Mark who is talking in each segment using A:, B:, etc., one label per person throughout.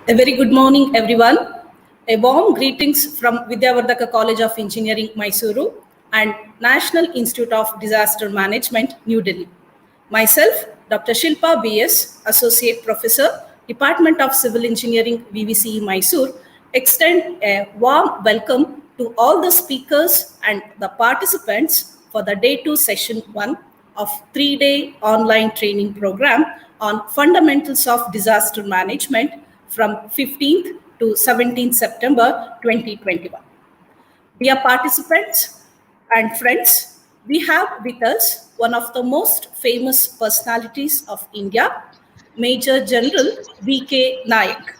A: A very good morning, everyone. A warm greetings from Vidyavardhaka College of Engineering, Mysuru, and National Institute of Disaster Management, New Delhi. Myself, Dr. Shilpa B.S., Associate Professor, Department of Civil Engineering, VVCE, Mysuru, extend a warm welcome to all the speakers and the participants for the Day 2 Session 1 of 3-day online training program on Fundamentals of Disaster Management from 15th to 17th September 2021. Dear participants and friends, we have with us one of the most famous personalities of India, Major General V.K. Nayak,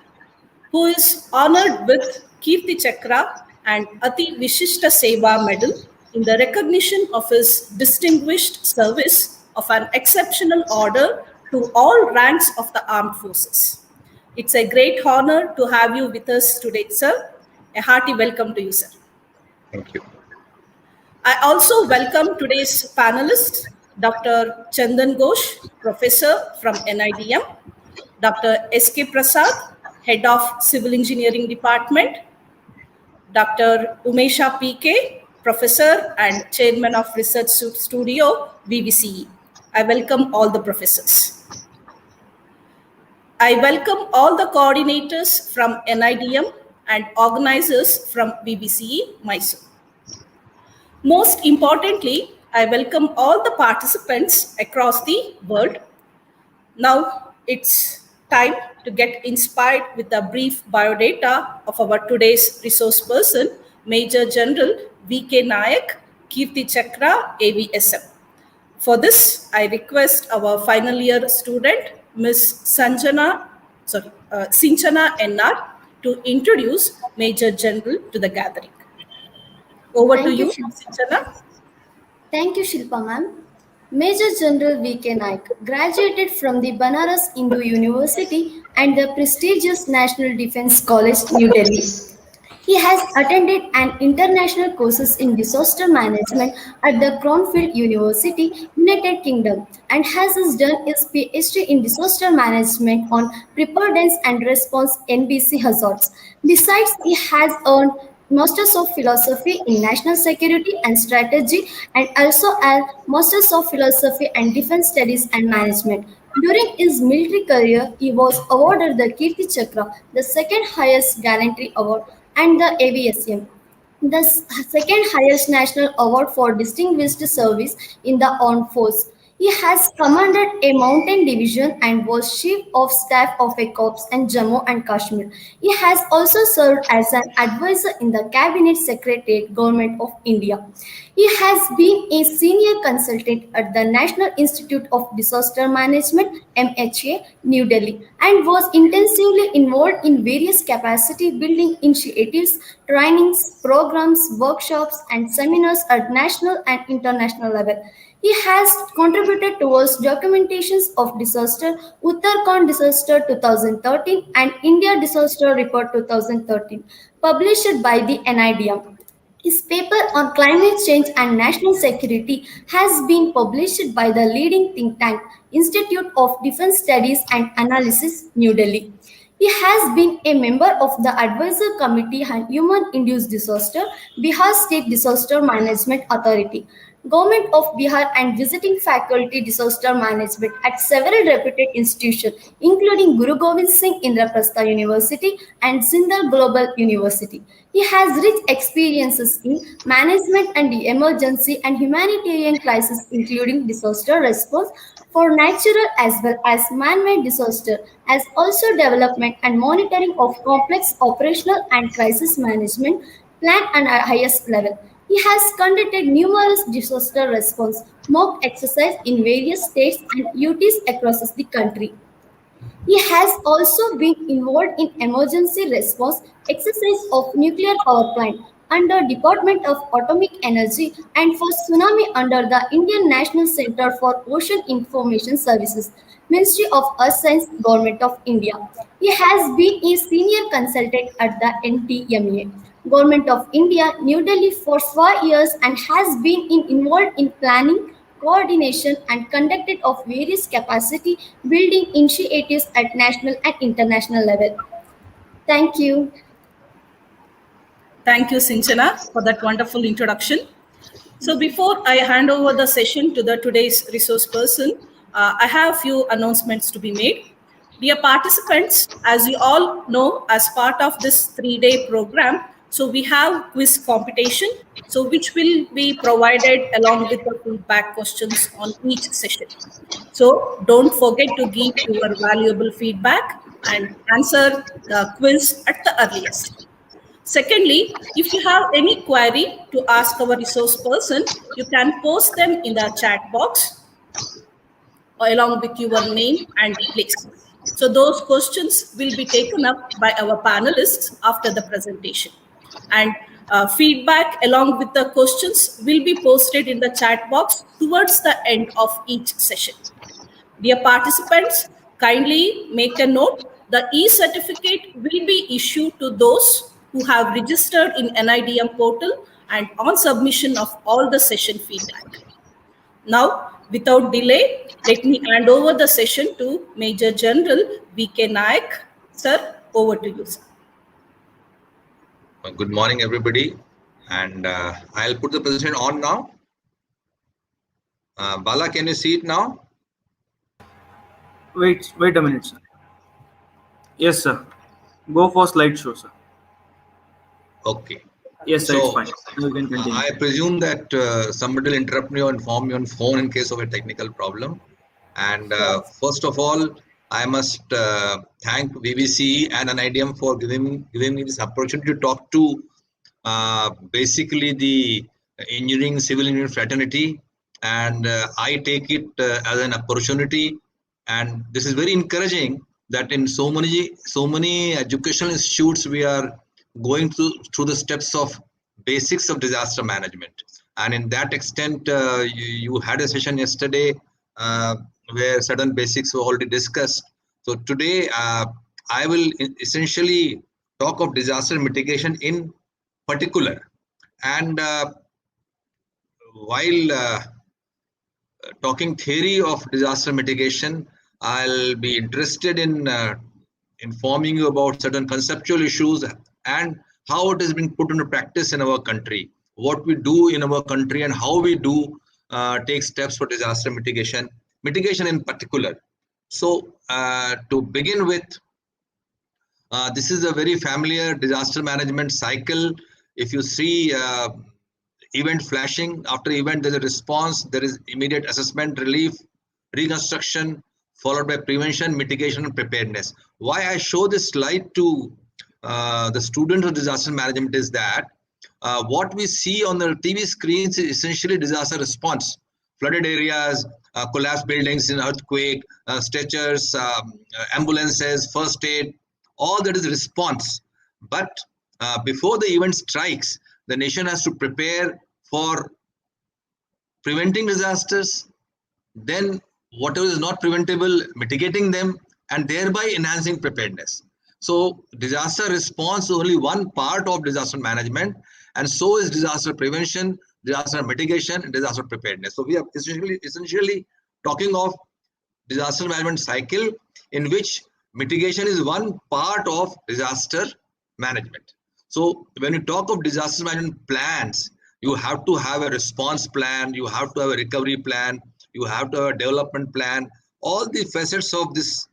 A: who is honored with Kirti Chakra and Ati Vishishta Seva Medal in the recognition of his distinguished service of an exceptional order to all ranks of the armed forces. It's a great honor to have you with us today, sir. A hearty welcome to you, sir.
B: Thank you.
A: I also welcome today's panelists, Dr. Chandan Ghosh, Professor from NIDM, Dr. S.K. Prasad, Head of Civil Engineering Department, Dr. Umesha P.K., Professor and Chairman of Research Studio, VVCE. I welcome all the professors. I welcome all the coordinators from NIDM and organizers from VVCE, Mysore. Most importantly, I welcome all the participants across the world. Now it's time to get inspired with the brief biodata of our today's resource person, Major General V.K. Nayak, Kirti Chakra, AVSM. For this, I request our final year student, Ms. Sinchana NR, to introduce Major General to the gathering. Over to you, Sinchana.
C: Thank you, Shilpa ma'am. Major General V.K. Nayak graduated from the Banaras Hindu University and the prestigious National Defence College, New Delhi. He has attended an international courses in disaster management at the Crownfield University, United Kingdom, and has done his PhD in disaster management on preparedness and response NBC hazards. Besides, he has earned Masters of Philosophy in National Security and Strategy and also a Masters of Philosophy and Defense Studies and Management. During his military career, he was awarded the Kirti Chakra, the second highest gallantry award, and the AVSM, the second highest national award for distinguished service in the armed force. He has commanded a mountain division and was chief of staff of a corps in Jammu and Kashmir. He has also served as an advisor in the Cabinet Secretariat Government of India. He has been a senior consultant at the National Institute of Disaster Management, MHA, New Delhi, and was intensively involved in various capacity building initiatives, trainings, programs, workshops, and seminars at national and international level. He has contributed towards documentations of disaster, Uttarakhand Disaster 2013 and India Disaster Report 2013, published by the NIDM. His paper on climate change and national security has been published by the leading think tank, Institute of Defense Studies and Analysis, New Delhi. He has been a member of the Advisory Committee on Human-Induced Disaster, Bihar State Disaster Management Authority, Government of Bihar, and visiting faculty disaster management at several reputed institutions, including Guru Gobind Singh Indraprastha University and Zindal Global University. He has rich experiences in management and the emergency and humanitarian crisis, including disaster response for natural as well as man-made disaster, as also development and monitoring of complex operational and crisis management plan at a highest level. He has conducted numerous disaster response mock exercises in various states and UTs across the country. He has also been involved in emergency response exercise of nuclear power plant under Department of Atomic Energy and for tsunami under the Indian National Center for Ocean Information Services, Ministry of Earth Science, Government of India. He has been a senior consultant at the NTMA, Government of India, New Delhi for 4 years and has been involved in planning, coordination and conducted of various capacity building initiatives at national and international level. Thank you.
A: Thank you, Sinchana, for that wonderful introduction. So before I hand over the session to the today's resource person, I have a few announcements to be made. Dear participants, as you all know, as part of this 3-day program, so we have quiz competition, so which will be provided along with the feedback questions on each session. So don't forget to give your valuable feedback and answer the quiz at the earliest. Secondly, if you have any query to ask our resource person, you can post them in the chat box along with your name and place. So those questions will be taken up by our panelists after the presentation. And feedback along with the questions will be posted in the chat box towards the end of each session. Dear participants, kindly make a note. The e-certificate will be issued to those who have registered in NIDM portal and on submission of all the session feedback. Now, without delay, let me hand over the session to Major General VK Naik. Sir, over to you, sir.
B: Good morning, everybody. And I'll put the presentation on now. Bala, can you see it now?
D: Wait a minute, sir. Yes, sir. Go for slideshow, sir.
B: Okay.
D: Yes, sir,
B: So,
D: it's fine. You can continue.
B: I presume that somebody will interrupt me or inform me on phone in case of a technical problem. And first of all, I must thank VVCE and NIDM for giving me this opportunity to talk to basically the engineering, civil engineering fraternity. And I take it as an opportunity. And this is very encouraging that in so many educational institutes we are going through the steps of basics of disaster management. And in that extent, you had a session yesterday where certain basics were already discussed. So today, I will essentially talk of disaster mitigation in particular. And while talking theory of disaster mitigation, I'll be interested in informing you about certain conceptual issues and how it has been put into practice in our country, what we do in our country and how we do take steps for disaster mitigation in particular. So to begin with, this is a very familiar disaster management cycle. If you see event flashing, after event there's a response, there is immediate assessment, relief, reconstruction, followed by prevention, mitigation, and preparedness. Why I show this slide to the students of disaster management is that what we see on the TV screens is essentially disaster response. Flooded areas, collapsed buildings in earthquake, stretchers, ambulances, first aid, all that is response. But before the event strikes, the nation has to prepare for preventing disasters, then whatever is not preventable, mitigating them, and thereby enhancing preparedness. So disaster response is only one part of disaster management, and so is disaster prevention, disaster mitigation, and disaster preparedness. So we are essentially talking of disaster management cycle in which mitigation is one part of disaster management. So when you talk of disaster management plans, you have to have a response plan, you have to have a recovery plan, you have to have a development plan. All the facets of this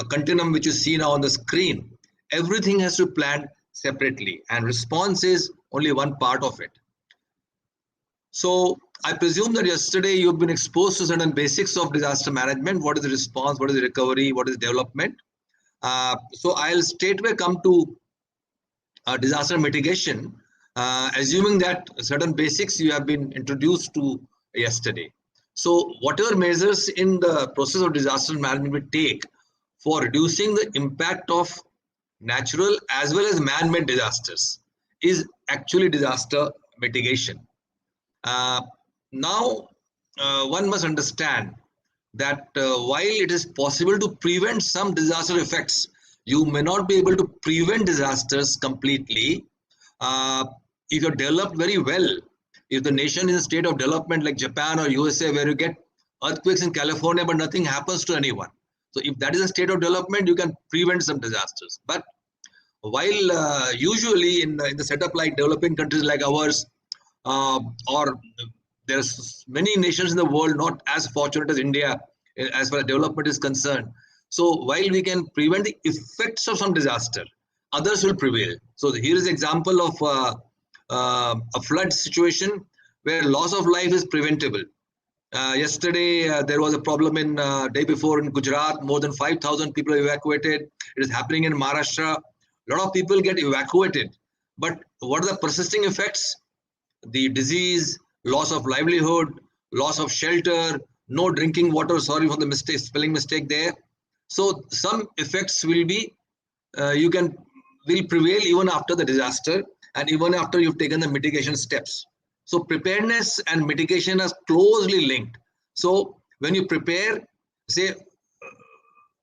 B: continuum which you see now on the screen, everything has to be planned separately, and response is only one part of it. So I presume that yesterday you've been exposed to certain basics of disaster management. What is the response? What is the recovery? What is development? So I'll straightway come to disaster mitigation, assuming that certain basics you have been introduced to yesterday. So whatever measures in the process of disaster management we take for reducing the impact of natural as well as man-made disasters is actually disaster mitigation. Now, one must understand that while it is possible to prevent some disaster effects, you may not be able to prevent disasters completely. If you're developed very well, if the nation is in a state of development like Japan or USA, where you get earthquakes in California but nothing happens to anyone. So if that is a state of development, you can prevent some disasters. But while usually in the setup like developing countries like ours, or there's many nations in the world not as fortunate as India as far as development is concerned. So while we can prevent the effects of some disaster, others will prevail. So here is an example of a flood situation where loss of life is preventable. Yesterday, there was a problem in day before in Gujarat. More than 5,000 people evacuated. It is happening in Maharashtra. A lot of people get evacuated. But what are the persisting effects? The disease, loss of livelihood, loss of shelter, no drinking water. Sorry for the mistake, spelling mistake there. So some effects will be, will prevail even after the disaster and even after you've taken the mitigation steps. So preparedness and mitigation are closely linked. So when you prepare, say,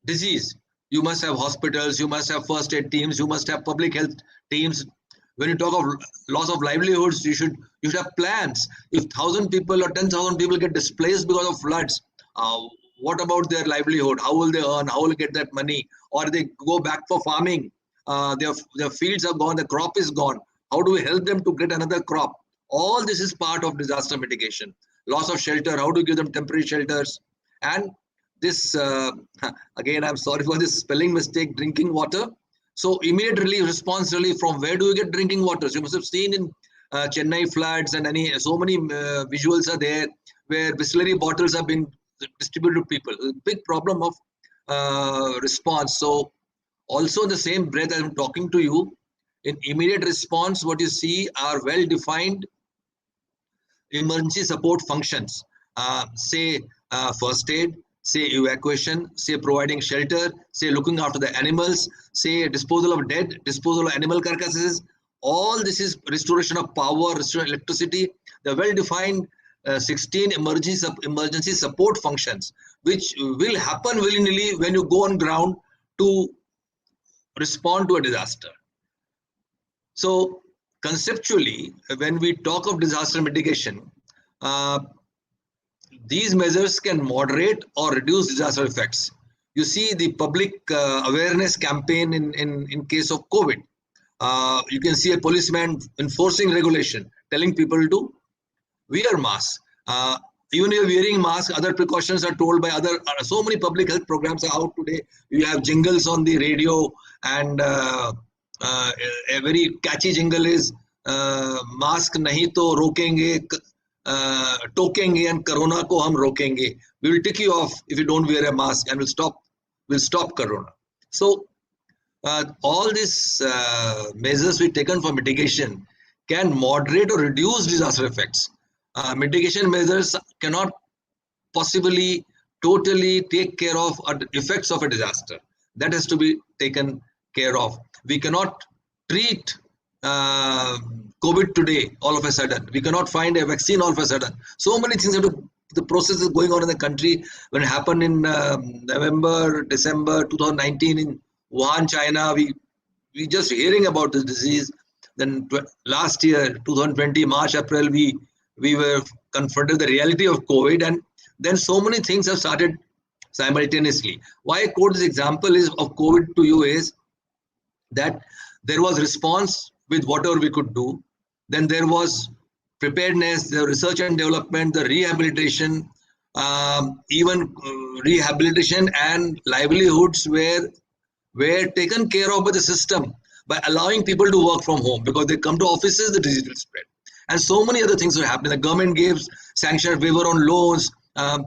B: disease, you must have hospitals, you must have first aid teams, you must have public health teams. When you talk of loss of livelihoods, you should have plans. If 1,000 people or 10,000 people get displaced because of floods, what about their livelihood? How will they earn? How will they get that money? Or they go back for farming? Their fields are gone, the crop is gone. How do we help them to get another crop? All this is part of disaster mitigation. Loss of shelter, how do you give them temporary shelters? And this, again, I'm sorry for this spelling mistake, drinking water. So immediate relief, response relief, from where do you get drinking water? So you must have seen in Chennai floods and so many visuals are there where Bisleri bottles are being distributed to people. A big problem of response. So also in the same breath I'm talking to you, in immediate response, what you see are well-defined emergency support functions. Say first aid, say evacuation, say providing shelter, say looking after the animals, say disposal of dead, disposal of animal carcasses. All this is restoration of power, restoration of electricity. The well-defined 16 emergency support functions, which will happen willy-nilly when you go on ground to respond to a disaster. So conceptually, when we talk of disaster mitigation, these measures can moderate or reduce disaster effects. You see the public awareness campaign in case of COVID. You can see a policeman enforcing regulation, telling people to wear masks. Even if you're wearing masks, other precautions are told by so many public health programs are out today. You have jingles on the radio, and a very catchy jingle is mask nahi to rokenge, टोकेंगे and corona को हम रोकेंगे. We will tick you off if you don't wear a mask, and we'll stop corona. So all these measures we've taken for mitigation can moderate or reduce disaster effects. Mitigation measures cannot possibly totally take care of the effects of a disaster. That has to be taken care of. We cannot treat COVID today all of a sudden. We cannot find a vaccine all of a sudden. So many things the process is going on in the country. When it happened in November, December 2019 in Wuhan, China, we just hearing about this disease. Then last year, 2020, March, April, we were confronted with the reality of COVID, and then so many things have started simultaneously. Why I quote this example of COVID to you is that there was response with whatever we could do. Then there was preparedness, the research and development, the rehabilitation, even rehabilitation and livelihoods were taken care of by the system by allowing people to work from home, because they come to offices, the disease will spread. And so many other things are happening. The government gives sanctioned waiver on loans.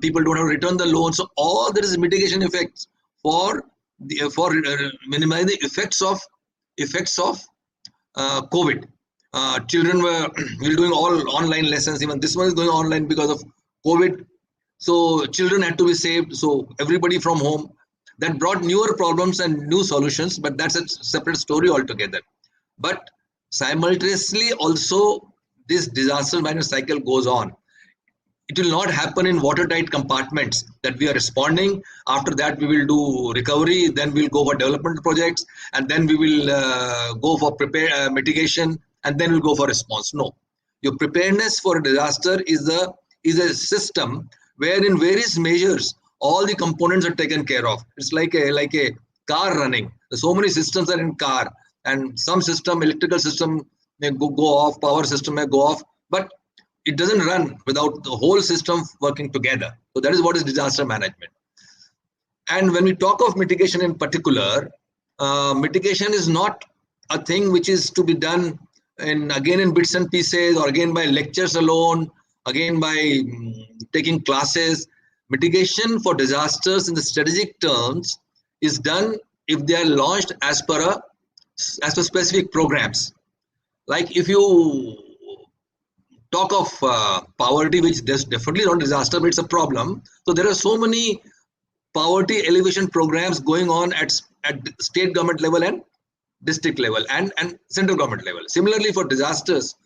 B: People don't have to return the loans. So all there is mitigation effects for minimizing the effects of COVID. Children were doing all online lessons. Even this one is going online because of COVID. So children had to be saved. So everybody from home. That brought newer problems and new solutions, but that's a separate story altogether. But simultaneously also, this disaster management cycle goes on. It will not happen in watertight compartments that we are responding. After that, we will do recovery. Then we'll go for development projects, and then we will go for mitigation, and then we'll go for response. No, your preparedness for a disaster is a system where in various measures all the components are taken care of. It's like a car running. So many systems are in car. and some system, electrical system may go off, power system may go off, but it doesn't run without the whole system working together. So that is what is disaster management. And when we talk of mitigation in particular, mitigation is not a thing which is to be done again in bits and pieces, or again by lectures alone, again by taking classes. Mitigation for disasters in the strategic terms is done if they are launched as per specific programs. Like if you talk of poverty, which is definitely not disaster, but it's a problem. So there are so many poverty elevation programs going on at state government level and district level and central government level. Similarly, for disasters,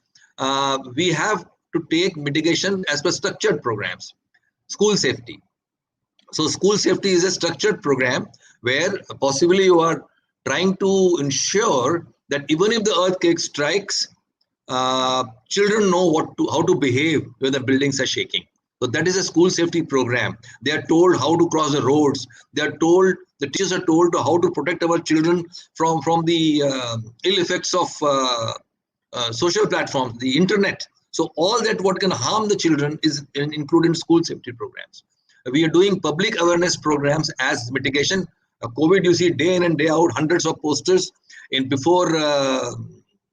B: we have to take mitigation as per structured programs. School safety. So school safety is a structured program where possibly you are trying to ensure that even if the earthquake strikes, children know how to behave when the buildings are shaking. So that is a school safety program. They are told how to cross the roads. The teachers are told how to protect our children from the ill effects of social platforms, the internet. So all that what can harm the children is included in school safety programs. We are doing public awareness programs as mitigation. COVID, you see day in and day out, hundreds of posters before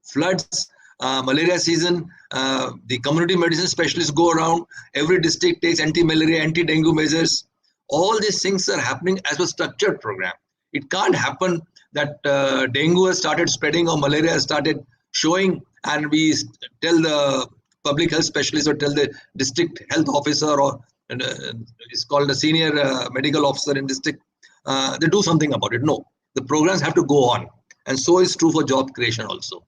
B: floods, malaria season. The community medicine specialists go around. Every district takes anti-malaria, anti-dengue measures. All these things are happening as a structured program. It can't happen that dengue has started spreading or malaria has started showing, and we tell the public health specialist or tell the district health officer, or it's called a senior medical officer in district, they do something about it. No, the programs have to go on, and so is true for job creation also.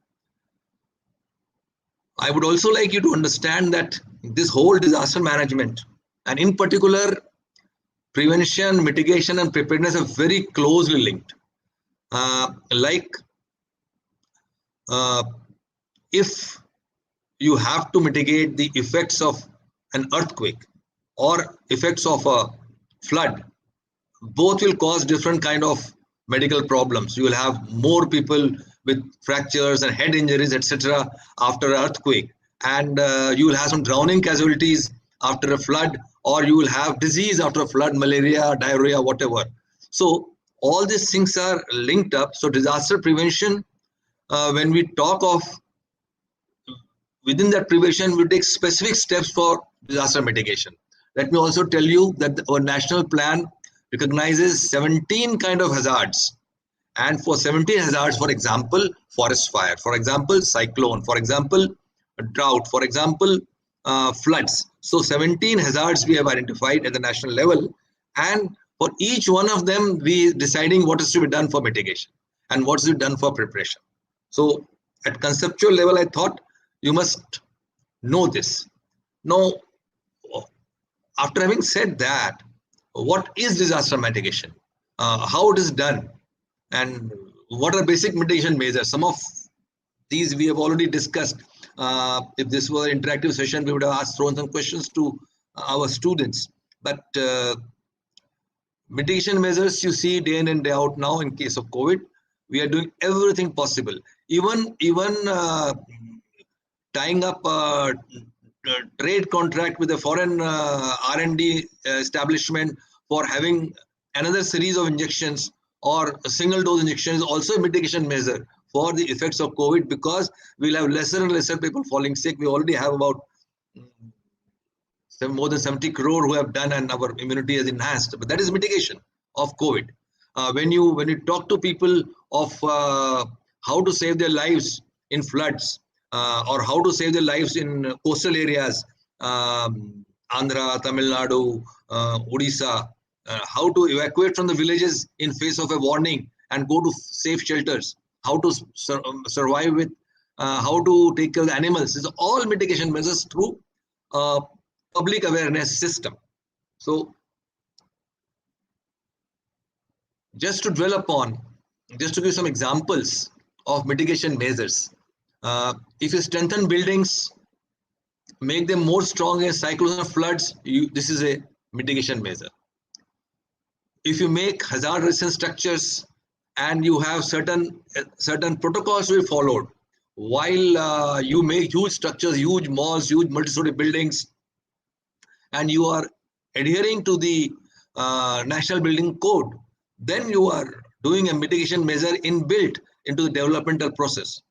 B: I would also like you to understand that this whole disaster management, and in particular prevention, mitigation and preparedness, are very closely linked. If you have to mitigate the effects of an earthquake or effects of a flood, both will cause different kind of medical problems. You will have more people with fractures and head injuries, etc. after an earthquake, and you will have some drowning casualties after a flood, or you will have disease after a flood, malaria, diarrhea, whatever. So all these things are linked up. So disaster prevention, when we talk of within that prevention, we take specific steps for disaster mitigation. Let me also tell you that our national plan recognizes 17 kind of hazards. And for 17 hazards, for example, forest fire, for example, cyclone, for example, drought, for example, floods. So 17 hazards we have identified at the national level. And for each one of them, we deciding what is to be done for mitigation and what is to be done for preparation. So at conceptual level, I thought you must know this. Now, after having said that, what is disaster mitigation? How it is done? And what are basic mitigation measures? Some of these we have already discussed. If this were an interactive session, we would have thrown some questions to our students. But mitigation measures you see day in and day out now in case of COVID, we are doing everything possible. Even tying up a trade contract with a foreign R&D establishment for having another series of injections or a single dose injection is also a mitigation measure for the effects of COVID, because we'll have lesser and lesser people falling sick. We already have about more than 70 crore who have done, and our immunity is enhanced. But that is mitigation of COVID. When you talk to people of how to save their lives in floods, or how to save their lives in coastal areas, Andhra, Tamil Nadu, Odisha, how to evacuate from the villages in face of a warning and go to safe shelters, how to survive with, how to take care of the animals. These are all mitigation measures through public awareness system. So just to dwell upon, just to give some examples of mitigation measures. If you strengthen buildings, make them more strong against cyclones and floods, this is a mitigation measure. If you make hazard resistant structures, and you have certain protocols to be followed. While you make huge structures, huge malls, huge multi-story buildings, and you are adhering to the National Building Code, then you are doing a mitigation measure inbuilt into the developmental process.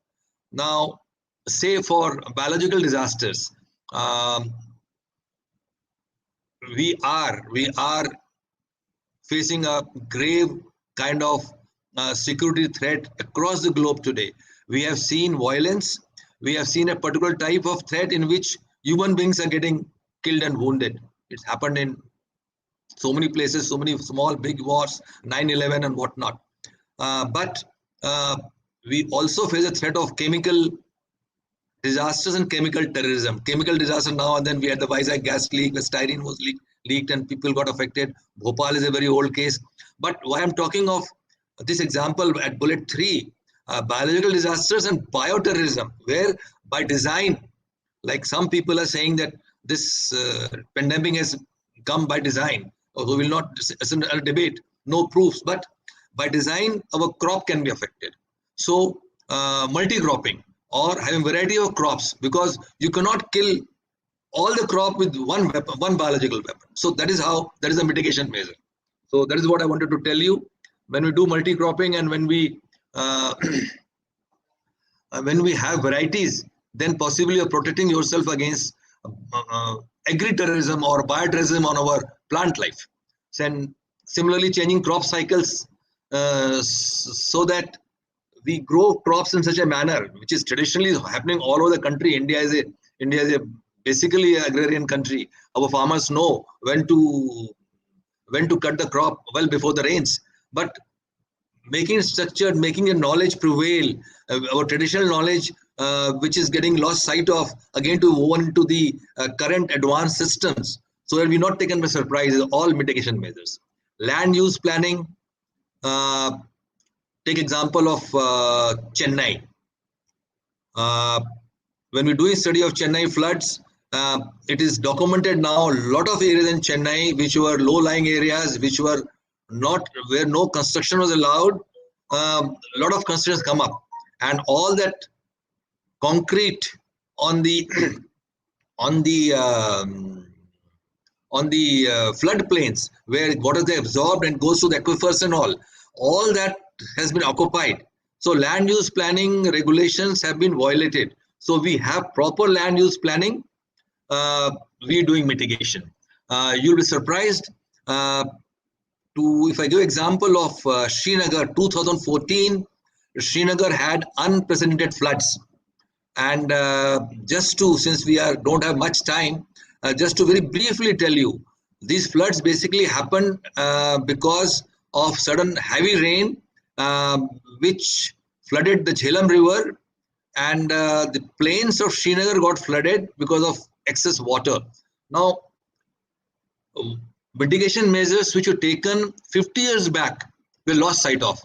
B: Now, say for biological disasters, we are facing a grave kind of security threat across the globe today. We have seen violence. We have seen a particular type of threat in which human beings are getting killed and wounded. It's happened in so many places, so many small, big wars, 9/11 and whatnot. But we also face a threat of chemical disasters and chemical terrorism. Chemical disaster now and then, we had the Vizag gas leak, the styrene was leaked and people got affected. Bhopal is a very old case. But why I'm talking of this example at bullet 3, biological disasters and bioterrorism, where by design, like some people are saying that this pandemic has come by design, or we will not, it's a debate, no proofs, but by design, our crop can be affected. So multi-cropping, or having variety of crops, because you cannot kill all the crop with one weapon, one biological weapon. So that is a mitigation measure. So that is what I wanted to tell you. When we do multi-cropping and when we have varieties, then possibly you're protecting yourself against agri-terrorism or bioterrorism on our plant life. And similarly, changing crop cycles so that we grow crops in such a manner, which is traditionally happening all over the country. India is a basically an agrarian country. Our farmers know when to cut the crop well before the rains. But making it structured, making a knowledge prevail, our traditional knowledge, which is getting lost sight of, again to woven into the current advanced systems, so that we're not taken by surprise, is all mitigation measures. Land use planning. Take example of Chennai. When we do a study of Chennai floods, it is documented now a lot of areas in Chennai which were low-lying areas, which were not, where no construction was allowed. A lot of constructions come up, and all that concrete on the flood plains, where water is absorbed and goes to the aquifers and all that has been occupied. So land use planning regulations have been violated. So we have proper land use planning. We are doing mitigation. You'll be surprised if I give example of Srinagar 2014. Srinagar had unprecedented floods, and since we don't have much time, just to very briefly tell you, these floods basically happened because of sudden heavy rain, which flooded the Jhelum River, and the plains of Srinagar got flooded because of excess water. Now, mitigation measures which were taken 50 years back were lost sight of.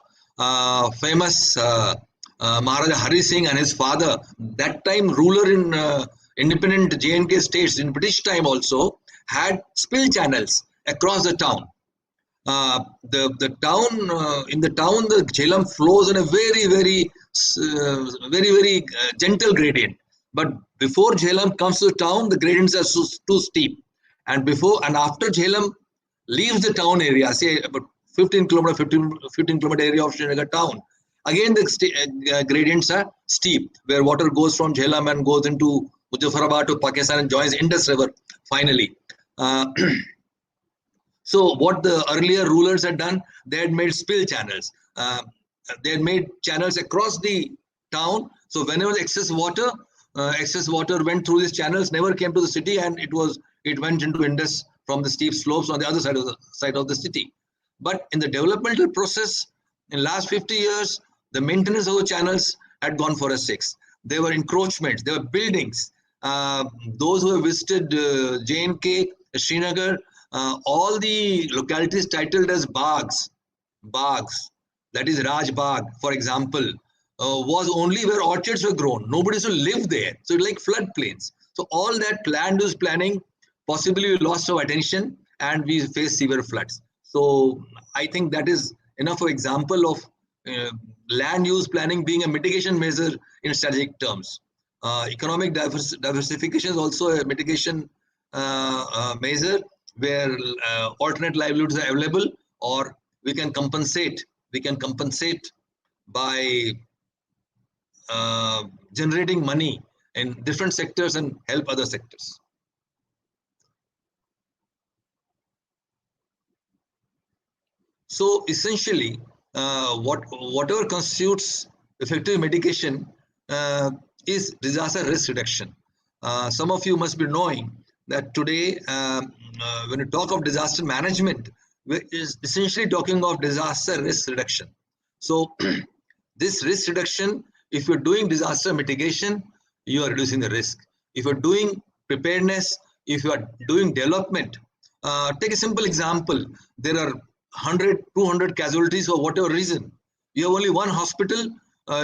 B: Famous Maharaja Hari Singh and his father, that time ruler in independent J&K states in British time also, had spill channels across the town. The Jhelum flows in a very gentle gradient. But before Jhelum comes to the town, the gradients are too steep. And before and after Jhelum leaves the town area, say about 15 kilometer area of Srinagar town, again the gradients are steep, where water goes from Jhelum and goes into Muzaffarabad to Pakistan and joins Indus River finally. So what the earlier rulers had done, they had made spill channels. They had made channels across the town. So whenever excess water went through these channels, never came to the city, and it went into Indus from the steep slopes on the other side of the city. But in the developmental process, in last 50 years, the maintenance of the channels had gone for a 6. There were encroachments, there were buildings. Those who have visited J&K, Srinagar, all the localities titled as bags, that is Raj Bagh, for example, was only where orchards were grown. Nobody used to live there. So it's like floodplains. So all that land use planning possibly lost our attention, and we face severe floods. So I think that is enough of example of land use planning being a mitigation measure in strategic terms. Economic diversification is also a mitigation measure where alternate livelihoods are available, or we can compensate. We can compensate by generating money in different sectors and help other sectors. So essentially, whatever constitutes effective mitigation is disaster risk reduction. Some of you must be knowing that today, when you talk of disaster management, is essentially talking of disaster risk reduction. So this risk reduction, if you're doing disaster mitigation, you are reducing the risk. If you're doing preparedness, if you are doing development, take a simple example. There are 100, 200 casualties for whatever reason. You have only one hospital,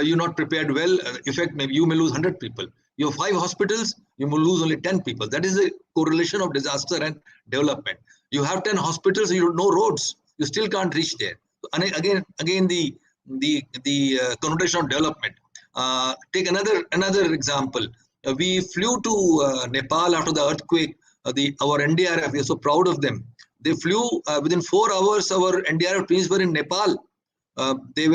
B: you're not prepared well. In fact, maybe you may lose 100 people. You have 5 hospitals, you may lose only 10 people. That is the correlation of disaster and development. You have 10 hospitals, you don't know roads, you still can't reach there. And again, the connotation of development. Take another example. We flew to Nepal after the earthquake. Our NDRF, we are so proud of them. They flew within 4 hours. Our NDRF teams were in Nepal. They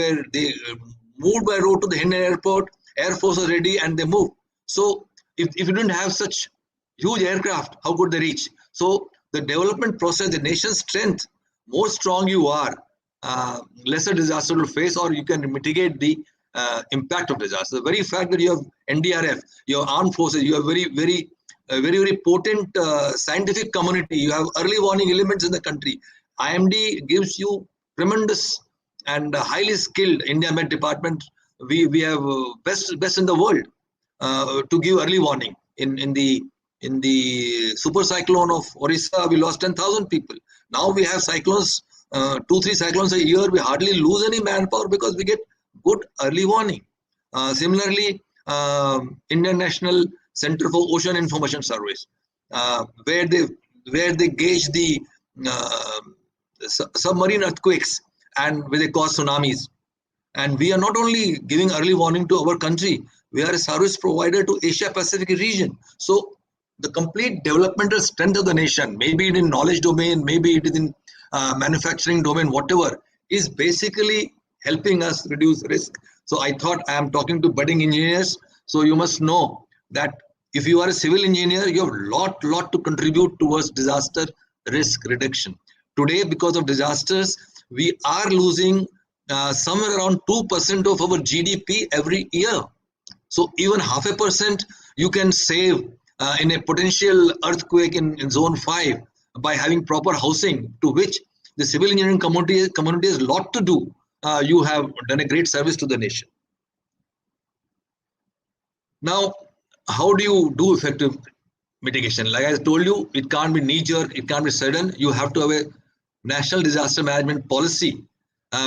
B: moved by road to the Hindon airport. Air Force was ready and they moved. So if you didn't have such huge aircraft, how could they reach? So the development process, the nation's strength, more strong you are, lesser disaster will face, or you can mitigate the impact of disaster. The very fact that you have NDRF, your armed forces, you have very potent scientific community, you have early warning elements in the country. IMD gives you tremendous and highly skilled India Met department. We have best in the world to give early warning. In the super cyclone of Orissa, we lost 10,000 people. Now we have cyclones, 2-3 cyclones a year. We hardly lose any manpower because we get good early warning. Similarly, Indian National Center for Ocean Information Service, where they gauge the submarine earthquakes and where they cause tsunamis. And we are not only giving early warning to our country, we are a service provider to Asia Pacific region. So the complete developmental strength of the nation, maybe it in knowledge domain, maybe it is in manufacturing domain, whatever, is basically helping us reduce risk. So I thought I am talking to budding engineers. So you must know that if you are a civil engineer, you have lot to contribute towards disaster risk reduction. Today, because of disasters, we are losing somewhere around 2% of our GDP every year. So even 0.5% you can save in a potential earthquake in zone 5 by having proper housing, to which the civil engineering community has a lot to do. You have done a great service to the nation. Now, how do you do effective mitigation? Like I told you, it can't be knee-jerk, it can't be sudden. You have to have a national disaster management policy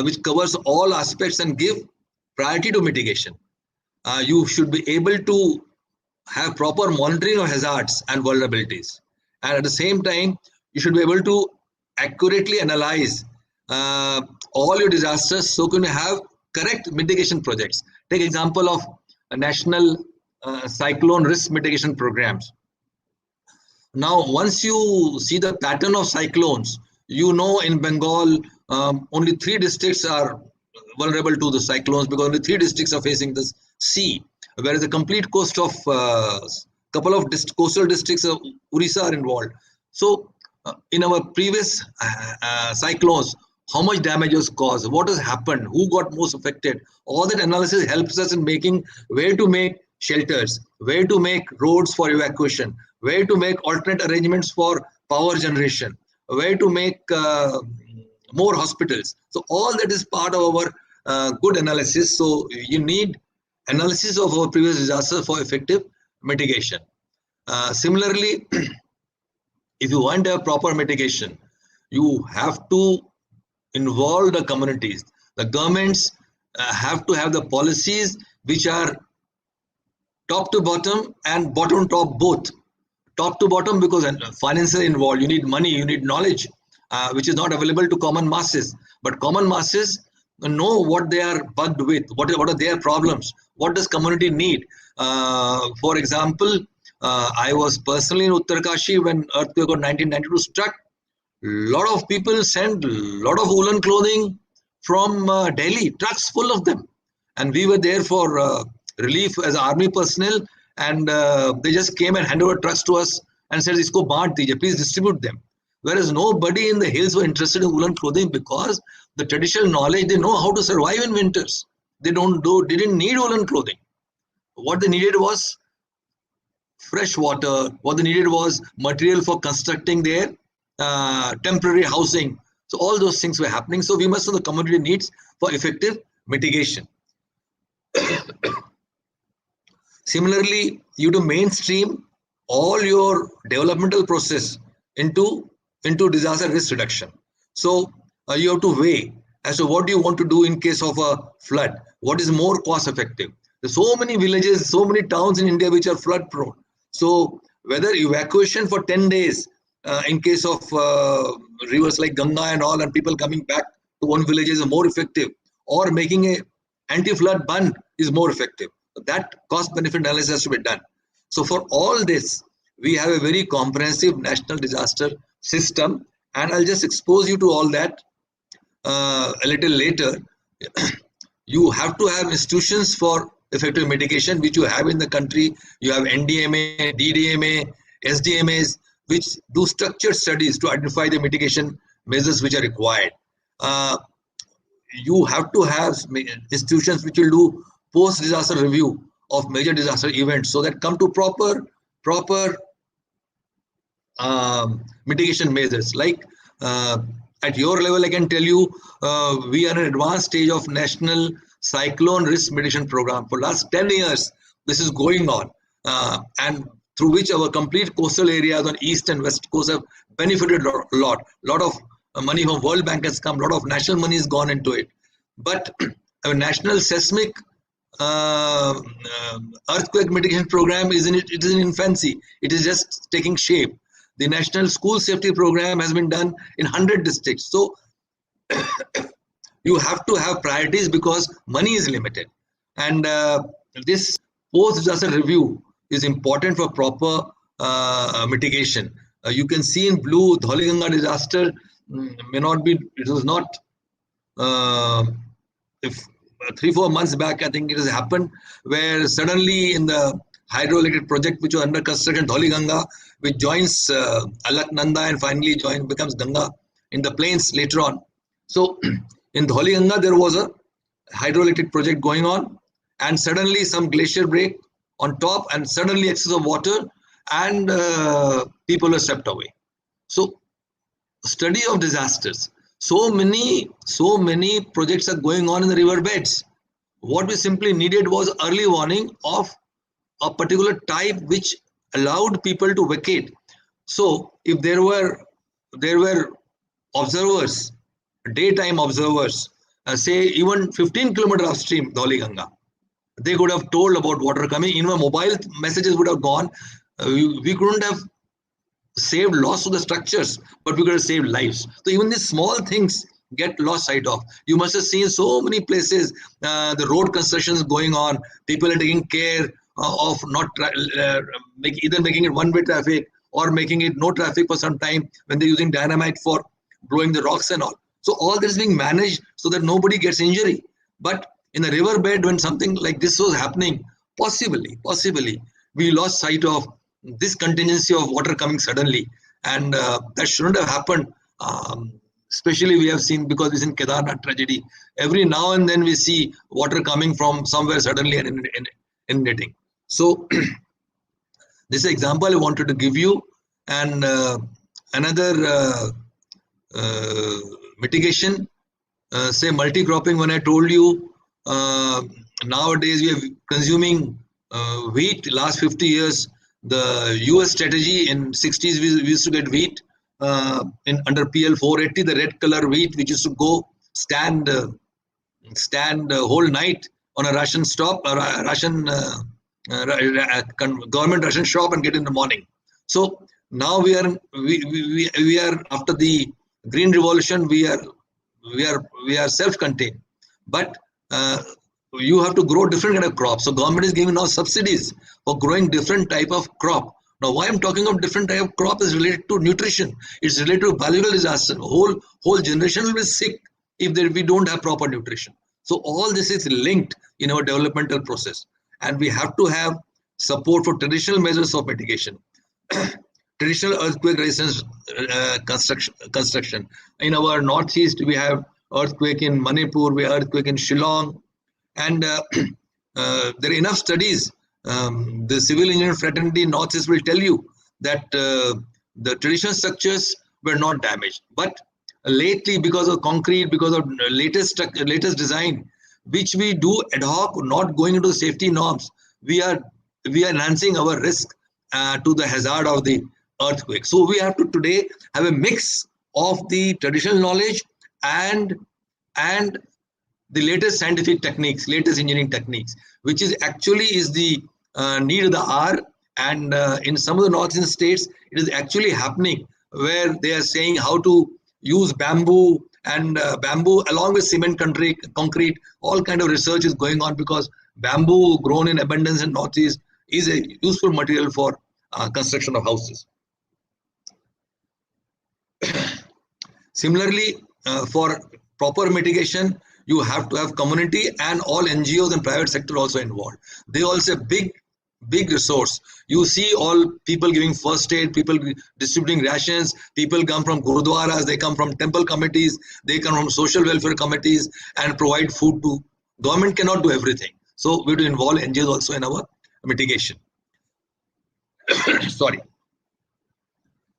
B: which covers all aspects and give priority to mitigation. You should be able to have proper monitoring of hazards and vulnerabilities. And at the same time, you should be able to accurately analyze all your disasters so you can have correct mitigation projects. Take example of a national cyclone risk mitigation programs. Now, once you see the pattern of cyclones, you know in Bengal, only 3 districts are vulnerable to the cyclones because only 3 districts are facing the sea, whereas the complete coast of couple of coastal districts of Orissa are involved. So in our previous cyclones, how much damage was caused, what has happened, who got most affected, all that analysis helps us in making where to make shelters, where to make roads for evacuation, where to make alternate arrangements for power generation, where to make more hospitals. So all that is part of our good analysis. So you need analysis of our previous disaster for effective mitigation. Similarly, if you want to have proper mitigation, you have to involve the communities. The governments have to have the policies which are top to bottom and bottom top both. Top to bottom because finance is involved. You need money, you need knowledge, which is not available to common masses. But common masses, know what they are bugged with, what are their problems, what does community need. For example, I was personally in Uttarkashi when earthquake of 1992 struck. Lot of people sent lot of woolen clothing from Delhi, trucks full of them, and we were there for relief as army personnel, and they just came and handed over trucks to us and said, "Isko baant dijiye, please distribute them." Whereas nobody in the hills were interested in woolen clothing, because the traditional knowledge, they know how to survive in winters. They didn't need woolen clothing. What they needed was fresh water. What they needed was material for constructing their temporary housing. So all those things were happening. So we must know the community needs for effective mitigation. Similarly, you to mainstream all your developmental process into disaster risk reduction. So you have to weigh as to what you want to do in case of a flood. What is more cost effective? There's so many villages, so many towns in India which are flood prone. So whether evacuation for 10 days in case of rivers like Ganga and all, and people coming back to one village is more effective, or making a anti-flood bund is more effective. That cost benefit analysis has to be done. So for all this, we have a very comprehensive national disaster system, and I'll just expose you to all that a little later. You have to have institutions for effective mitigation, which you have in the country. You have NDMA, DDMA, SDMAs, which do structured studies to identify the mitigation measures which are required. You have to have institutions which will do post-disaster review of major disaster events, so that come to proper mitigation measures. Like at your level, I can tell you, we are in an advanced stage of national cyclone risk mitigation program. For last 10 years, this is going on, and through which our complete coastal areas on east and west coast have benefited a lot. Lot of money from World Bank has come, lot of national money has gone into it. But a national seismic earthquake mitigation program is in infancy. It is just taking shape. The national school safety program has been done in 100 districts. So you have to have priorities because money is limited, and this post-disaster review is important for proper mitigation. You can see in blue, Dhauli-Ganga disaster may not be. It was not. If 3-4 months back, I think it has happened, where suddenly in the hydroelectric project which was under construction, Dhauli-Ganga, which joins Alaknanda and finally becomes Ganga in the plains later on. So in Dhauli-Ganga, there was a hydroelectric project going on, and suddenly some glacier break on top, and suddenly excess of water, and people were swept away. So study of disasters. So many projects are going on in the river beds. What we simply needed was early warning of a particular type which allowed people to vacate. So if there were observers, daytime observers, say even 15 kilometers upstream Dhauli-Ganga, they could have told about water coming. Even mobile messages would have gone. We couldn't have saved loss of the structures, but we could have saved lives. So even these small things get lost sight of. You must have seen so many places, the road construction is going on. People are taking care of not either making it one-way traffic or making it no traffic for some time when they're using dynamite for blowing the rocks and all. So all this is being managed so that nobody gets injury. But in a riverbed, when something like this was happening, possibly, we lost sight of this contingency of water coming suddenly, and that shouldn't have happened. Especially we have seen, because it's in Kedarnath tragedy. Every now and then we see water coming from somewhere suddenly and inundating. So this example I wanted to give you, and another mitigation, say multi-cropping. When I told you nowadays we are consuming wheat. Last 50 years, the US strategy, in 60s we used to get wheat under PL 480, the red color wheat, which used to go stand whole night on a ration stop, or a ration government ration shop, and get in the morning. So now we are after the green revolution, we are self-contained. but you have to grow different kind of crops. So government is giving now subsidies for growing different type of crop. Now, why I'm talking of different type of crop is related to nutrition. It's related to biological disaster. Whole generation will be sick if we don't have proper nutrition. So all this is linked in our developmental process, and we have to have support for traditional measures of mitigation. Traditional earthquake resistance construction. In our northeast, we have earthquake in Manipur, we have earthquake in Shillong, and there are enough studies. The civil engineering fraternity in northeast will tell you that the traditional structures were not damaged, but lately, because of concrete, because of latest design, which we do ad hoc, not going into safety norms, we are enhancing our risk to the hazard of the earthquake. So we have to today have a mix of the traditional knowledge and the latest scientific techniques, latest engineering techniques, which is actually is the need of the hour. And in some of the northern states, it is actually happening, where they are saying how to use bamboo and bamboo along with cement, concrete. All kind of research is going on, because bamboo grown in abundance in northeast is a useful material for construction of houses. Similarly, for proper mitigation, you have to have community and all NGOs and private sector also involved. They also a big resource. You see all people giving first aid, people distributing rations, people come from gurudwaras, they come from temple committees, they come from social welfare committees and provide food to. Government cannot do everything. So we have to involve NGOs also in our mitigation. Sorry.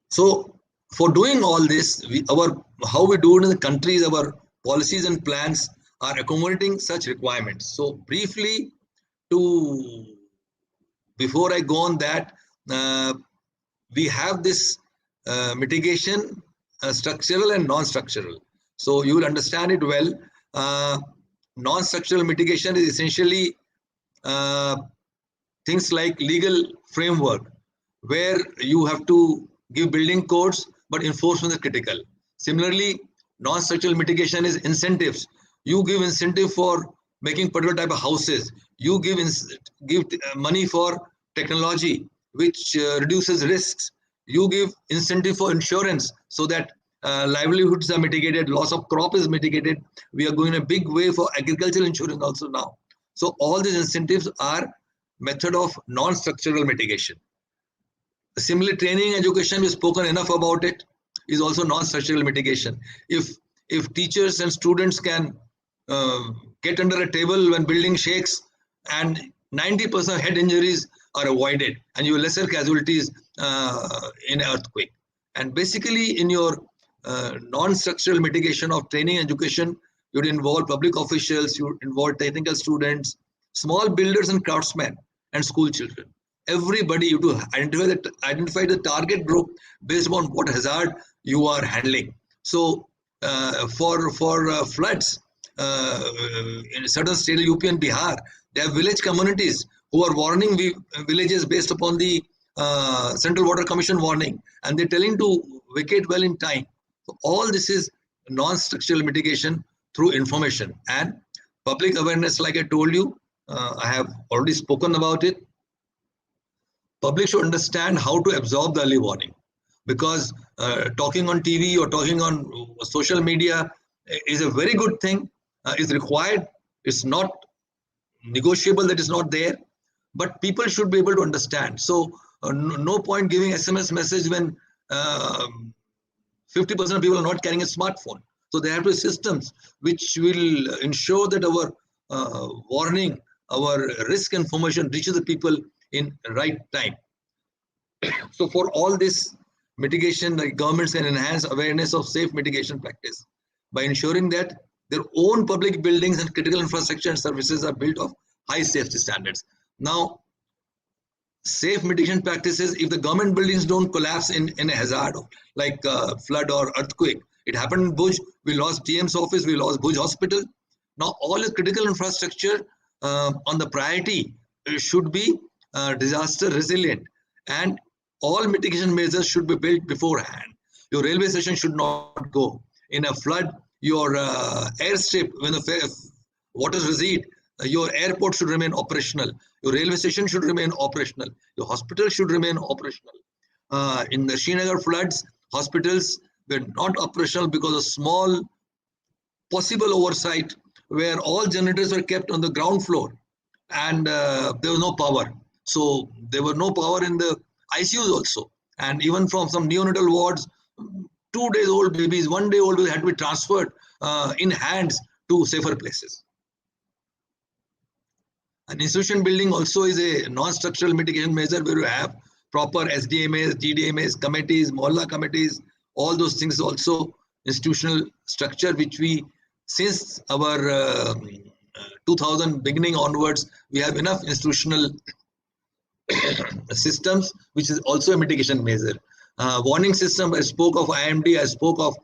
B: So for doing all this, how we do it in the country is our policies and plans are accommodating such requirements. So briefly, before I go on that, we have this mitigation, structural and non-structural. So you will understand it well. Non-structural mitigation is essentially things like legal framework, where you have to give building codes, but enforcement is critical. Similarly, non-structural mitigation is incentives. You give incentive for making particular type of houses. You give money for technology, which reduces risks. You give incentive for insurance, so that livelihoods are mitigated, loss of crop is mitigated. We are going a big way for agricultural insurance also now. So all these incentives are method of non-structural mitigation. Similarly, training education, we've spoken enough about it, is also non-structural mitigation. If teachers and students can get under a table when building shakes, and 90% of head injuries are avoided, and you have lesser casualties in earthquake. And basically, in your non-structural mitigation of training education, you would involve public officials, you would involve technical students, small builders and craftsmen, and school children. Everybody, you have to identify the target group based on what hazard you are handling. So for floods in certain states, UP and Bihar, they have village communities who are warning villages based upon the Central Water Commission warning, and they're telling to vacate well in time. So all this is non-structural mitigation through information and public awareness. Like I told you, I have already spoken about it. Public should understand how to absorb the early warning, because talking on TV or talking on social media is a very good thing. It's required. It's not negotiable that it's not there, but people should be able to understand. So no point giving SMS message when 50% of people are not carrying a smartphone. So there have to be systems which will ensure that our warning, our risk information reaches the people in right time. So for all this mitigation, the governments can enhance awareness of safe mitigation practice by ensuring that their own public buildings and critical infrastructure and services are built of high safety standards. Now, safe mitigation practices, if the government buildings don't collapse in a hazard like flood or earthquake. It happened in Bhuj, we lost DM's office, we lost Bhuj hospital. Now all the critical infrastructure on the priority should be disaster resilient, and all mitigation measures should be built beforehand. Your railway station should not go in a flood. Your airstrip, when the waters recede, your airport should remain operational, your railway station should remain operational, your hospital should remain operational. In the Srinagar floods, hospitals were not operational because of small possible oversight where all generators were kept on the ground floor and there was no power. So there was no power in the ICUs also. And even from some neonatal wards, 2 days old babies, 1 day old babies had to be transferred in hands to safer places. An institution building also is a non-structural mitigation measure where you have proper SDMAs, GDMAs, committees, Mohalla committees, all those things also institutional structure which we, since our 2000 beginning onwards, we have enough institutional systems, which is also a mitigation measure. Warning system, I spoke of IMD, I spoke of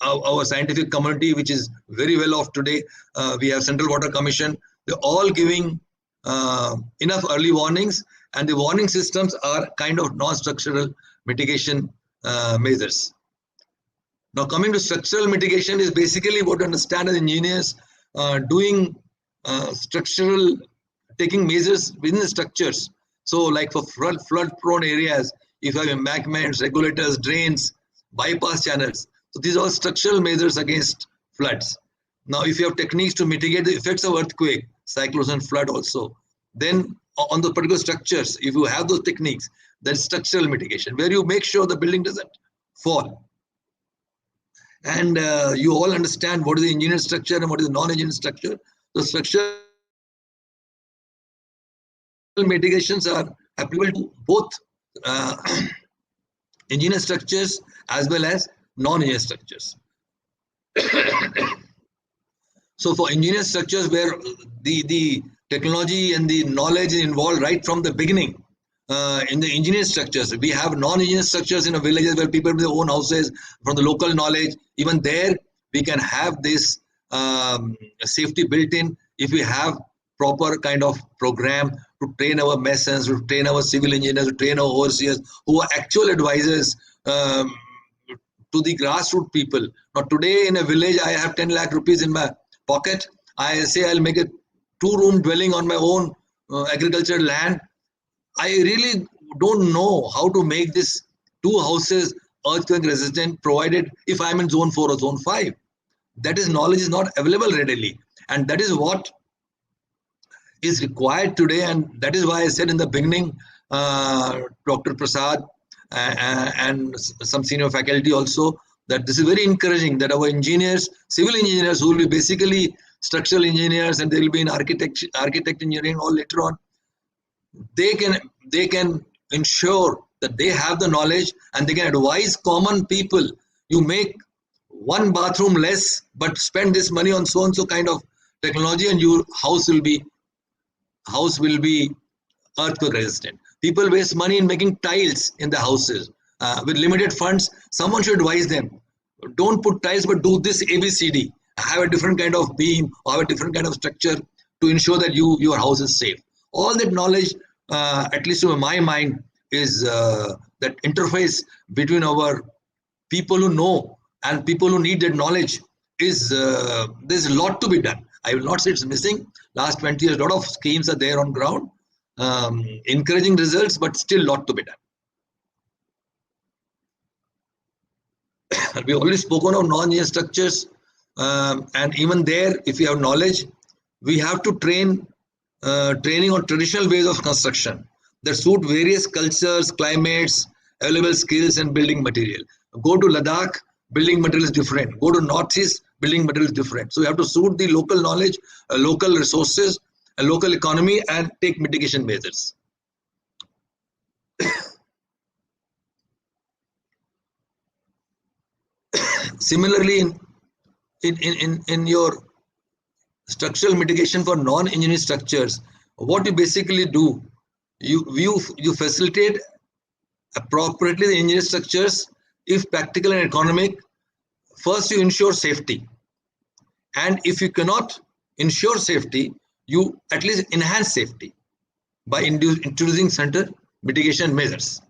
B: our scientific community, which is very well off today. We have Central Water Commission. They're all giving enough early warnings, and the warning systems are kind of non-structural mitigation measures. Now, coming to structural mitigation is basically what we understand as engineers doing structural, taking measures within the structures. So like for flood-prone areas, if you have embankments, regulators, drains, bypass channels, so these are all structural measures against floods. Now, if you have techniques to mitigate the effects of earthquake, cyclones and flood also, then on the particular structures, if you have those techniques, that's structural mitigation, where you make sure the building doesn't fall. And you all understand what is the engineered structure and what is the non-engineered structure. The structural mitigations are applicable to both engineered structures as well as non-engineered structures. So for engineered structures where the technology and the knowledge is involved right from the beginning, in the engineered structures, we have non-engineered structures in villages where people have their own houses from the local knowledge. Even there, we can have this safety built in if we have proper kind of program to train our masons, to train our civil engineers, to train our overseers who are actual advisors to the grassroots people. Now today in a village, I have 10 lakh rupees in my pocket. I say I'll make a 2-room dwelling on my own agricultural land. I really don't know how to make this 2 houses earthquake resistant, provided if I'm in zone 4 or zone 5. That is, knowledge is not available readily. And that is what is required today. And that is why I said in the beginning, Dr. Prasad and some senior faculty also, that this is very encouraging that our engineers, civil engineers who will be basically structural engineers, and they will be in architect engineering or later on, they can ensure that they have the knowledge and they can advise common people. You make 1 bathroom less, but spend this money on so and so kind of technology, and your house will be earthquake resistant. People waste money in making tiles in the houses with limited funds. Someone should advise them, don't put tiles, but do this ABCD. Have a different kind of beam or have a different kind of structure to ensure that your house is safe. All that knowledge, at least to my mind, is that interface between our people who know and people who need that knowledge is there's a lot to be done. I will not say it's missing. Last 20 years, a lot of schemes are there on ground, encouraging results, but still a lot to be done. We already spoken of non-engineered structures, and even there, if you have knowledge, we have to training on traditional ways of construction that suit various cultures, climates, available skills and building material. Go to Ladakh, building material is different. Go to Northeast, building material is different. So you have to suit the local knowledge, local resources, a local economy, and take mitigation measures. Similarly, in your structural mitigation for non-engineered structures, what you basically do, you facilitate appropriately the engineered structures if practical and economic. First, you ensure safety, and if you cannot ensure safety, you at least enhance safety by introducing certain mitigation measures.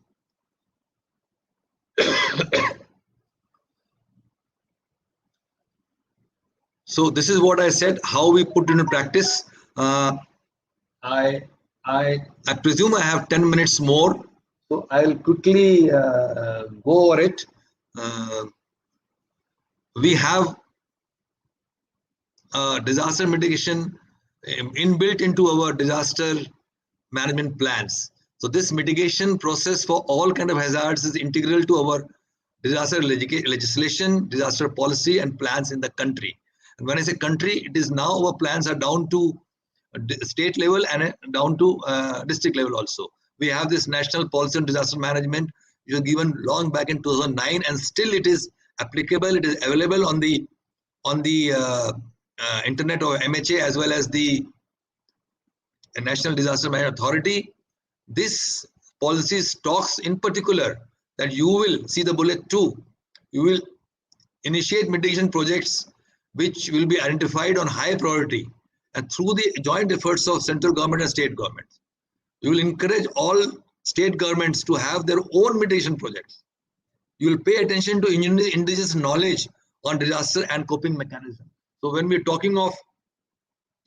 B: So this is what I said, how we put into practice. I presume I have 10 minutes more, so I'll quickly go over it. We have disaster mitigation inbuilt into our disaster management plans. So this mitigation process for all kind of hazards is integral to our disaster legislation, disaster policy and plans in the country. And when I say country, it is now our plans are down to state level and down to district level also. We have this national policy on disaster management, which was given long back in 2009, and still it is applicable. It is available on the internet or MHA as well as the National Disaster Management Authority. This policy talks in particular that you will see the bullet 2. You will initiate mitigation projects which will be identified on high priority and through the joint efforts of central government and state governments. You will encourage all state governments to have their own mitigation projects. You will pay attention to indigenous knowledge on disaster and coping mechanism. So when we're talking of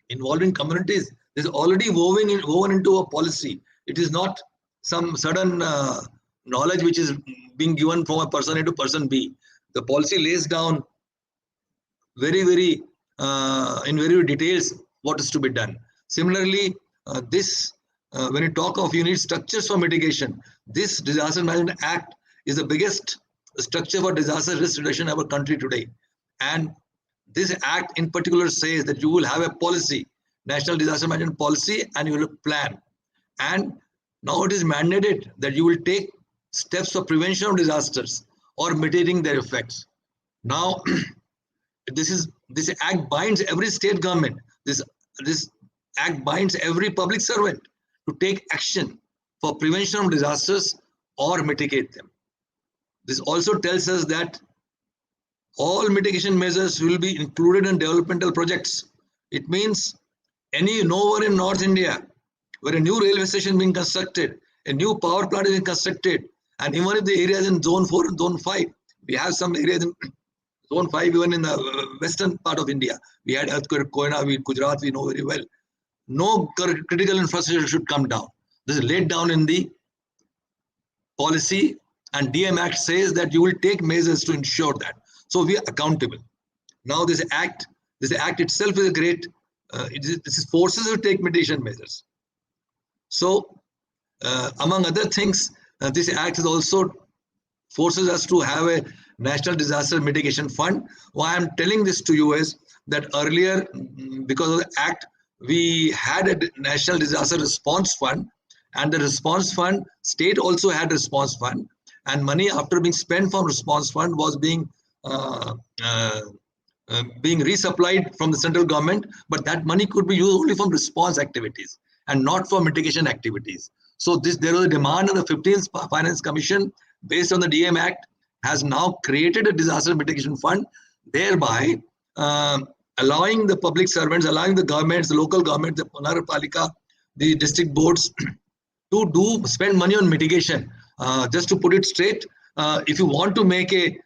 B: involving communities, this is already woven into a policy. It is not some sudden knowledge which is being given from a person A to person B. The policy lays down very in very details what is to be done. Similarly, when you talk of you need structures for mitigation, this Disaster Management Act is the biggest structure for disaster risk reduction in our country today. And this act in particular says that you will have a policy, National Disaster Management Policy, and you will plan. And now it is mandated that you will take steps for prevention of disasters or mitigating their effects. Now, this act binds every state government. This act binds every public servant to take action for prevention of disasters or mitigate them. This also tells us that all mitigation measures will be included in developmental projects. It means nowhere in North India where a new railway station is being constructed, a new power plant is being constructed, and even if the area is in zone 4 and zone 5, we have some areas in zone 5 even in the western part of India. We had earthquake Koyana, Gujarat, we know very well. No critical infrastructure should come down. This is laid down in the policy, and DM Act says that you will take measures to ensure that. So we are accountable. Now this act itself is a great, this forces you to take mitigation measures. So among other things, this act is also forces us to have a National Disaster Mitigation Fund. Why I'm telling this to you is that earlier, because of the act, we had a National Disaster Response Fund, and the response fund, state also had a response fund, and money after being spent from response fund was being resupplied from the central government, but that money could be used only from response activities and not for mitigation activities. So there was a demand of the 15th Finance Commission based on the DM Act has now created a disaster mitigation fund, thereby allowing the public servants, allowing the governments, the local government, the Nagarpalika, the district boards to spend money on mitigation. Just to put it straight, if you want to make a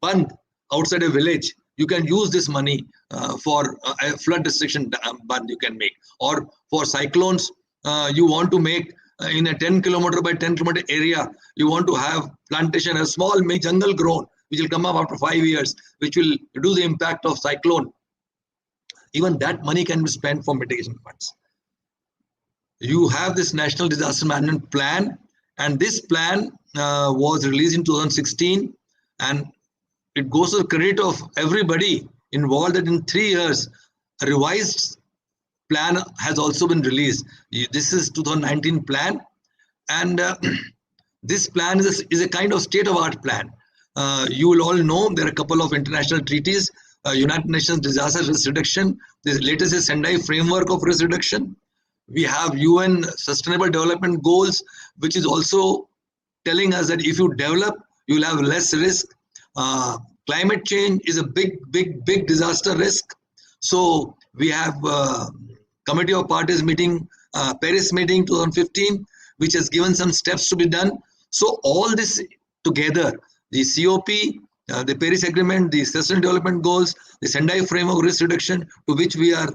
B: bund outside a village, you can use this money for a flood restriction bund you can make. Or for cyclones, you want to make in a 10 kilometer by 10 kilometer area, you want to have plantation, a small jungle grown, which will come up after 5 years, which will reduce the impact of cyclone. Even that money can be spent for mitigation funds. You have this National Disaster Management Plan, and this plan was released in 2016, and it goes to the credit of everybody involved that in 3 years, a revised plan has also been released. This is 2019 plan, and this plan is a kind of state-of-art plan. You will all know there are a couple of international treaties, United Nations Disaster Risk Reduction. The latest is Sendai Framework of Risk Reduction. We have UN Sustainable Development Goals, which is also telling us that if you develop, you will have less risk. Climate change is a big disaster risk. So we have Committee of Parties meeting, Paris meeting 2015, which has given some steps to be done. So all this together, the COP the Paris Agreement, the Sustainable Development Goals, the Sendai Framework Risk Reduction, to which we are,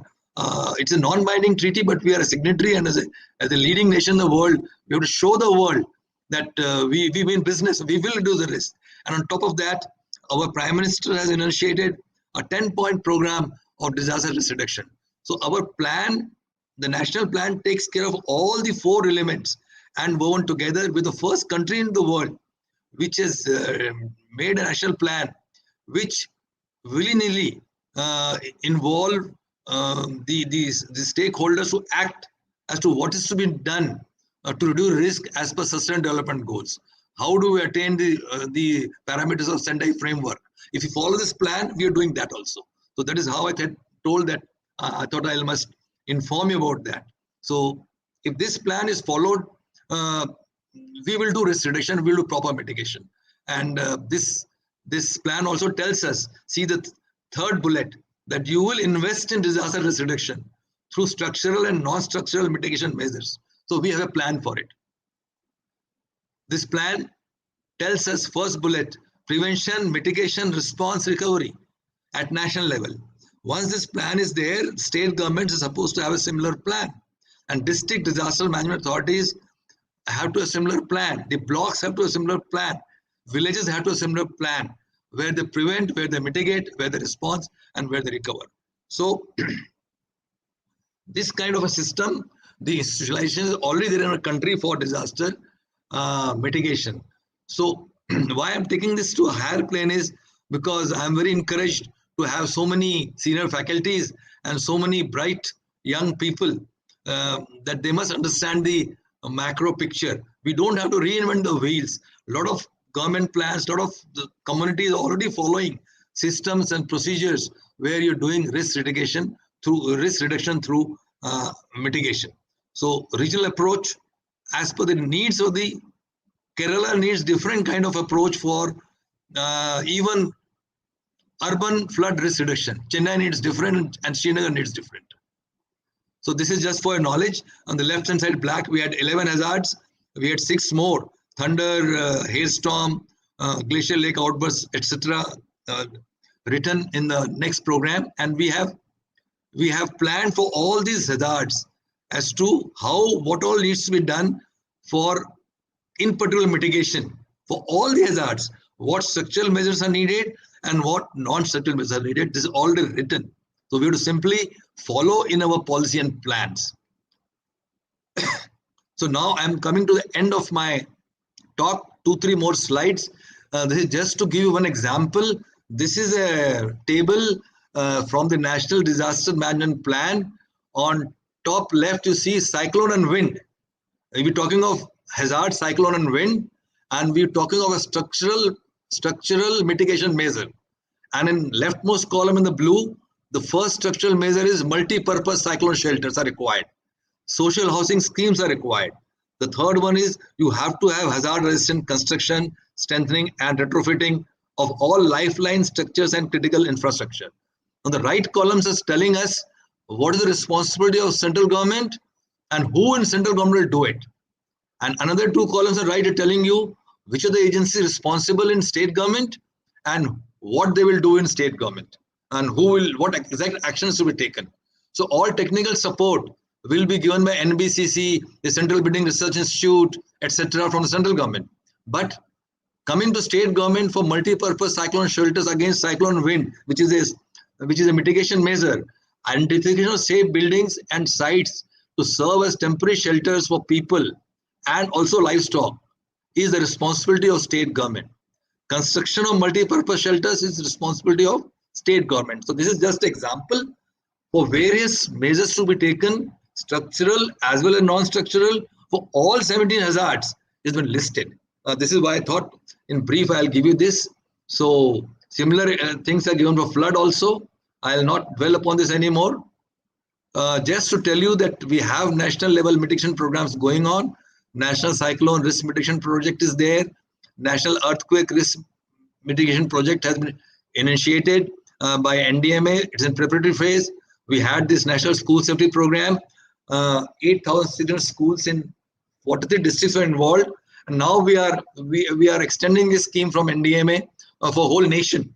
B: it's a non-binding treaty, but we are a signatory, and as a leading nation in the world, we have to show the world that we mean business, we will reduce the risk. And on top of that, our Prime Minister has initiated a 10-point program of disaster risk reduction. So our plan, the national plan, takes care of all the 4 elements and woven together with the first country in the world which has made a national plan which willy-nilly involve the stakeholders to act as to what is to be done to reduce risk as per sustainable development goals. How do we attain the parameters of Sendai framework? If you follow this plan, we are doing that also. So that is how I told that I thought I must inform you about that. So if this plan is followed, we will do risk reduction, we will do proper mitigation. And this plan also tells us, see the third bullet, that you will invest in disaster risk reduction through structural and non-structural mitigation measures. So we have a plan for it. This plan tells us, first bullet, prevention, mitigation, response, recovery at national level. Once this plan is there, state governments are supposed to have a similar plan, and district disaster management authorities have to have a similar plan. The blocks have to have a similar plan. Villages have to have a similar plan, where they prevent, where they mitigate, where they respond, and where they recover. So this kind of a system, the institutionalization is already there in our country for disaster mitigation. So why I'm taking this to a higher plane is because I'm very encouraged to have so many senior faculties and so many bright young people that they must understand the macro picture. We don't have to reinvent the wheels. A lot of government plans, a lot of the community is already following systems and procedures where you're doing risk reduction through mitigation. So regional approach, as per the needs of the Kerala needs different kind of approach for even urban flood risk reduction. Chennai needs different and Srinagar needs different. So this is just for your knowledge. On the left hand side black, we had 11 hazards. We had 6 more: thunder, hailstorm, glacial lake outbursts, etc. Written in the next program, and we have planned for all these hazards as to what all needs to be done for, in particular, mitigation for all the hazards. What structural measures are needed and what non-structural measures are needed. This is already written. So we have to simply follow in our policy and plans. So now I'm coming to the end of my talk. 2-3 more slides. This is just to give you one example. This is a table from the National Disaster Management Plan. On top left, you see cyclone and wind. We're talking of hazard, cyclone and wind, and we're talking of a structural mitigation measure. And in leftmost column in the blue, the first structural measure is multi-purpose cyclone shelters are required. Social housing schemes are required. The third one is you have to have hazard-resistant construction, strengthening and retrofitting of all lifeline structures and critical infrastructure. On the right columns is telling us what is the responsibility of central government and who in central government will do it. And another 2 columns are right are telling you which are the agencies responsible in state government and what they will do in state government and what exact actions to be taken. So all technical support will be given by NBCC, the Central Building Research Institute, etc. from the central government. But coming to state government for multi-purpose cyclone shelters against cyclone wind, which is a mitigation measure, identification of safe buildings and sites to serve as temporary shelters for people and also livestock is the responsibility of state government. Construction of multi-purpose shelters is the responsibility of state government. So this is just an example for various measures to be taken, structural as well as non-structural, for all 17 hazards has been listed. This is why I thought in brief I'll give you this. So similar things are given for flood also. I'll not dwell upon this anymore. Just to tell you that we have national level mitigation programs going on. National Cyclone Risk Mitigation Project is there. National Earthquake Risk Mitigation Project has been initiated by NDMA. It's in preparatory phase. We had this National School Safety Program. 8,000 schools in 43 districts are involved. And now we are extending this scheme from NDMA for whole nation.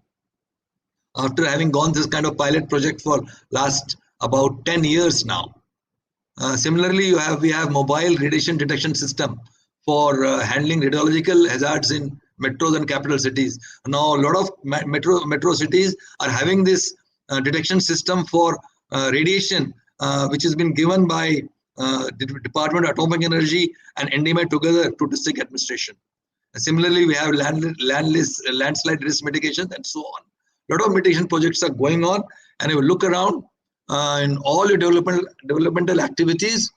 B: After having gone this kind of pilot project for last about 10 years now. Similarly, we have mobile radiation detection system for handling radiological hazards in metros and capital cities. Now, a lot of metro cities are having this detection system for radiation, which has been given by the Department of Atomic Energy and NIDM together to district administration. Similarly, we have landslide risk mitigation and so on. A lot of mitigation projects are going on, and if you look around in all your developmental activities,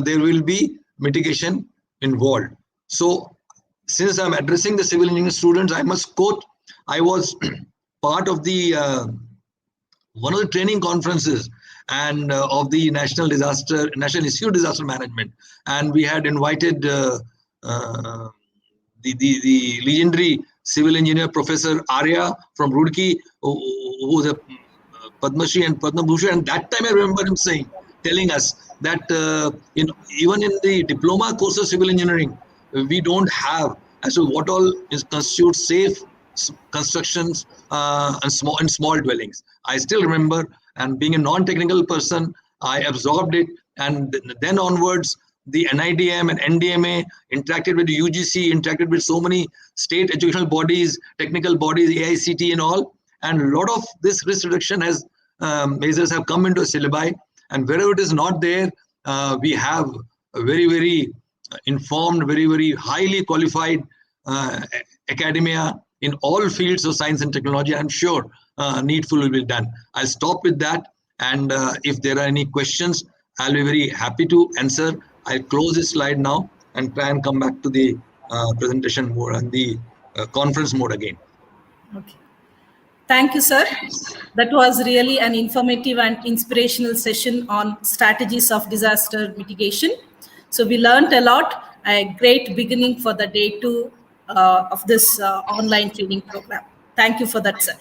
B: there will be mitigation involved. So, since I'm addressing the civil engineering students, I must quote, I was part of the one of the training conferences and of the National Institute of Disaster Management, and we had invited the legendary civil engineer Professor Arya from Roorkee, who was a Padma Shri and Padma Bhushan. And that time I remember him telling us that even in the diploma course of civil engineering, we don't have as to what all constitutes safe constructions and small dwellings. I still remember, and being a non-technical person, I absorbed it, and then onwards, the NIDM and NDMA interacted with the UGC, interacted with so many state educational bodies, technical bodies, AICT and all. And a lot of this risk reduction measures have come into a syllabi. And wherever it is not there, we have a very, very informed, very, very highly qualified academia in all fields of science and technology. I'm sure needful will be done. I'll stop with that. And if there are any questions, I'll be very happy to answer. I'll close this slide now and try and come back to the presentation mode and the conference mode again.
A: Okay. Thank you, sir. That was really an informative and inspirational session on strategies of disaster mitigation. So we learned a lot, a great beginning for the day 2 of this online training program. Thank you for that, sir.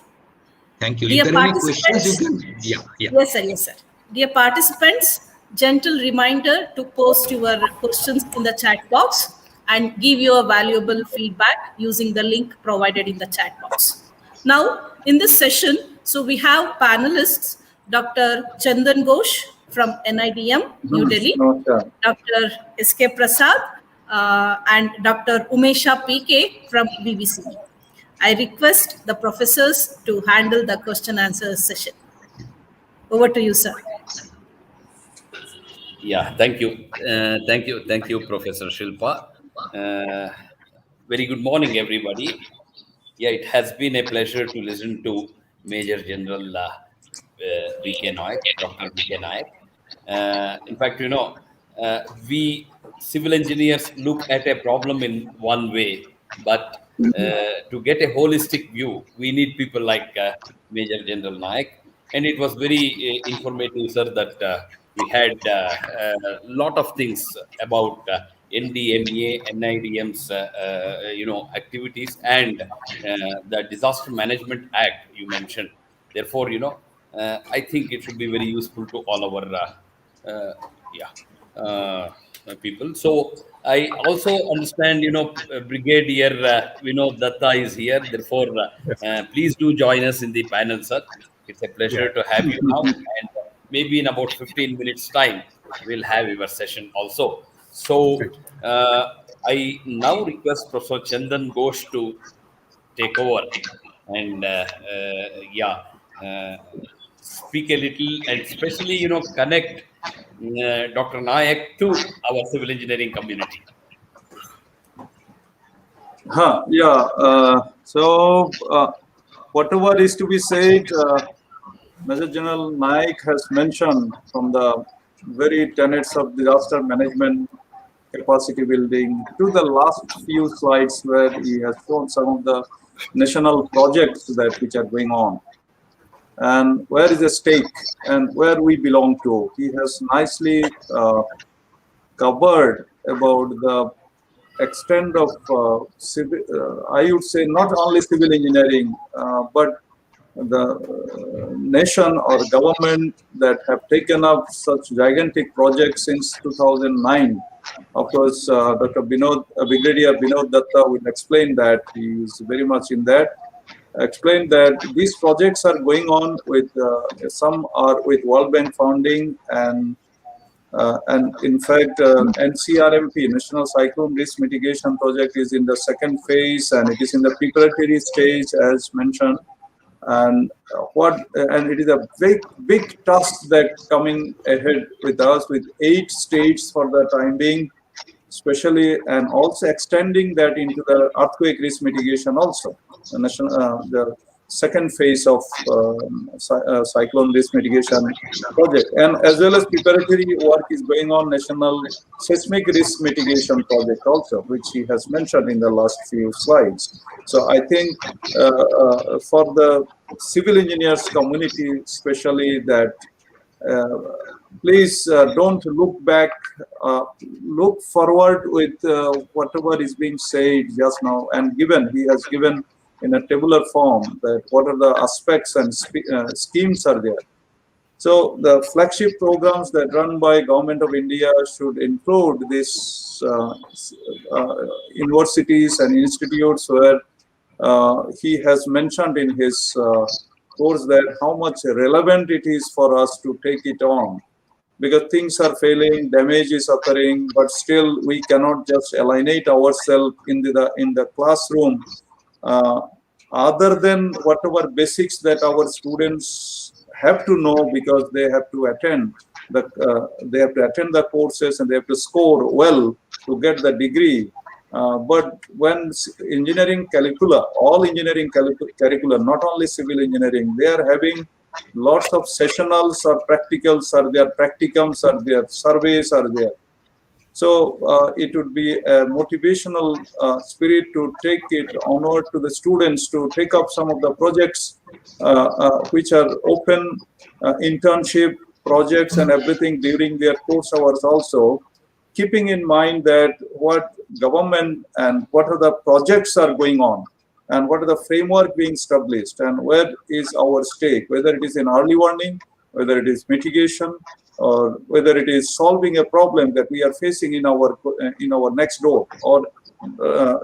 B: Thank you.
A: Dear
B: if there are any questions, you can. Yeah.
A: Yes, sir. Yes, sir. Dear participants, gentle reminder to post your questions in the chat box and give your valuable feedback using the link provided in the chat box. Now, in this session, so we have panelists, Dr. Chandan Ghosh from NIDM, New Delhi, Dr. S.K. Prasad, and Dr. Umesha PK from VVCE. I request the professors to handle the question answer session. Over to you, sir.
E: Yeah, thank you. Thank you, Professor Shilpa. Very good morning, everybody. Yeah, it has been a pleasure to listen to Major General V.K. Naik, Dr. V.K. Naik. In fact, we civil engineers look at a problem in one way, but to get a holistic view, we need people like Major General Naik. And it was very informative, sir, that we had a lot of things about NDMA, NIDM's, activities and the Disaster Management Act you mentioned. Therefore, I think it should be very useful to all our people. So I also understand, Brigadier Vinod Datta is here. Therefore, please do join us in the panel, sir. It's a pleasure to have you now. And maybe in about 15 minutes time, we'll have your session also. So I now request Professor Chandan Ghosh to take over and speak a little and especially, connect Dr. Nayak to our civil engineering community.
F: Whatever is to be said, Major General Naik has mentioned from the very tenets of disaster management, capacity building, to the last few slides where he has shown some of the national projects which are going on. And where is the stake and where we belong to. He has nicely covered about the extent of, I would say, not only civil engineering, but the nation or government that have taken up such gigantic projects since 2009. Of course, Dr. Brigadier Vinod Datta will explain that. He is very much in that. explained that these projects are going on with some are with World Bank funding, and in fact, NCRMP, National Cyclone Risk Mitigation Project, is in the second phase, and it is in the preparatory stage, as mentioned. And and it is a big task that coming ahead with us, with 8 states for the time being, especially, and also extending that into the earthquake risk mitigation also, the second phase of cyclone risk mitigation project, and as well as preparatory work is going on national seismic risk mitigation project also, which he has mentioned in the last few slides. So I think for the civil engineers community especially, that please don't look back, look forward with whatever is being said just now, and he has given in a tabular form that what are the aspects and schemes are there. So the flagship programs that run by Government of India should include these universities and institutes where he has mentioned in his course that how much relevant it is for us to take it on, because things are failing, damage is occurring, but still we cannot just alienate ourselves in the classroom. Other than whatever basics that our students have to know, because they have to attend the courses and they have to score well to get the degree. But when engineering curricula, all engineering curricula, not only civil engineering, they are having lots of sessionals or practicals are there, practicums are there, surveys are there. So it would be a motivational spirit to take it onward to the students to take up some of the projects which are open, internship projects and everything during their course hours also, keeping in mind that what government and what are the projects are going on, and what are the framework being established, and where is our stake, whether it is in early warning, whether it is mitigation, or whether it is solving a problem that we are facing in our next door, or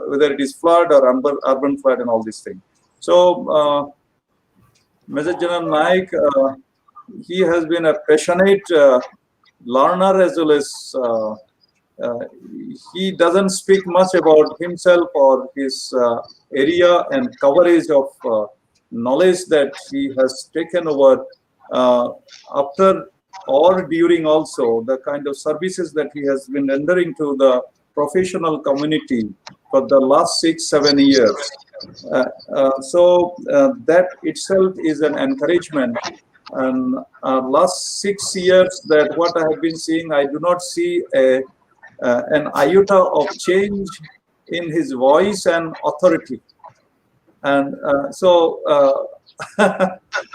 F: whether it is flood or urban flood and all these things. So Major General Naik, he has been a passionate learner, as well as he doesn't speak much about himself or his area and coverage of knowledge that he has taken over after or during also the kind of services that he has been rendering to the professional community for the last 6-7 years. So that itself is an encouragement. And last 6 years, that what I have been seeing, I do not see an iota of change in his voice and authority. And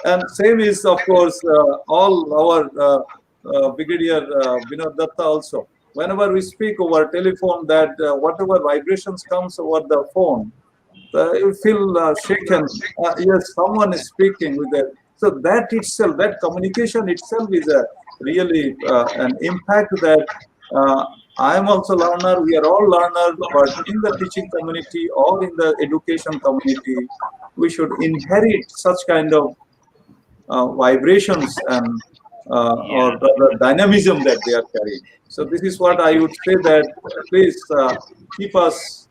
F: and same is, of course, all our Brigadier Vinod Datta also. Whenever we over telephone, that whatever vibrations comes over the phone, you feel shaken. Yes, someone is speaking with that. So that itself, that communication itself is a really an impact that I am also learner, we are all learners, but in the teaching community or in the education community, we should inherit such kind of vibrations and or the dynamism that they are carrying. So this is what I would say, that please keep us.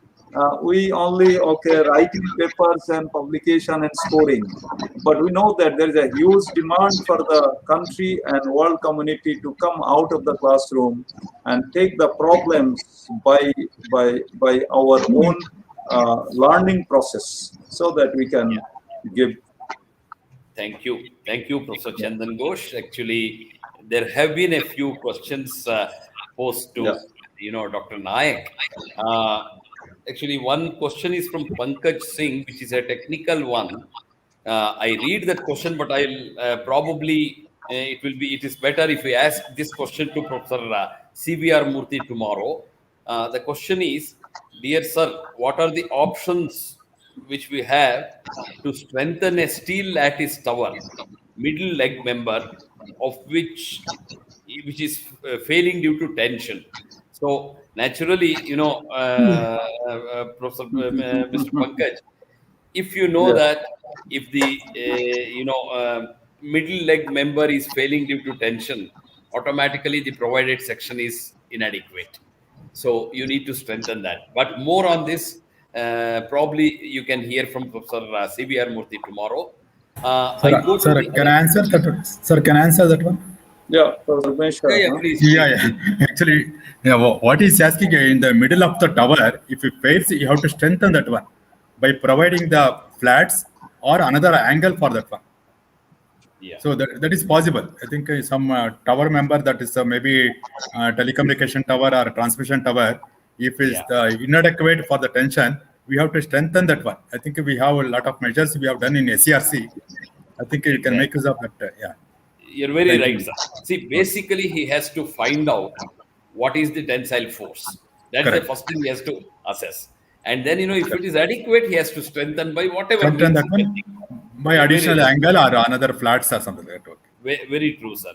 F: We only writing papers and publication and scoring, but we know that there is a huge demand for the country and world community to come out of the classroom and take the problems by our own learning process, so that we can give.
E: Thank you, Professor Chandan Ghosh. Actually, there have been a few questions posed to Dr. Naik. Actually, one question is from Pankaj Singh, which is a technical one. I read that question, but I'll probably it is better if we ask this question to Professor CBR Murthy tomorrow. The question is, dear sir, what are the options which we have to strengthen a steel lattice tower, middle leg member of which is failing due to tension? So naturally, Professor Mr. Pankaj, if you know that if the middle leg member is failing due to tension, automatically the provided section is inadequate. So you need to strengthen that. But more on this, probably you can hear from Professor CBR Murthy tomorrow. I go to
G: Sir,
E: the
G: can I answer that one? Sir, can I answer that one?
F: Yeah, Professor Umesh,
E: yeah,
F: huh?
E: please,
G: Yeah,
E: please.
G: yeah. Actually, yeah, what is asking in the middle of the tower, if it fails, you have to strengthen that one by providing the flats or another angle for that one.
E: Yeah.
G: So that is possible. I think some tower member that is maybe telecommunication tower or transmission tower, if it's
E: Yeah.
G: inadequate for the tension, we have to strengthen that one. I think we have a lot of measures we have done in SCRC. I think you can make
E: Exactly.
G: use of that. Yeah.
E: You're very
G: Thank
E: right,
G: you.
E: sir. See,
G: Okay.
E: basically, he has to find out what is the tensile force. That's the
G: Correct.
E: first thing he has to assess. And then, if it
G: Correct.
E: is adequate, he has to strengthen by whatever
G: Strengthen
E: means
G: that
E: he can
G: one
E: think.
G: by
E: Very
G: additional
E: right.
G: angle or another flats or something like that. Okay.
E: Very true, sir.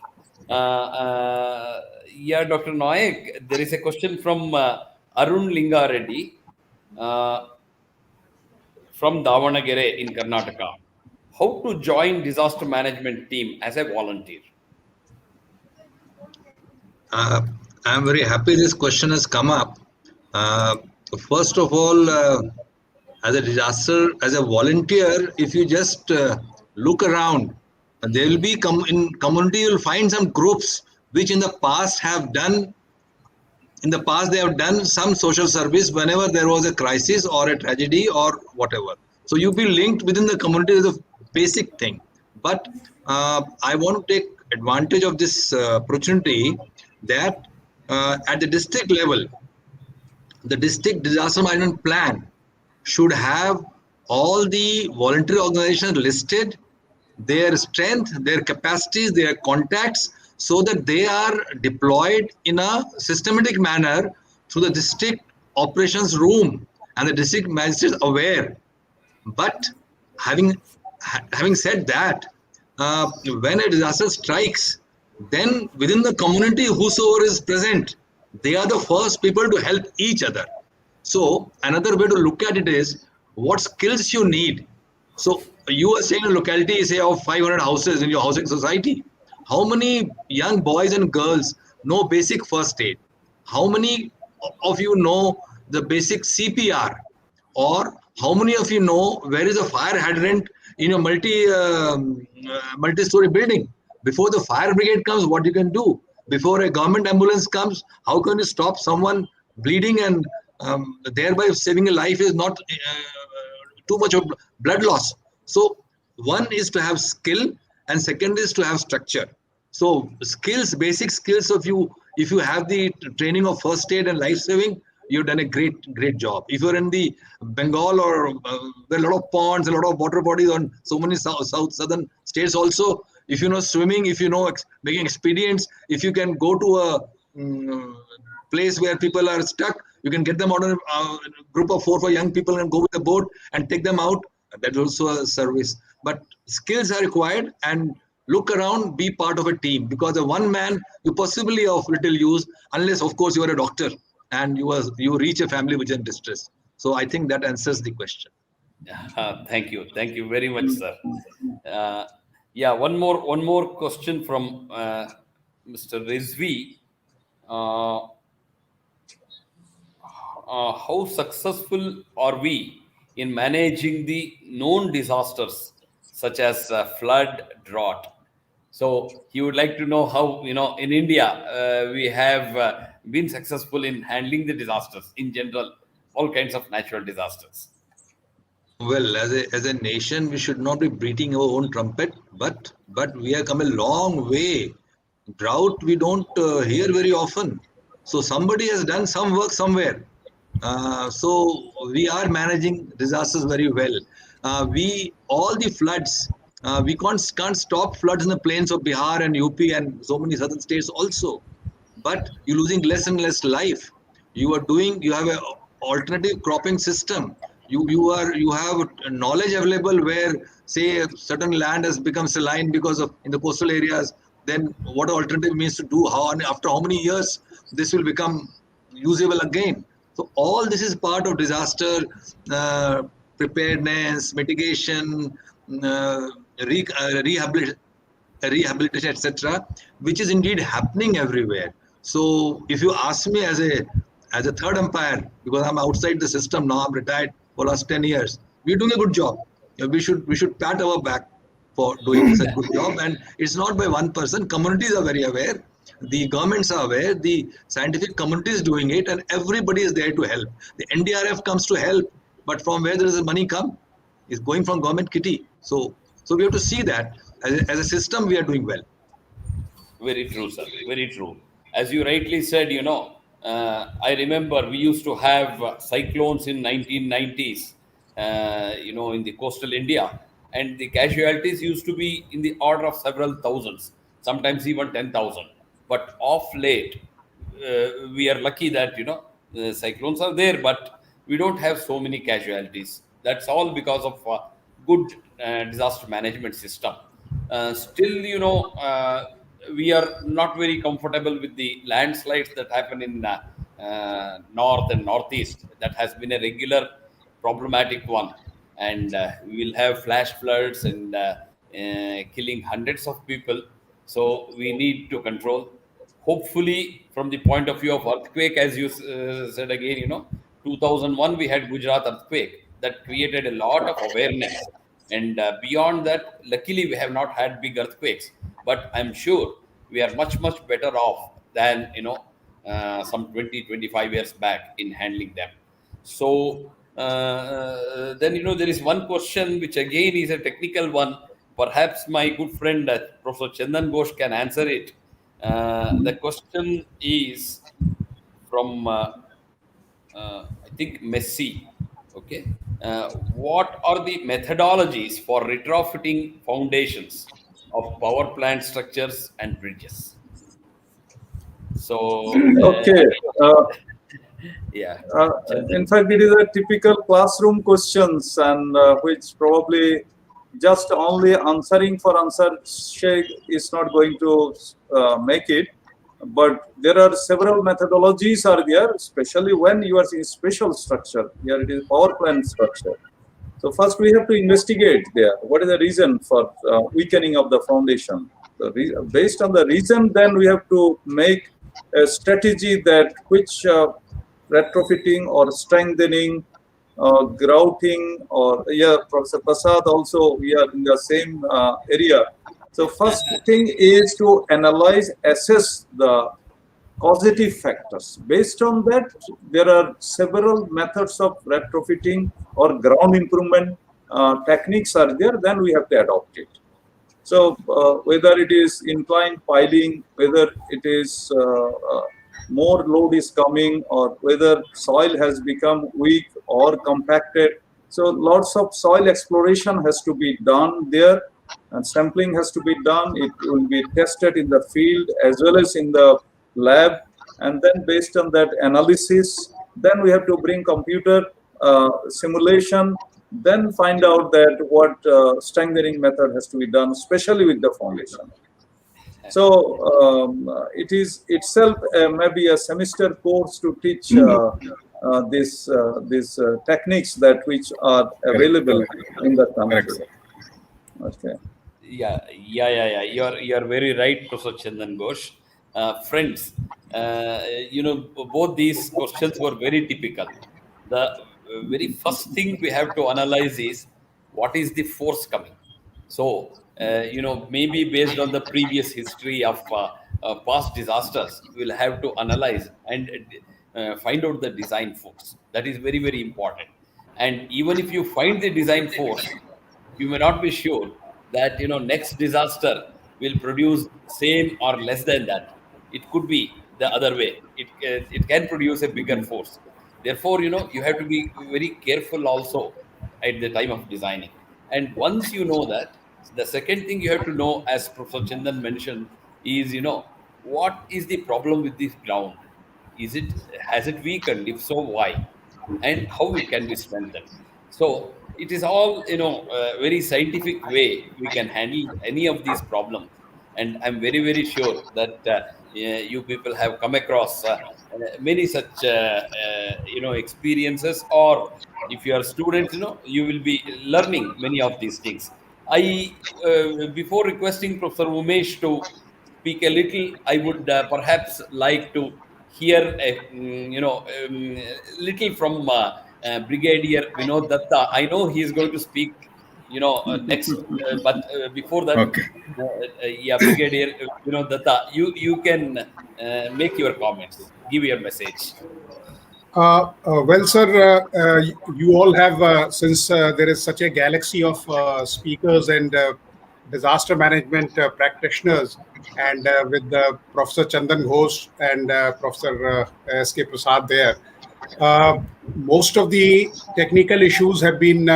E: Yeah, Dr. Nayak, there is a question from Arun Linga Reddy from Davanagere in Karnataka. How to join disaster management team as a volunteer?
B: I'm very happy this question has come up. Uh, First of all, as a volunteer, if you just look around, there will be in community. You'll find some groups which in the past they have done some social service whenever there was a crisis or a tragedy or whatever. So you be linked within the community is a basic thing. But I want to take advantage of this opportunity that at the district level, the district disaster management plan should have all the voluntary organizations listed, their strength, their capacities, their contacts, so that they are deployed in a systematic manner through the district operations room and the district magistrates aware. But having said that, when a disaster strikes, then within the community, whosoever is present, they are the first people to help each other. So another way to look at it is what skills you need. So you are saying a locality, say, of 500 houses in your housing society. How many young boys and girls know basic first aid? How many of you know the basic CPR? Or how many of you know where is a fire hydrant in your multi-story building? Before the fire brigade comes, what you can do? Before a government ambulance comes, how can you stop someone bleeding and thereby saving a life is not too much of blood loss. So one is to have skill and second is to have structure. So skills, basic skills of you, if you have the training of first aid and life saving, you've done a great job. If you're in the Bengal or there are a lot of ponds, a lot of water bodies on so many southern states also, if you know swimming, if you know making expedients, if you can go to a place where people are stuck, you can get them out of a group of 4 young people and go with a boat and take them out. That's also a service. But skills are required, and look around, be part of a team, because a one man you possibly of little use unless of course you are a doctor and you reach a family which is in distress. So I think that answers the question.
E: Thank you very much, sir. Yeah, one more question from Mr. Rizvi. How successful are we in managing the known disasters such as flood, drought? So he would like to know how, in India, we have been successful in handling the disasters in general, all kinds of natural disasters.
B: Well, as a nation, we should not be beating our own trumpet, but we have come a long way. Drought we don't hear very often. So somebody has done some work somewhere. So we are managing disasters very well. We all the floods. We can't stop floods in the plains of Bihar and UP and so many southern states also. But you're losing less and less life. You have an alternative cropping system. You have knowledge available where say certain land has become saline because of in the coastal areas. Then what alternative means to do? After how many years this will become usable again? So all this is part of disaster preparedness, mitigation, rehabilitation, etc., which is indeed happening everywhere. So if you ask me as a third umpire, because I'm outside the system now, I'm retired for last 10 years, we're doing a good job. We should pat our back for doing such good job. And it's not by one person. Communities are very aware. The governments are aware. The scientific community is doing it, and everybody is there to help. The NDRF comes to help, but from where does the money come? It's going from government kitty. So we have to see that as a system we are doing well.
E: Very true, sir. Very true. As you rightly said, I remember we used to have cyclones in 1990s, in the coastal India, and the casualties used to be in the order of several thousands, sometimes even 10,000. But of late, we are lucky that, the cyclones are there, but we don't have so many casualties. That's all because of good disaster management system. Still, we are not very comfortable with the landslides that happen in north and northeast. That has been a regular problematic one, and we will have flash floods and killing hundreds of people. So we need to control. Hopefully, from the point of view of earthquake, as you said again, 2001 we had Gujarat earthquake that created a lot of awareness, and beyond that, luckily we have not had big earthquakes. But I'm sure we are much better off than some 20-25 years back in handling them. So then there is one question which again is a technical one. Perhaps my good friend Professor Chandan Ghosh can answer it. The question is from I think Messi. Okay, what are the methodologies for retrofitting foundations of power plant structures and bridges? So
F: Okay.
E: yeah,
F: In fact, it is a typical classroom questions, and which probably just only answering for answer's sake is not going to make it. But there are several methodologies are there, especially when you are in special structure. Here it is power plant structure. So first we have to investigate there. What is the reason for weakening of the foundation? Based on the reason, then we have to make a strategy that which retrofitting or strengthening, grouting, or Professor Prasad also we are in the same area. So first thing is to analyze, assess the causative factors. Based on that, there are several methods of retrofitting or ground improvement techniques are there, then we have to adopt it. So whether it is inclined piling, whether it is more load is coming, or whether soil has become weak or compacted. So lots of soil exploration has to be done there, and sampling has to be done. It will be tested in the field as well as in the lab, and then based on that analysis, then we have to bring computer simulation, then find out that what strengthening method has to be done, especially with the foundation. So it is itself maybe a semester course to teach these techniques that which are available in the country. Okay.
E: Yeah. You're very right, Professor Chandan Ghosh. Friends, both these questions were very typical. The very first thing we have to analyze is what is the force coming. So, maybe based on the previous history of past disasters, we'll have to analyze and find out the design force. That is very important. And even if you find the design force, you may not be sure that next disaster will produce same or less than that. It could be the other way. It can produce a bigger force. Therefore, you have to be very careful also at the time of designing. And once you know that, the second thing you have to know, as Professor Chandan mentioned, is what is the problem with this ground? Has it weakened? If so, why? And how it can be strengthened. So it is all a very scientific way we can handle any of these problems. And I'm very sure that you people have come across many such experiences, or If you are students, you will be learning many of these things. I Before requesting Professor Umesh to speak a little, I would perhaps like to hear little from Brigadier Vinod Datta. I know he is going to speak, next, but before that,
G: Okay.
E: yeah, Brigadier Vinod Datta, you can make your comments, give your message.
H: Well, sir, you all have, since there is such a galaxy of speakers and disaster management practitioners, and with Professor Chandan Ghosh and Professor S.K. Prasad there, most of the technical issues have been,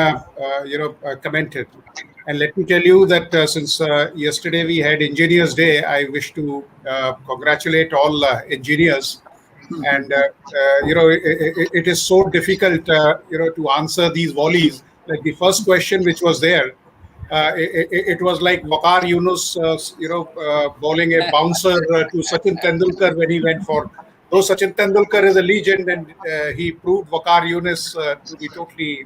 H: commented. And let me tell you that since yesterday we had Engineers Day, I wish to congratulate all engineers. And it is so difficult to answer these volleys. Like the first question which was there, it was like Waqar Yunus bowling a bouncer to Sachin Tendulkar when he went for, though Sachin Tendulkar is a legend and he proved Waqar Yunus to be totally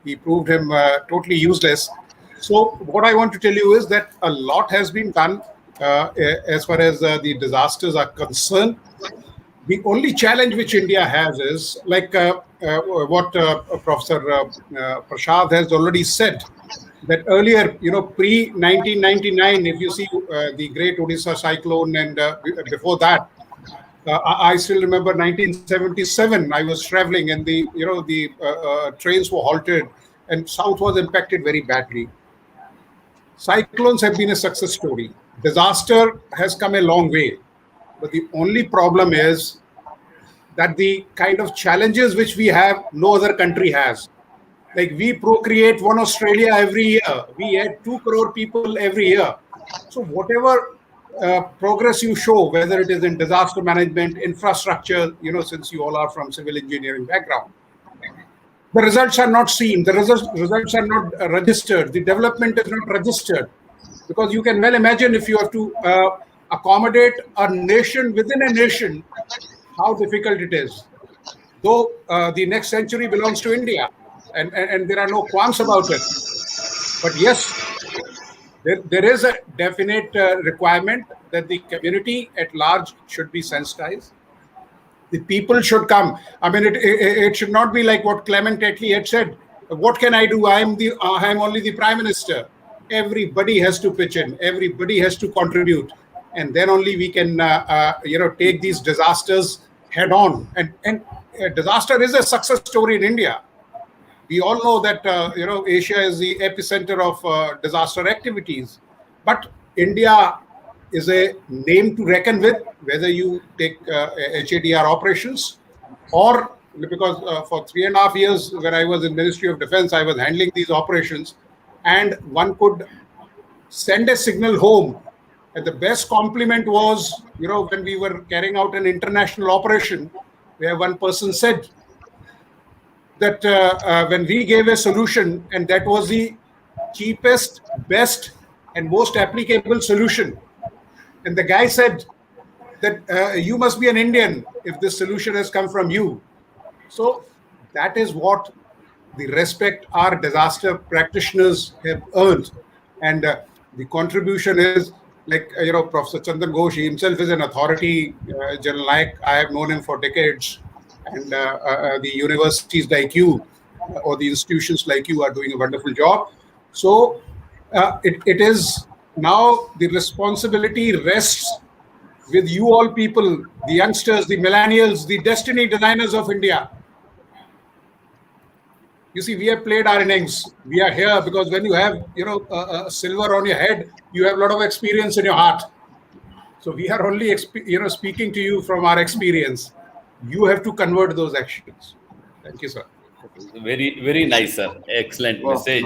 H: he proved him totally useless. So what I want to tell you is that a lot has been done as far as the disasters are concerned. The only challenge which India has is like what Professor Prasad has already said, that earlier, pre 1999, if you see the great Odisha cyclone, and before that, I still remember 1977. I was traveling, and the trains were halted, and South was impacted very badly. Cyclones have been a success story. Disaster has come a long way. But the only problem is that the kind of challenges which we have, no other country has. Like we procreate one Australia every year. We add 2 crore people every year. So whatever progress you show, whether it is in disaster management, infrastructure, since you all are from civil engineering background, the results are not seen. The results are not registered. The development is not registered. Because you can well imagine if you have to accommodate a nation within a nation, how difficult it is. Though the next century belongs to India, and there are no qualms about it. But yes, there is a definite requirement that the community at large should be sensitized. The people should come. I mean, it should not be like what Clement Attlee had said. What can I do? I am only the Prime Minister. Everybody has to pitch in. Everybody has to contribute, and then only we can, take these disasters head on. And disaster is a success story in India. We all know that Asia is the epicenter of disaster activities, but India is a name to reckon with. Whether you take HADR operations, or because for 3.5 years when I was in Ministry of Defense, I was handling these operations, and one could send a signal home. And the best compliment was, when we were carrying out an international operation, where one person said that when we gave a solution, and that was the cheapest, best, and most applicable solution, and the guy said that you must be an Indian if this solution has come from you. So that is what the respect our disaster practitioners have earned. And the contribution is like, Professor Chandan Ghosh himself is an authority. General Naik, I have known him for decades. And the universities like you or the institutions like you are doing a wonderful job. So it is now the responsibility rests with you all people, the youngsters, the millennials, the destiny designers of India. You see, we have played our innings. We are here because when you have, silver on your head, you have a lot of experience in your heart. So we are only, speaking to you from our experience. You have to convert those actions. Thank you, sir.
E: Very, very nice, sir. Excellent message.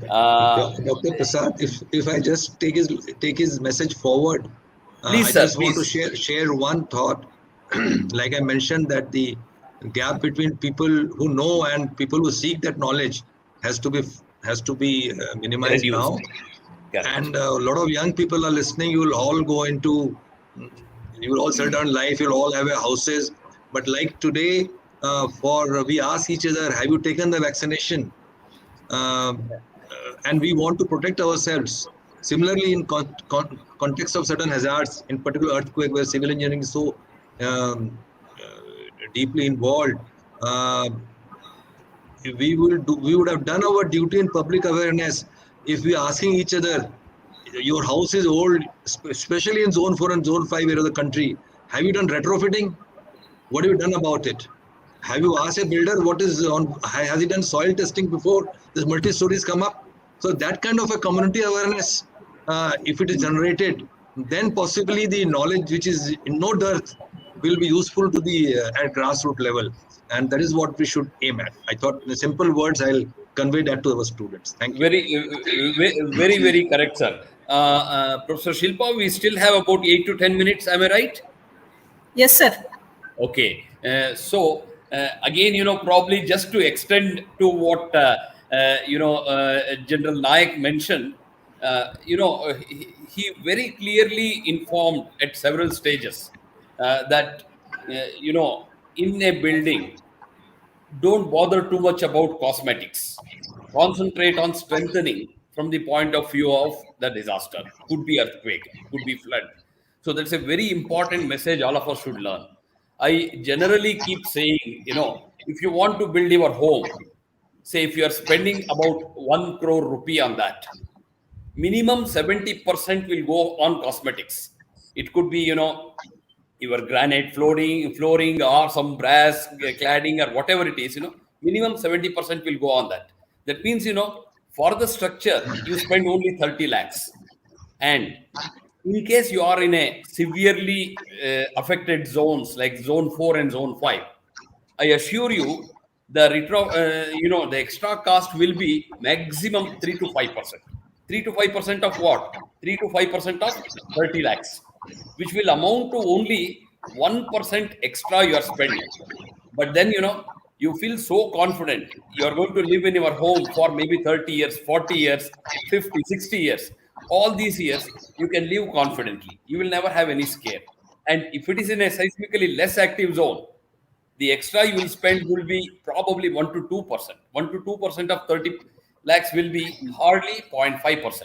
B: Dr. Prasad, if I just take his message forward,
E: please,
B: I
E: sir,
B: just want to share one thought. Like I mentioned, that the gap between people who know and people who seek that knowledge has to be minimized now.
E: Correct.
B: And a lot of young people are listening. You will all you will all settle down in life. You'll all have your houses. But like today, we ask each other, have you taken the vaccination? And we want to protect ourselves. Similarly, in context of certain hazards, in particular earthquake, where civil engineering is so deeply involved, we would have done our duty in public awareness if we are asking each other, your house is old, especially in zone 4 and zone 5 area of the country. Have you done retrofitting? What have you done about it? Have you asked a builder what is on? Has he done soil testing before this multi-stories come up? So that kind of a community awareness, if it is generated, then possibly the knowledge which is in no dearth will be useful to the at grassroots level, and that is what we should aim at. I thought in simple words I'll convey that to our students. Thank you.
E: Very correct, sir. Professor Shilpa, we still have about 8 to 10 minutes. Am I right?
A: Yes, sir.
E: Okay. So again, probably just to extend to what General Nayak mentioned, he very clearly informed at several stages that in a building, don't bother too much about cosmetics. Concentrate on strengthening from the point of view of the disaster. Could be earthquake, could be flood. So that's a very important message all of us should learn. I generally keep saying, if you want to build your home, say if you are spending about 1 crore rupee on that, minimum 70% will go on cosmetics. It could be, your granite flooring or some brass cladding or whatever it is, minimum 70% will go on that. That means, for the structure, you spend only 30 lakhs. And in case you are in a severely affected zones like zone 4 and zone 5, I assure you, the extra cost will be maximum 3 to 5%. 3 to 5% of what? 3 to 5% of 30 lakhs, which will amount to only 1% extra you are spending. But then, you feel so confident. You are going to live in your home for maybe 30 years, 40 years, 50, 60 years. All these years, you can live confidently. You will never have any scare. And if it is in a seismically less active zone, the extra you will spend will be probably 1 to 2%. 1 to 2% of 30 lakhs will be hardly 0.5%.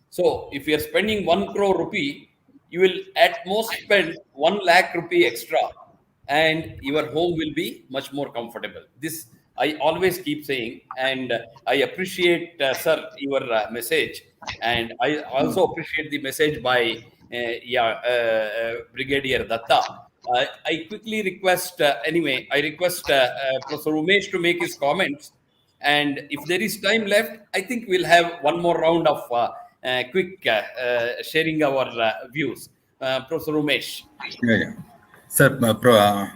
E: So if you are spending 1 crore rupee, you will at most spend 1 lakh rupee extra, and your home will be much more comfortable. This I always keep saying, and I appreciate, sir, your message, and I also appreciate the message by Brigadier Datta. I quickly request, I request Professor Umesh to make his comments. And if there is time left, I think we'll have one more round of quick sharing our views. Professor Umesh.
G: Yeah. Sir,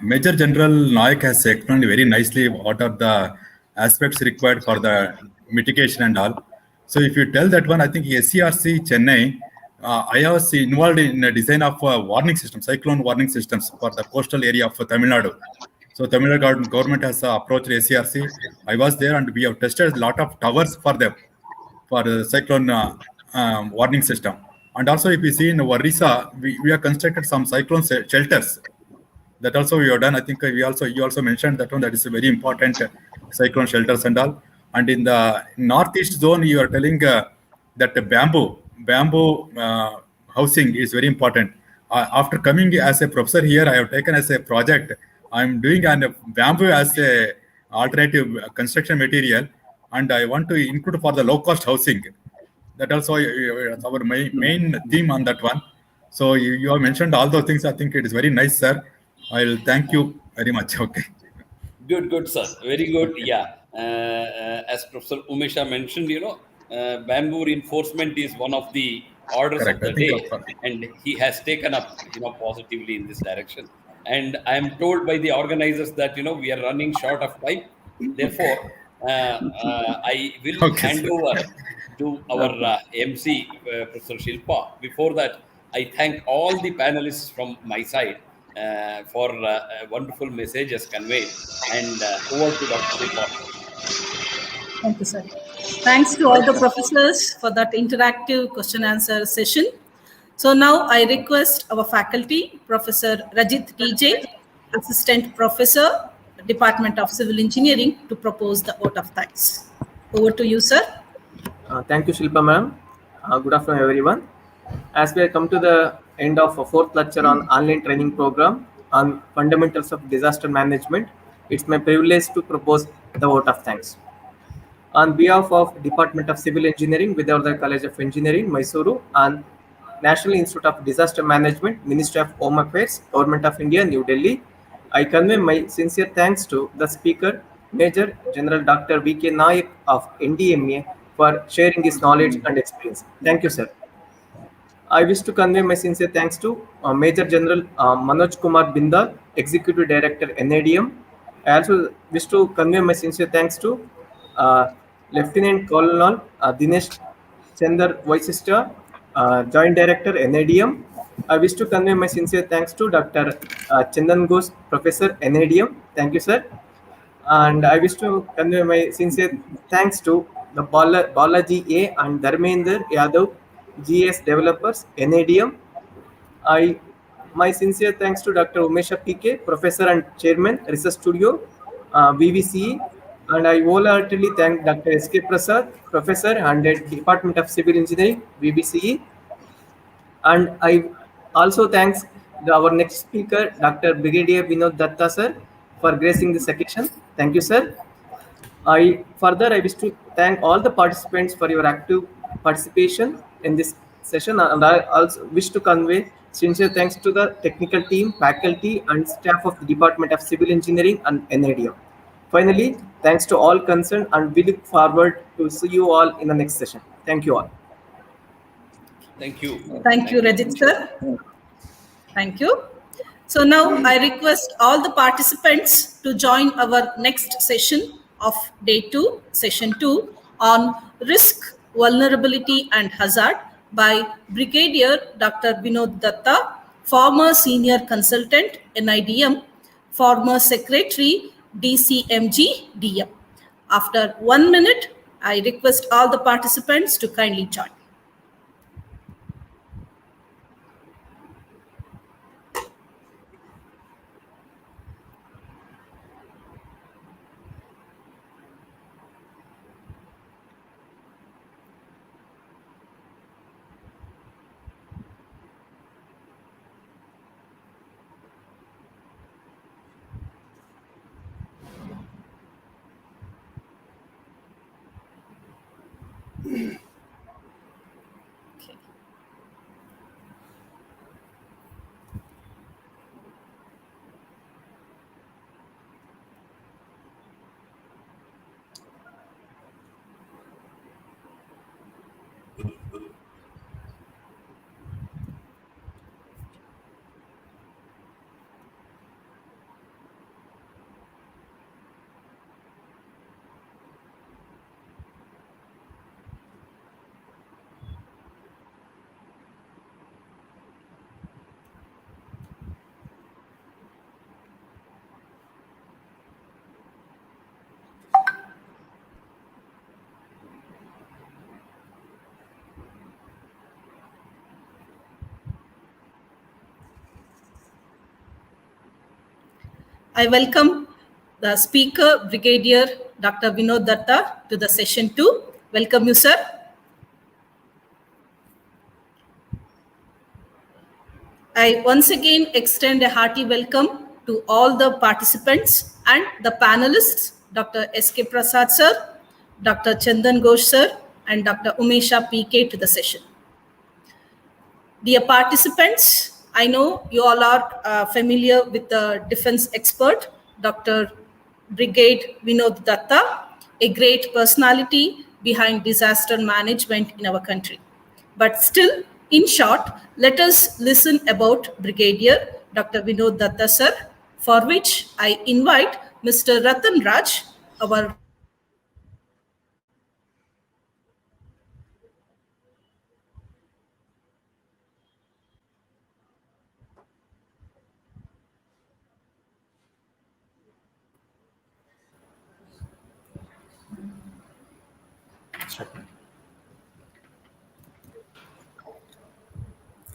G: Major General Nayak has explained very nicely what are the aspects required for the mitigation and all. So if you tell that one, I think SCRC Chennai, I was involved in the design of warning system, cyclone warning systems for the coastal area of Tamil Nadu. So Tamil Nadu government has approached SCRC. I was there and we have tested a lot of towers for them, for the cyclone warning system. And also if you see in Orissa, we have constructed some cyclone shelters. That also we have done. I think you also mentioned that one. That is a very important cyclone shelters and all. And in the northeast zone, you are telling that the bamboo housing is very important. After coming as a professor here, I have taken as a project. I am doing a bamboo as a alternative construction material, and I want to include for the low cost housing. That also is our main theme on that one. So you have mentioned all those things. I think it is very nice, sir. I'll thank you very much. Okay.
E: Good, sir. Very good. Yeah. As Professor Umesha mentioned, bamboo reinforcement is one of the orders
G: Correct.
E: of the day, and he has taken up, positively in this direction. And I am told by the organizers that, we are running short of time. Therefore, I will hand over to our MC, Professor Shilpa. Before that, I thank all the panelists from my side for wonderful messages conveyed. And over to Dr. Shilpa.
A: Thank you, sir. Thanks to all the professors for that interactive question answer session. So now I request our faculty, Professor Rajit TJ, Assistant Professor, Department of Civil Engineering, to propose the vote of thanks. Over to you, sir.
I: Thank you, Shilpa ma'am. Good afternoon, everyone. As we have come to the end of a fourth lecture on online training program on fundamentals of disaster management, it's my privilege to propose the vote of thanks. On behalf of Department of Civil Engineering, Visvesvaraya College of Engineering, Mysuru, and National Institute of Disaster Management, Ministry of Home Affairs, Government of India, New Delhi, I convey my sincere thanks to the Speaker, Major General Dr. V.K. Nayak of NDMA for sharing his knowledge and experience. Thank you, sir. I wish to convey my sincere thanks to Major General Manoj Kumar Bindal, Executive Director, NIDM. I also wish to convey my sincere thanks to Lieutenant Colonel Dinesh Chandar Vaisista, Joint Director, NIDM. I wish to convey my sincere thanks to Dr. Chandan Ghosh, Professor, NIDM. Thank you, sir. And I wish to convey my sincere thanks to the Balaji A and Dharmender Yadav, GS developers, NADM. My sincere thanks to Dr. Umesha PK, Professor and Chairman, Research Studio, VVCE. And I wholeheartedly thank Dr. S.K. Prasad, Professor and at Department of Civil Engineering, VVCE. And I also thanks our next speaker, Dr. Brigadier Vinod Datta, sir, for gracing this occasion. Thank you, sir. I wish to thank all the participants for your active participation in this session, and I also wish to convey sincere thanks to the technical team, faculty, and staff of the Department of Civil Engineering and NIDM. Finally, thanks to all concerned, and we look forward to see you all in the next session. Thank you all.
E: Thank you.
A: Thank you, Rajit sir. Thank you. So now I request all the participants to join our next session of day 2, session 2, on risk, vulnerability and hazard by Brigadier Dr. Vinod Datta, former senior consultant NIDM, former secretary DCMG DM. After 1 minute, I request all the participants to kindly join. I welcome the speaker, Brigadier Dr. Vinod Datta, to the session 2. Welcome you, sir. I once again extend a hearty welcome to all the participants and the panelists, Dr. S.K. Prasad, sir, Dr. Chandan Ghosh, sir, and Dr. Umesha PK to the session. Dear participants, I know you all are familiar with the defense expert, Dr. Brigade Vinod Datta, a great personality behind disaster management in our country. But still, in short, let us listen about Brigadier Dr. Vinod Datta, sir, for which I invite Mr. Ratan Raj, our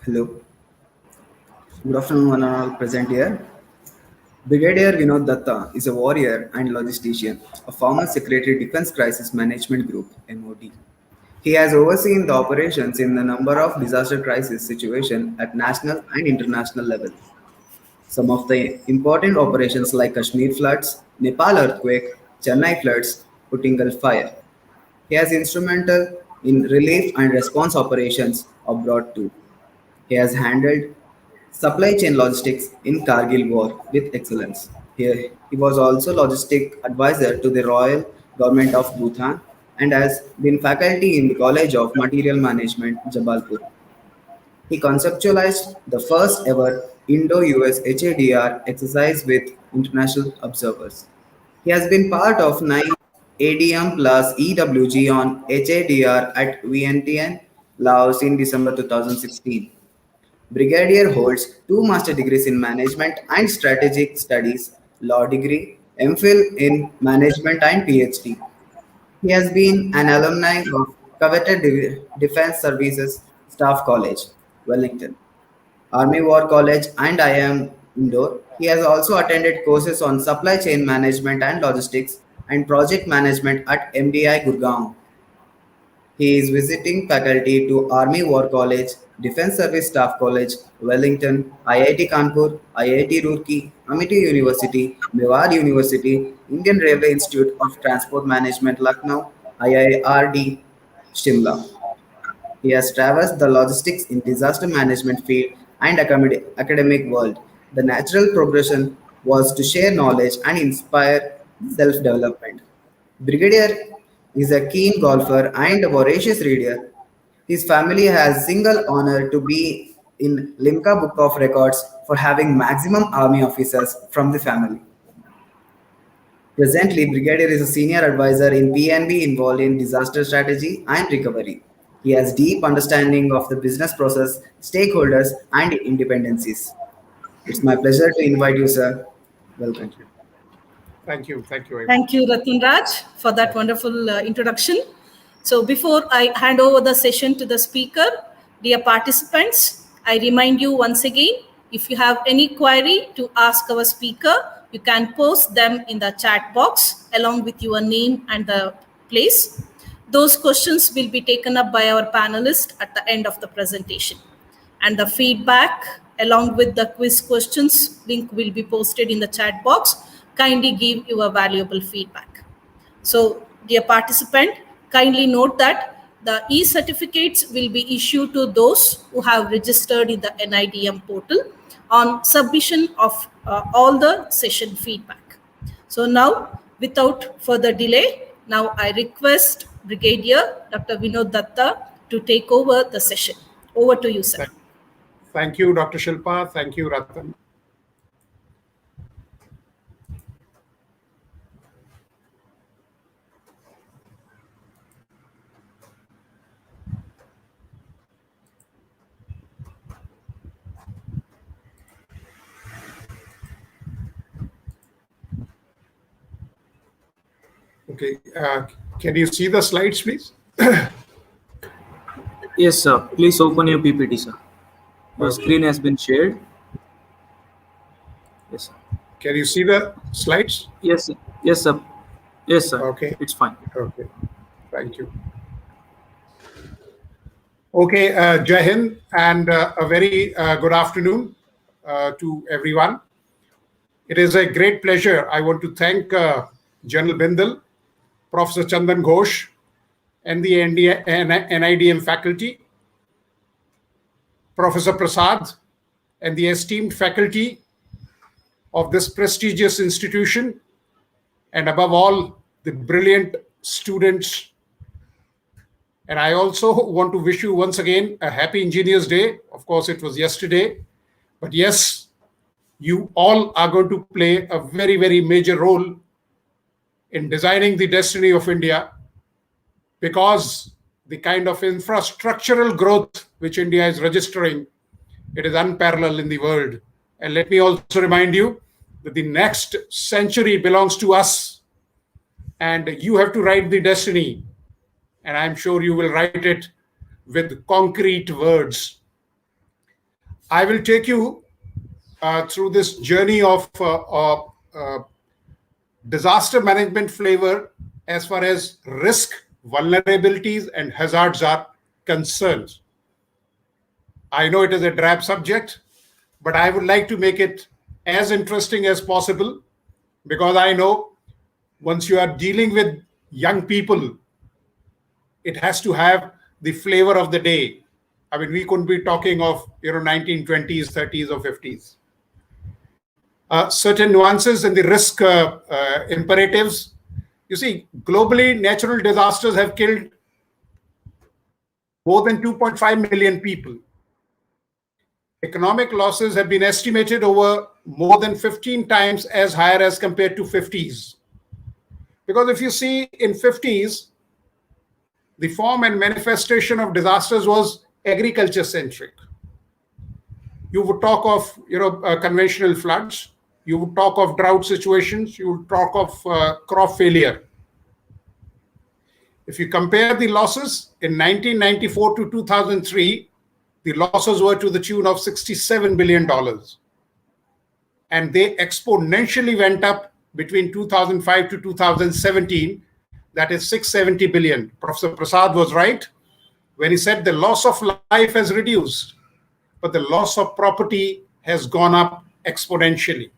J: Hello. Good afternoon, one and all present here. Brigadier Vinod Datta is a warrior and logistician, a former Secretary Defense Crisis Management Group (MOD). He has overseen the operations in a number of disaster crisis situations at national and international level. Some of the important operations like Kashmir floods, Nepal earthquake, Chennai floods, Puttingal fire. He is instrumental in relief and response operations abroad too. He has handled supply chain logistics in Kargil War with excellence. He was also logistic advisor to the Royal Government of Bhutan and has been faculty in the College of Material Management, Jabalpur. He conceptualized the first ever Indo-US HADR exercise with international observers. He has been part of 9 ADM plus EWG on HADR at Vientiane, Laos in December 2016. Brigadier holds two master degrees in management and strategic studies, law degree, MPhil in management and PhD. He has been an alumni of coveted Defense Services Staff College, Wellington, Army War College, and IIM Indore. He has also attended courses on supply chain management and logistics and project management at MDI Gurgaon. He is visiting faculty to Army War College, Defense Service Staff College, Wellington, IIT Kanpur, IIT Roorkee, Amity University, Mewar University, Indian Railway Institute of Transport Management, Lucknow, IIRD, Shimla. He has traversed the logistics in disaster management field and academic world. The natural progression was to share knowledge and inspire self-development. Brigadier is a keen golfer and a voracious reader. His family has single honor to be in Limca Book of Records for having maximum army officers from the family. Presently, Brigadier is a senior advisor in PNB involved in disaster strategy and recovery. He has deep understanding of the business process, stakeholders, and independencies. It's my pleasure to invite you, sir. Welcome.
H: Thank you. Thank you very much.
A: Thank you, Ratan Raj, for that wonderful introduction. So before I hand over the session to the speaker, dear participants, I remind you once again, if you have any query to ask our speaker, you can post them in the chat box along with your name and the place. Those questions will be taken up by our panelists at the end of the presentation. And the feedback along with the quiz questions link will be posted in the chat box. Kindly give your valuable feedback. So, dear participant, kindly note that the e-certificates will be issued to those who have registered in the NIDM portal on submission of all the session feedback. So now, without further delay, now I request Brigadier Dr. Vinod Datta to take over the session. Over to you, sir.
H: Thank you, Dr. Shilpa. Thank you, Ratan. Okay, can you see the slides, please?
D: Yes, sir. Please open your PPT, sir. Your screen has been shared. Yes, sir.
H: Can you see the slides?
D: Yes, sir. Yes, sir. Yes, sir.
H: Okay.
D: It's fine.
H: Okay, thank you. Okay, Jai Hind, and a very good afternoon to everyone. It is a great pleasure. I want to thank General Bindal, Professor Chandan Ghosh, and the NIDM faculty, Professor Prasad, and the esteemed faculty of this prestigious institution, and above all, the brilliant students. And I also want to wish you once again a happy Engineers Day. Of course, it was yesterday, but yes, you all are going to play a very, very major role in designing the destiny of India, because the kind of infrastructural growth which India is registering, it is unparalleled in the world. And let me also remind you that the next century belongs to us, and you have to write the destiny. And I'm sure you will write it with concrete words. I will take you through this journey of disaster management flavor as far as risk, vulnerabilities, and hazards are concerned. I know it is a drab subject, but I would like to make it as interesting as possible, because I know once you are dealing with young people, it has to have the flavor of the day. I mean, we couldn't be talking of 1920s, 30s, or 50s. Certain nuances in the risk imperatives. You see, globally, natural disasters have killed more than 2.5 million people. Economic losses have been estimated over more than 15 times as higher as compared to 50s. Because if you see in 50s, the form and manifestation of disasters was agriculture centric. You would talk of conventional floods, you would talk of drought situations, you would talk of crop failure. If you compare the losses in 1994 to 2003, the losses were to the tune of $67 billion. And they exponentially went up between 2005 to 2017, that is 670 billion. Professor Prasad was right when he said the loss of life has reduced, but the loss of property has gone up exponentially.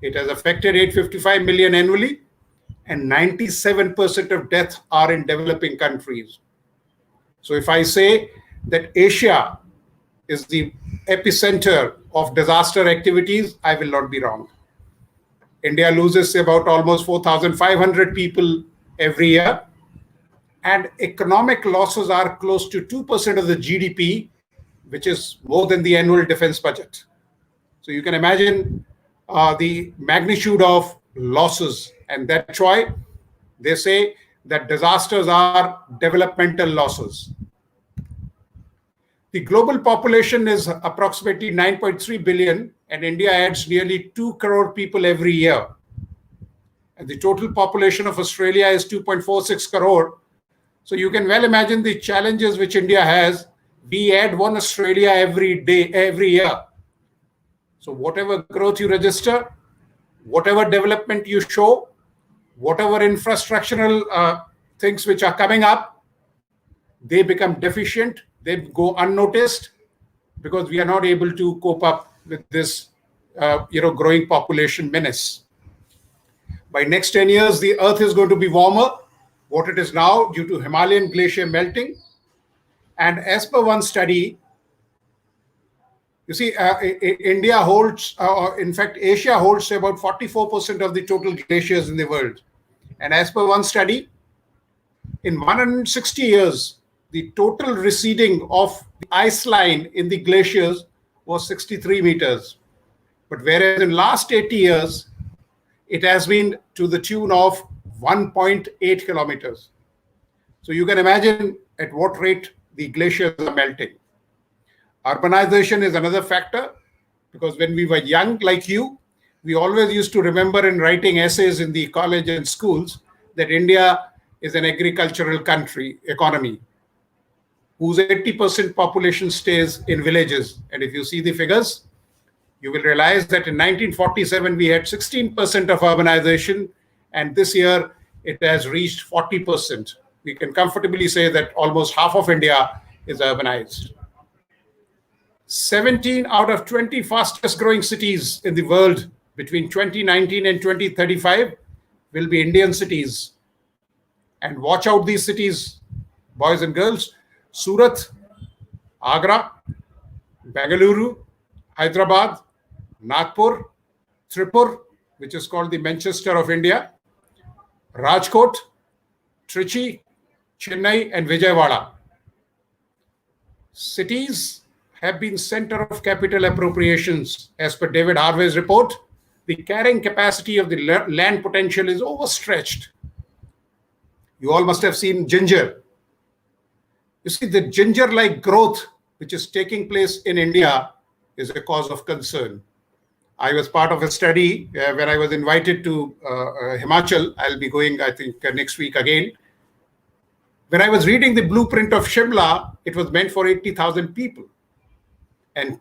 H: It has affected 855 million annually, and 97% of deaths are in developing countries. So if I say that Asia is the epicenter of disaster activities, I will not be wrong. India loses about almost 4,500 people every year, and economic losses are close to 2% of the GDP, which is more than the annual defense budget. So you can imagine the magnitude of losses, and that's why they say that disasters are developmental losses. The global population is approximately 9.3 billion, and India adds nearly 2 crore people every year. And the total population of Australia is 2.46 crore. So you can well imagine the challenges which India has. We add one Australia every year. So whatever growth you register, whatever development you show, whatever infrastructural things which are coming up, they become deficient, they go unnoticed, because we are not able to cope up with this growing population menace. By next 10 years, the earth is going to be warmer what it is now due to Himalayan glacier melting. And as per one study, you see, India holds, in fact, Asia holds about 44% of the total glaciers in the world. And as per one study, in 160 years, the total receding of the ice line in the glaciers was 63 meters. But whereas in last 80 years, it has been to the tune of 1.8 kilometers. So you can imagine at what rate the glaciers are melting. Urbanization is another factor, because when we were young like you, we always used to remember in writing essays in the college and schools that India is an agricultural economy, whose 80% population stays in villages. And if you see the figures, you will realize that in 1947, we had 16% of urbanization, and this year it has reached 40%. We can comfortably say that almost half of India is urbanized. 17 out of 20 fastest growing cities in the world between 2019 and 2035 will be Indian cities. And watch out these cities, boys and girls: Surat, Agra, Bengaluru, Hyderabad, Nagpur, Tripur, which is called the Manchester of India, Rajkot, Trichy, Chennai, and Vijayawada. Cities have been center of capital appropriations. As per David Harvey's report, the carrying capacity of the land potential is overstretched. You all must have seen Ginger. You see, the Ginger-like growth which is taking place in India is a cause of concern. I was part of a study where I was invited to Himachal. I'll be going, I think, next week again. When I was reading the blueprint of Shimla, it was meant for 80,000 people. And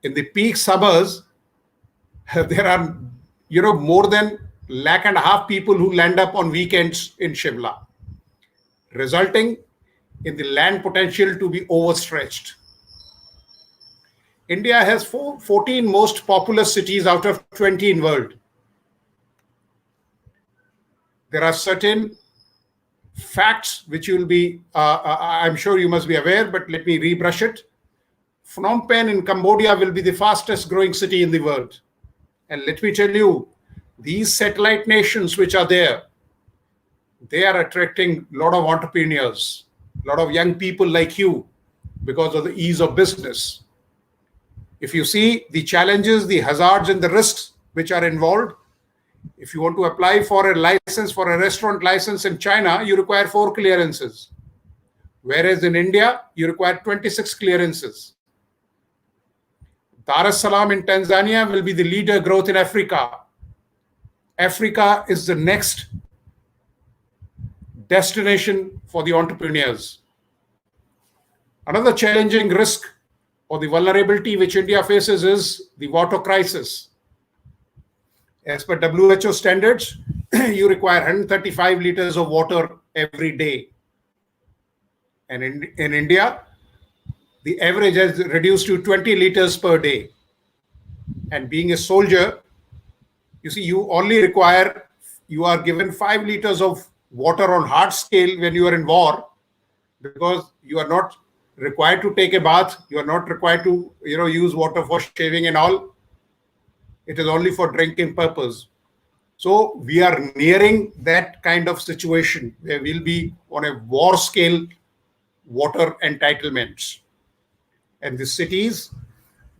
H: In the peak summers, there are, more than 1.5 lakh people who land up on weekends in Shimla, resulting in the land potential to be overstretched. India has 14 most populous cities out of 20 in world. There are certain facts which you will be, I'm sure you must be aware, but let me rebrush it. Phnom Penh in Cambodia will be the fastest growing city in the world. And let me tell you, these satellite nations which are there, they are attracting a lot of entrepreneurs, a lot of young people like you because of the ease of business. If you see the challenges, the hazards and the risks which are involved, if you want to apply for a license, for a restaurant license in China, you require 4 clearances. Whereas in India, you require 26 clearances. Dar es Salaam in Tanzania will be the leader growth in Africa. Africa is the next destination for the entrepreneurs. Another challenging risk or the vulnerability which India faces is the water crisis. As per WHO standards, you require 135 liters of water every day. And in India, the average has reduced to 20 liters per day. And being a soldier, you see, you are given 5 liters of water on hard scale when you are in war, because you are not required to take a bath. You are not required to, use water for shaving and all. It is only for drinking purpose. So we are nearing that kind of situation where we'll be on a war scale water entitlements. And the cities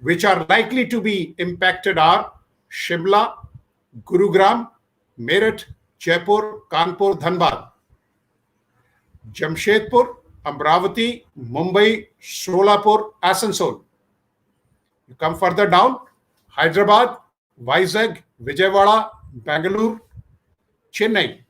H: which are likely to be impacted are Shimla, Gurugram, Meerut, Jaipur, Kanpur, Dhanbad, Jamshedpur, Amravati, Mumbai, Solapur, Asansol. You come further down, Hyderabad, Vizag, Vijayawada, Bangalore, Chennai.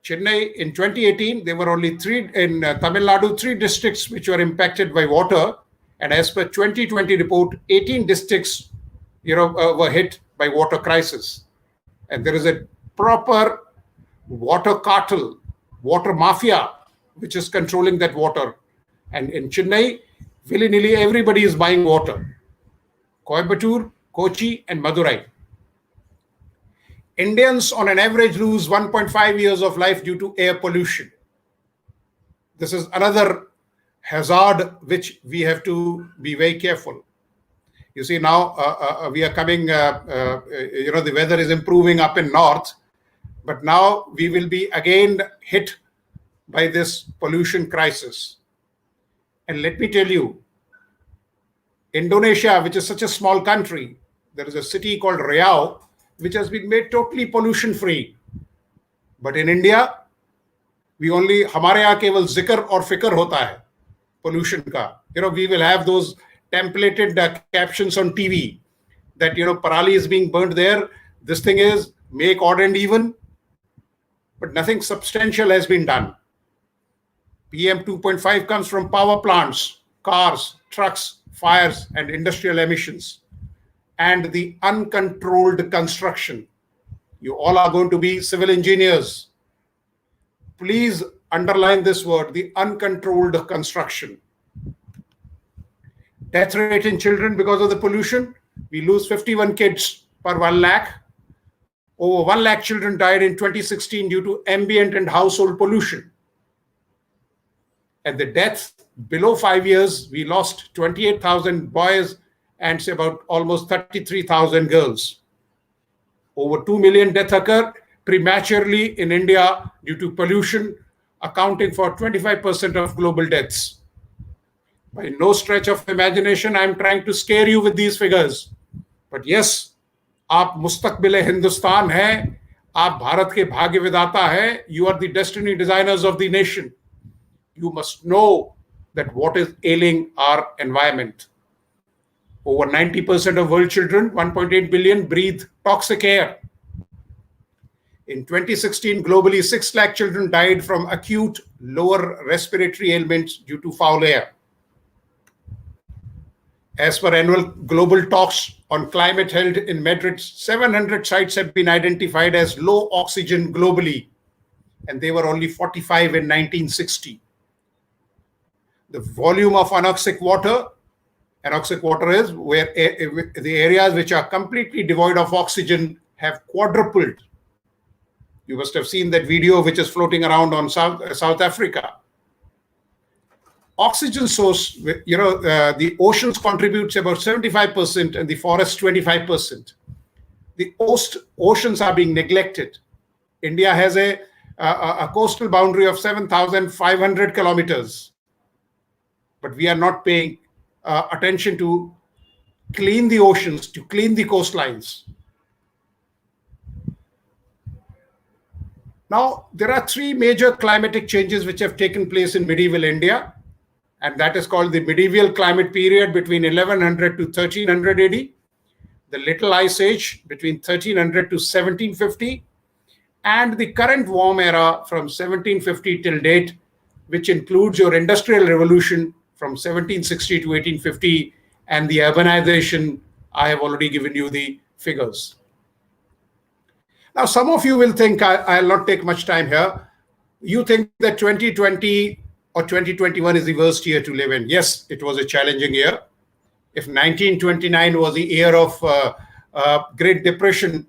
H: Chennai in 2018, there were only 3 in Tamil Nadu, 3 districts which were impacted by water. And as per 2020 report, 18 districts, were hit by water crisis. And there is a proper water cartel, water mafia, which is controlling that water. And in Chennai, willy-nilly, everybody is buying water. Coimbatore, Kochi, and Madurai. Indians on an average lose 1.5 years of life due to air pollution. This is another hazard which we have to be very careful. You see, now we are coming, the weather is improving up in north, but now we will be again hit by this pollution crisis. And let me tell you, Indonesia, which is such a small country, there is a city called Riau, which has been made totally pollution free. But in India, we only, हमारे यहाँ केवल जिक्र और फिक्र होता है pollution का. We will have those templated captions on TV that, Parali is being burnt there. This thing is make odd and even, but nothing substantial has been done. PM 2.5 comes from power plants, cars, trucks, fires, and industrial emissions, and the uncontrolled construction. You all are going to be civil engineers. Please underline this word, the uncontrolled construction. Death rate in children because of the pollution, we lose 51 kids per 1 lakh. Over 1 lakh children died in 2016 due to ambient and household pollution. At the death below 5 years, we lost 28,000 boys and say about almost 33,000 girls. Over 2 million deaths occur prematurely in India due to pollution, accounting for 25% of global deaths. By no stretch of imagination, I'm trying to scare you with these figures. But yes, आप मुस्तकबिल हिंदुस्तान हैं, आप भारत के भाग्य विधाता हैं, you are the destiny designers of the nation. You must know that what is ailing our environment. Over 90% of world children, 1.8 billion, breathe toxic air. In 2016, globally, 6 lakh children died from acute lower respiratory ailments due to foul air. As per annual global talks on climate held in Madrid, 700 sites have been identified as low oxygen globally, and they were only 45 in 1960. The volume of anoxic water is where the areas which are completely devoid of oxygen have quadrupled. You must have seen that video which is floating around on South Africa. Oxygen source, the oceans contributes about 75% and the forests 25%. The oceans are being neglected. India has a coastal boundary of 7,500 kilometers, but we are not paying attention to clean the oceans, to clean the coastlines. Now, there are three major climatic changes which have taken place in medieval India, and that is called the medieval climate period between 1100 to 1300 AD, the Little Ice Age between 1300 to 1750, and the current warm era from 1750 till date, which includes your Industrial Revolution from 1760 to 1850, and the urbanization. I have already given you the figures. Now, some of you will think, I'll not take much time here. You think that 2020 or 2021 is the worst year to live in. Yes, it was a challenging year. If 1929 was the year of Great Depression,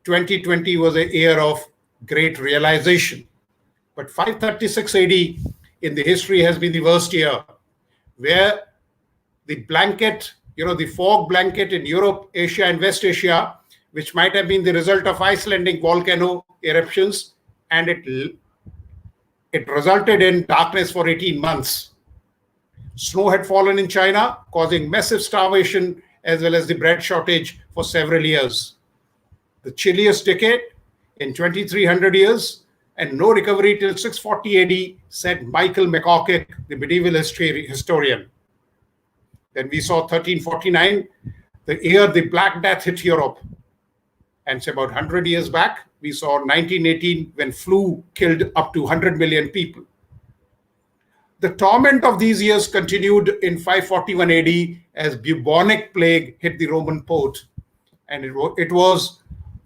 H: 2020 was a year of great realization. But 536 AD in the history has been the worst year, where the blanket, the fog blanket in Europe, Asia, and West Asia, which might have been the result of Icelandic volcano eruptions, and it resulted in darkness for 18 months. Snow had fallen in China, causing massive starvation as well as the bread shortage for several years. The chilliest decade in 2300 years, and no recovery till 640 AD, said Michael McCormick, the medieval historian. Then we saw 1349, the year the Black Death hit Europe. And so about 100 years back, we saw 1918 when flu killed up to 100 million people. The torment of these years continued in 541 AD as bubonic plague hit the Roman port. And it was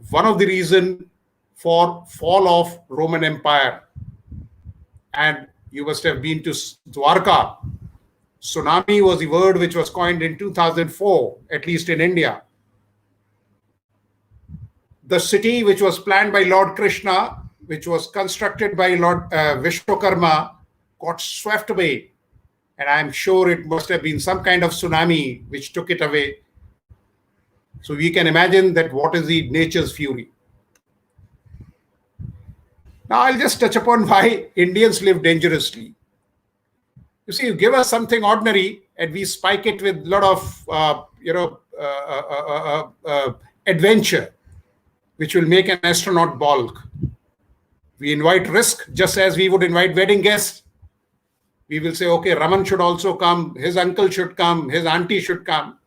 H: one of the reasons for fall of Roman Empire. And you must have been to Dwarka. Tsunami was the word which was coined in 2004, at least in India. The city which was planned by Lord Krishna, which was constructed by Lord Vishwakarma, got swept away. And I'm sure it must have been some kind of tsunami which took it away. So we can imagine that what is the nature's fury. Now I'll just touch upon why Indians live dangerously. You see, you give us something ordinary and we spike it with a lot of, adventure, which will make an astronaut balk. We invite risk just as we would invite wedding guests. We will say, okay, Raman should also come, his uncle should come, his auntie should come.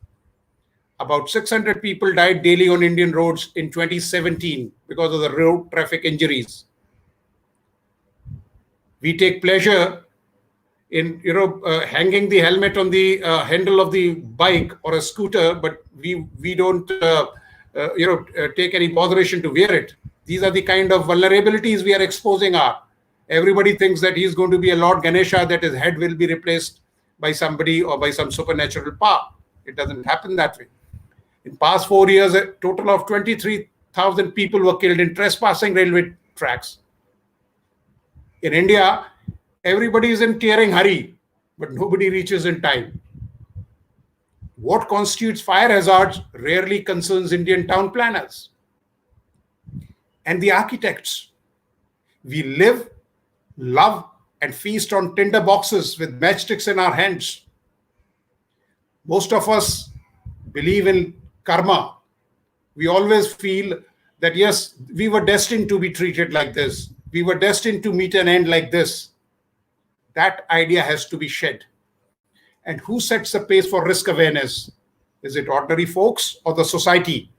H: About 600 people died daily on Indian roads in 2017 because of the road traffic injuries. We take pleasure in hanging the helmet on the handle of the bike or a scooter, but we don't take any botheration to wear it. These are the kind of vulnerabilities we are exposing. Everybody thinks that he's going to be a Lord Ganesha, that his head will be replaced by somebody or by some supernatural power. It doesn't happen that way. In past 4 years, a total of 23,000 people were killed in trespassing railway tracks. In India, everybody is in tearing hurry, but nobody reaches in time. What constitutes fire hazards rarely concerns Indian town planners and the architects. We live, love, and feast on tinder boxes with matchsticks in our hands. Most of us believe in karma. We always feel that, yes, we were destined to be treated like this. We were destined to meet an end like this. That idea has to be shed. And who sets the pace for risk awareness? Is it ordinary folks or the society?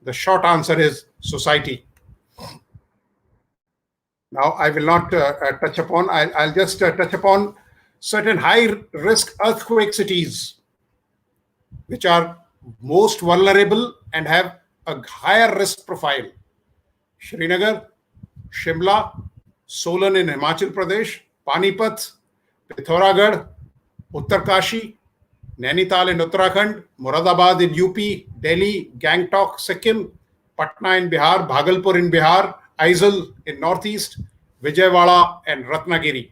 H: The short answer is society. Now, I will not touch upon, I'll just touch upon certain high-risk earthquake cities. which are most vulnerable and have a higher risk profile: Srinagar, Shimla, Solan in Himachal Pradesh, Panipat, Pithoragarh, Uttarkashi, Nainital in Uttarakhand, Moradabad in UP, Delhi, Gangtok, Sikkim, Patna in Bihar, Bhagalpur in Bihar, Aizawl in Northeast, Vijayawada and Ratnagiri.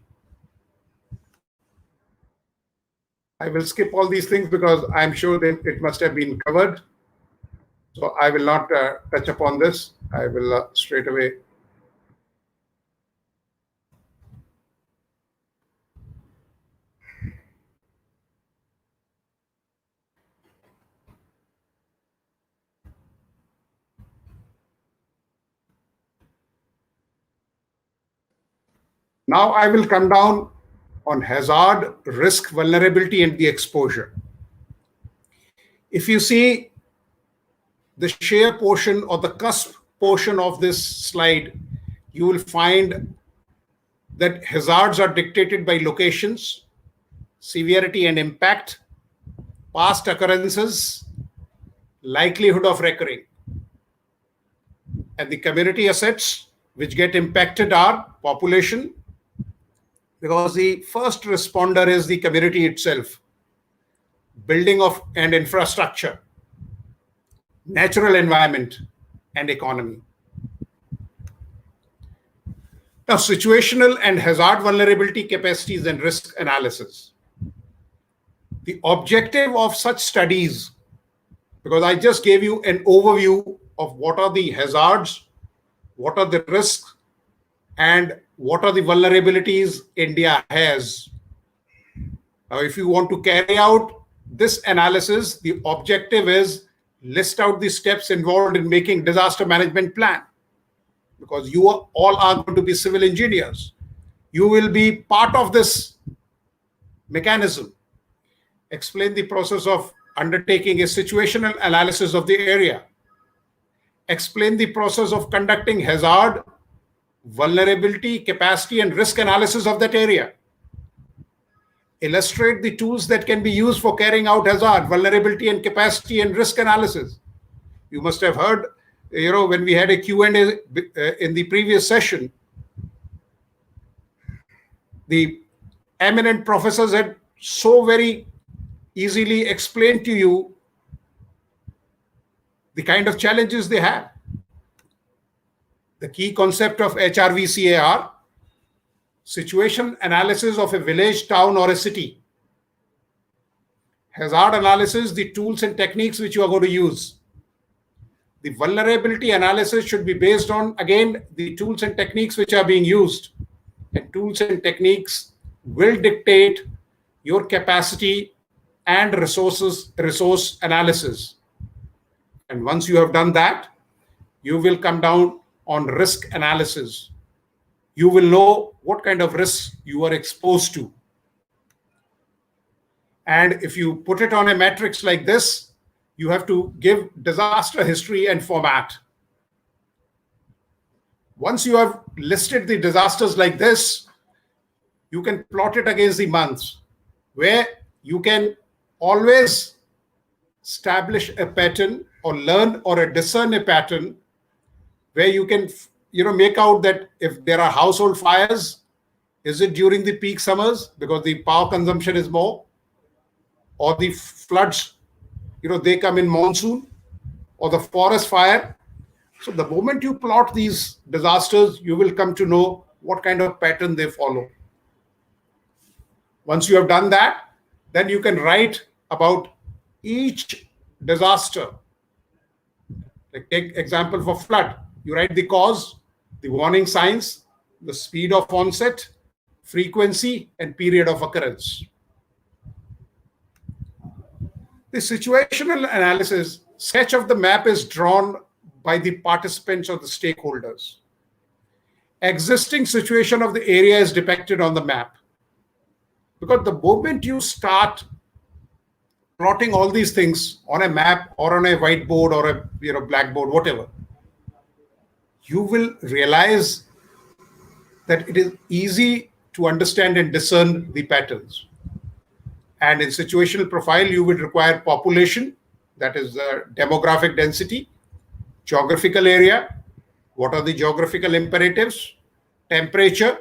H: I will skip all these things because I'm sure that it must have been covered. So I will not touch upon this. I will straight away. Now I will come down on hazard, risk, vulnerability, and the exposure. If you see the share portion or the cusp portion of this slide, you will find that hazards are dictated by locations, severity and impact, past occurrences, likelihood of recurring. And the community assets which get impacted are population, because the first responder is the community itself, building of and infrastructure, natural environment, and economy. Now, situational and hazard vulnerability capacities and risk analysis. The objective of such studies, because I just gave you an overview of what are the hazards, what are the risks, and what are the vulnerabilities India has. Now, if you want to carry out this analysis, the objective is list out the steps involved in making disaster management plan, because you all are going to be civil engineers. You will be part of this mechanism. Explain the process of undertaking a situational analysis of the area. Explain the process of conducting hazard, vulnerability, capacity, and risk analysis of that area. Illustrate the tools that can be used for carrying out hazard, vulnerability, and capacity and risk analysis. You must have heard, when we had a Q&A in the previous session, the eminent professors had so very easily explained to you the kind of challenges they have. The key concept of HRVCA are situation analysis of a village, town, or a city. Hazard analysis, the tools and techniques which you are going to use. The vulnerability analysis should be based on, again, the tools and techniques which are being used. And tools and techniques will dictate your capacity and resource analysis. And once you have done that, you will come down on risk analysis. You will know what kind of risks you are exposed to. And if you put it on a matrix like this, you have to give disaster history and format. Once you have listed the disasters like this, you can plot it against the months, where you can always establish a pattern or learn or discern a pattern where you can make out that if there are household fires, is it during the peak summers because the power consumption is more, or the floods, they come in monsoon, or the forest fire. So the moment you plot these disasters, you will come to know what kind of pattern they follow. Once you have done that, then you can write about each disaster. Like take example for flood. You write the cause, the warning signs, the speed of onset, frequency, and period of occurrence. The situational analysis sketch of the map is drawn by the participants or the stakeholders. Existing situation of the area is depicted on the map. Because the moment you start plotting all these things on a map or on a whiteboard or a blackboard, whatever, you will realize that it is easy to understand and discern the patterns. And in situational profile, you would require population, that is the demographic density, geographical area, what are the geographical imperatives, temperature,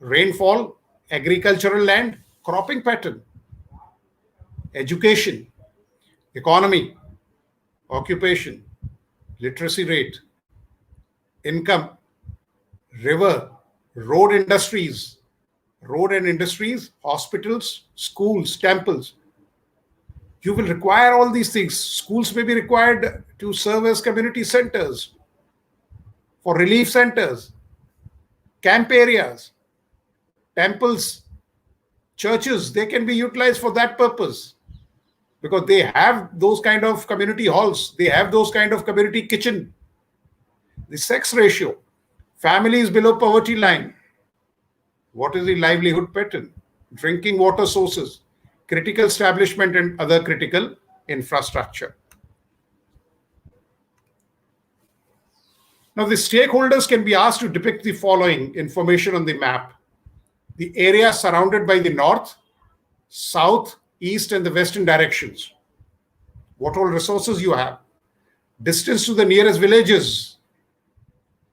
H: rainfall, agricultural land, cropping pattern, education, economy, occupation, literacy rate, income, river, road and industries, hospitals, schools, temples. You will require all these things. Schools may be required to serve as community centers, for relief centers, camp areas, temples, churches. They can be utilized for that purpose because they have those kind of community halls. They have those kind of community kitchen. The sex ratio, families below poverty line. What is the livelihood pattern? Drinking water sources, critical establishment and other critical infrastructure. Now, the stakeholders can be asked to depict the following information on the map. The area surrounded by the north, south, east, and the western directions. What all resources you have. Distance to the nearest villages,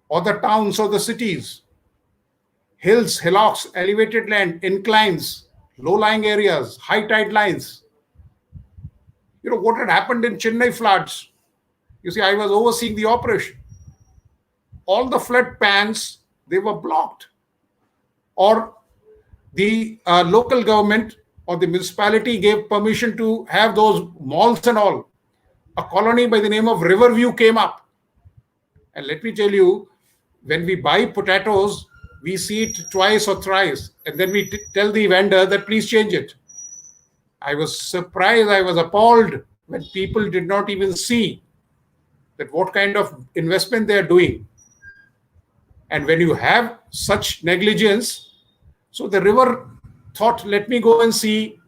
H: or the towns or the cities. Hills, hillocks, elevated land, inclines, low-lying areas, high tide lines. You know, what had happened in Chennai floods? You see, I was overseeing the operation. All the flood pans, they were blocked. Or the local government or the municipality gave permission to have those malls and all. A colony by the name of Riverview came up. And let me tell you, when we buy potatoes, we see it twice or thrice. And then we tell the vendor that please change it. I was surprised, I was appalled when people did not even see that what kind of investment they are doing. And when you have such negligence, so the river thought, let me go and see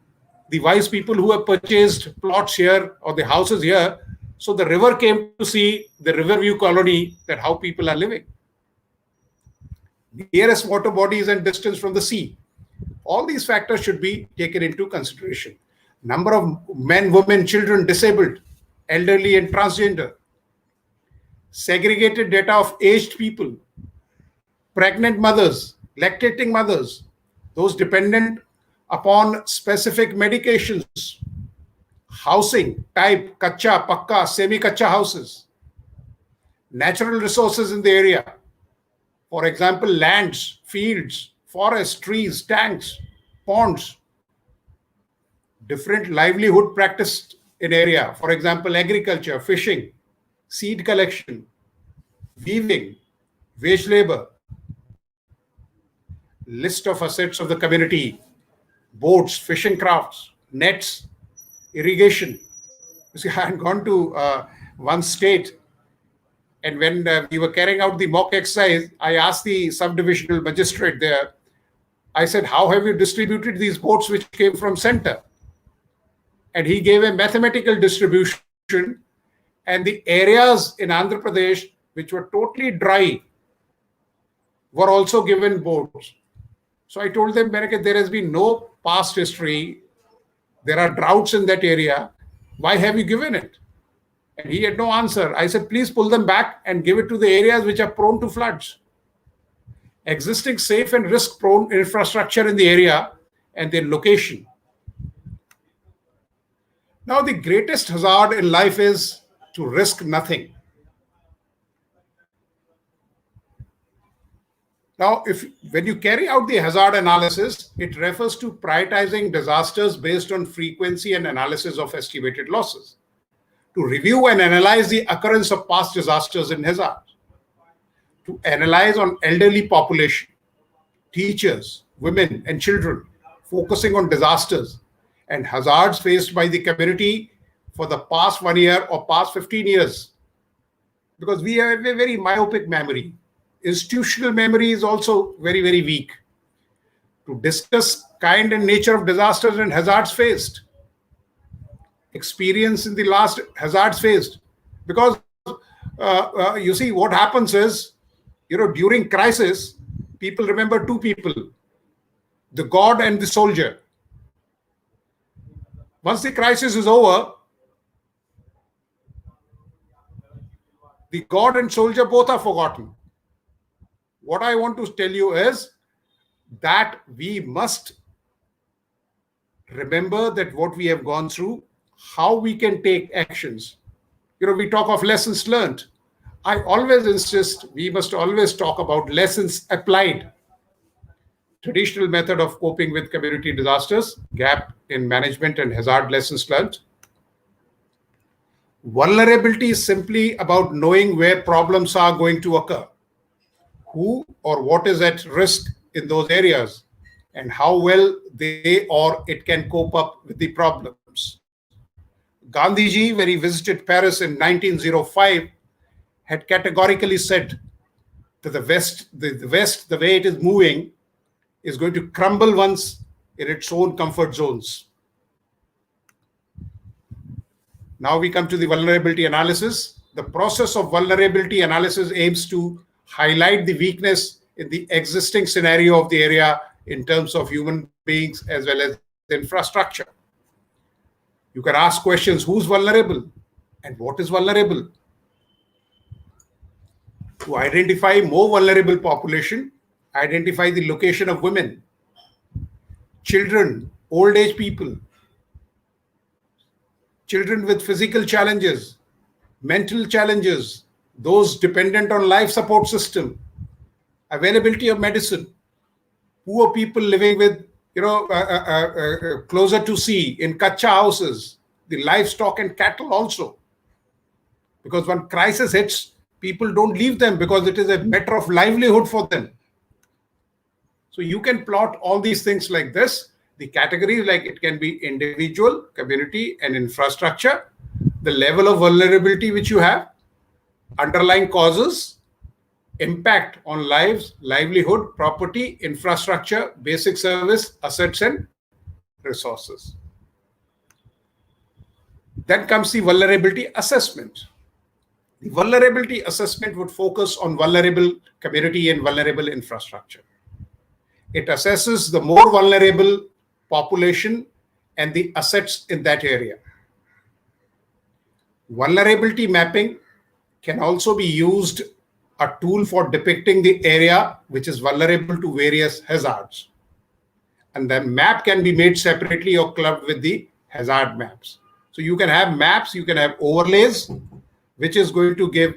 H: the wise people who have purchased plots here or the houses here. So the river came to see the Riverview colony, that how people are living. The nearest water bodies and distance from the sea. All these factors should be taken into consideration. Number of men, women, children, disabled, elderly and transgender. Segregated data of aged people, pregnant mothers, lactating mothers, those dependent upon specific medications, housing type, kacha, pakka, semi-kacha houses, natural resources in the area. For example, lands, fields, forests, trees, tanks, ponds, different livelihood practiced in area. For example, agriculture, fishing, seed collection, weaving, wage labor, list of assets of the community, boats, fishing crafts, nets, irrigation. You see, I had gone to one state, and when we were carrying out the mock exercise, I asked the subdivisional magistrate there, I said, how have you distributed these boats which came from center? And he gave a mathematical distribution, and the areas in Andhra Pradesh which were totally dry were also given boats. So I told them, there has been no past history. There are droughts in that area. Why have you given it? And he had no answer. I said, please pull them back and give it to the areas which are prone to floods. Existing safe and risk-prone infrastructure in the area and their location. Now, the greatest hazard in life is to risk nothing. Now, when you carry out the hazard analysis, it refers to prioritizing disasters based on frequency and analysis of estimated losses, to review and analyze the occurrence of past disasters and hazards, to analyze on elderly population, teachers, women and children, focusing on disasters and hazards faced by the community for the past 1 year or past 15 years. Because we have a very myopic memory. Institutional memory is also very, very weak. To discuss kind and nature of disasters and hazards faced, experience in the last hazards faced. Because you see, what happens is, during crisis, people remember two people, the God and the soldier. Once the crisis is over, the God and soldier both are forgotten. What I want to tell you is that we must remember that what we have gone through, how we can take actions. We talk of lessons learned. I always insist we must always talk about lessons applied. Traditional method of coping with community disasters, gap in management and hazard lessons learned. Vulnerability is simply about knowing where problems are going to occur, who or what is at risk in those areas, and how well they or it can cope up with the problems. Gandhiji, when he visited Paris in 1905, had categorically said that the West, the way it is moving, is going to crumble once in its own comfort zones. Now we come to the vulnerability analysis. The process of vulnerability analysis aims to highlight the weakness in the existing scenario of the area in terms of human beings as well as infrastructure. You can ask questions: who's vulnerable and what is vulnerable? To identify more vulnerable population, identify the location of women, children, old age people, children with physical challenges, mental challenges, those dependent on life support system, availability of medicine, poor people living with, closer to sea in kacha houses, the livestock and cattle also. Because when crisis hits, people don't leave them because it is a matter of livelihood for them. So you can plot all these things like this. The categories, like it can be individual, community, and infrastructure, the level of vulnerability which you have, underlying causes, impact on lives, livelihood, property, infrastructure, basic service, assets, and resources. Then comes the vulnerability assessment. The vulnerability assessment would focus on vulnerable community and vulnerable infrastructure. It assesses the more vulnerable population and the assets in that area. Vulnerability mapping can also be used a tool for depicting the area which is vulnerable to various hazards. And the map can be made separately or clubbed with the hazard maps. So you can have maps, you can have overlays, which is going to give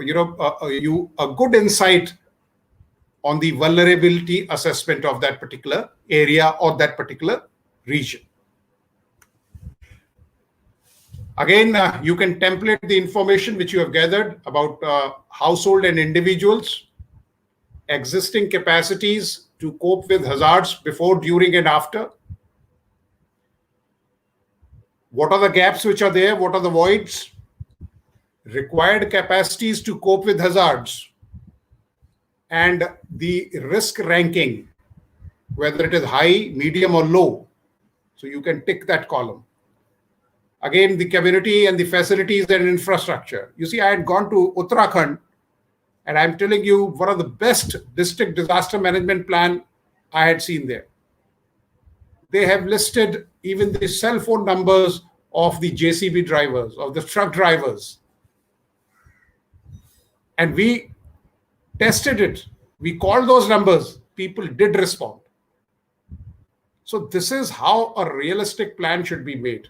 H: you a good insight on the vulnerability assessment of that particular area or that particular region. Again, you can template the information which you have gathered about household and individuals, existing capacities to cope with hazards before, during, and after. What are the gaps which are there? What are the voids? Required capacities to cope with hazards, and the risk ranking, whether it is high, medium, or low. So you can tick that column. Again, the community and the facilities and infrastructure. You see, I had gone to Uttarakhand, and I'm telling you, one of the best district disaster management plan I had seen there. They have listed even the cell phone numbers of the JCB drivers, of the truck drivers. And we tested it. We called those numbers. People did respond. So this is how a realistic plan should be made.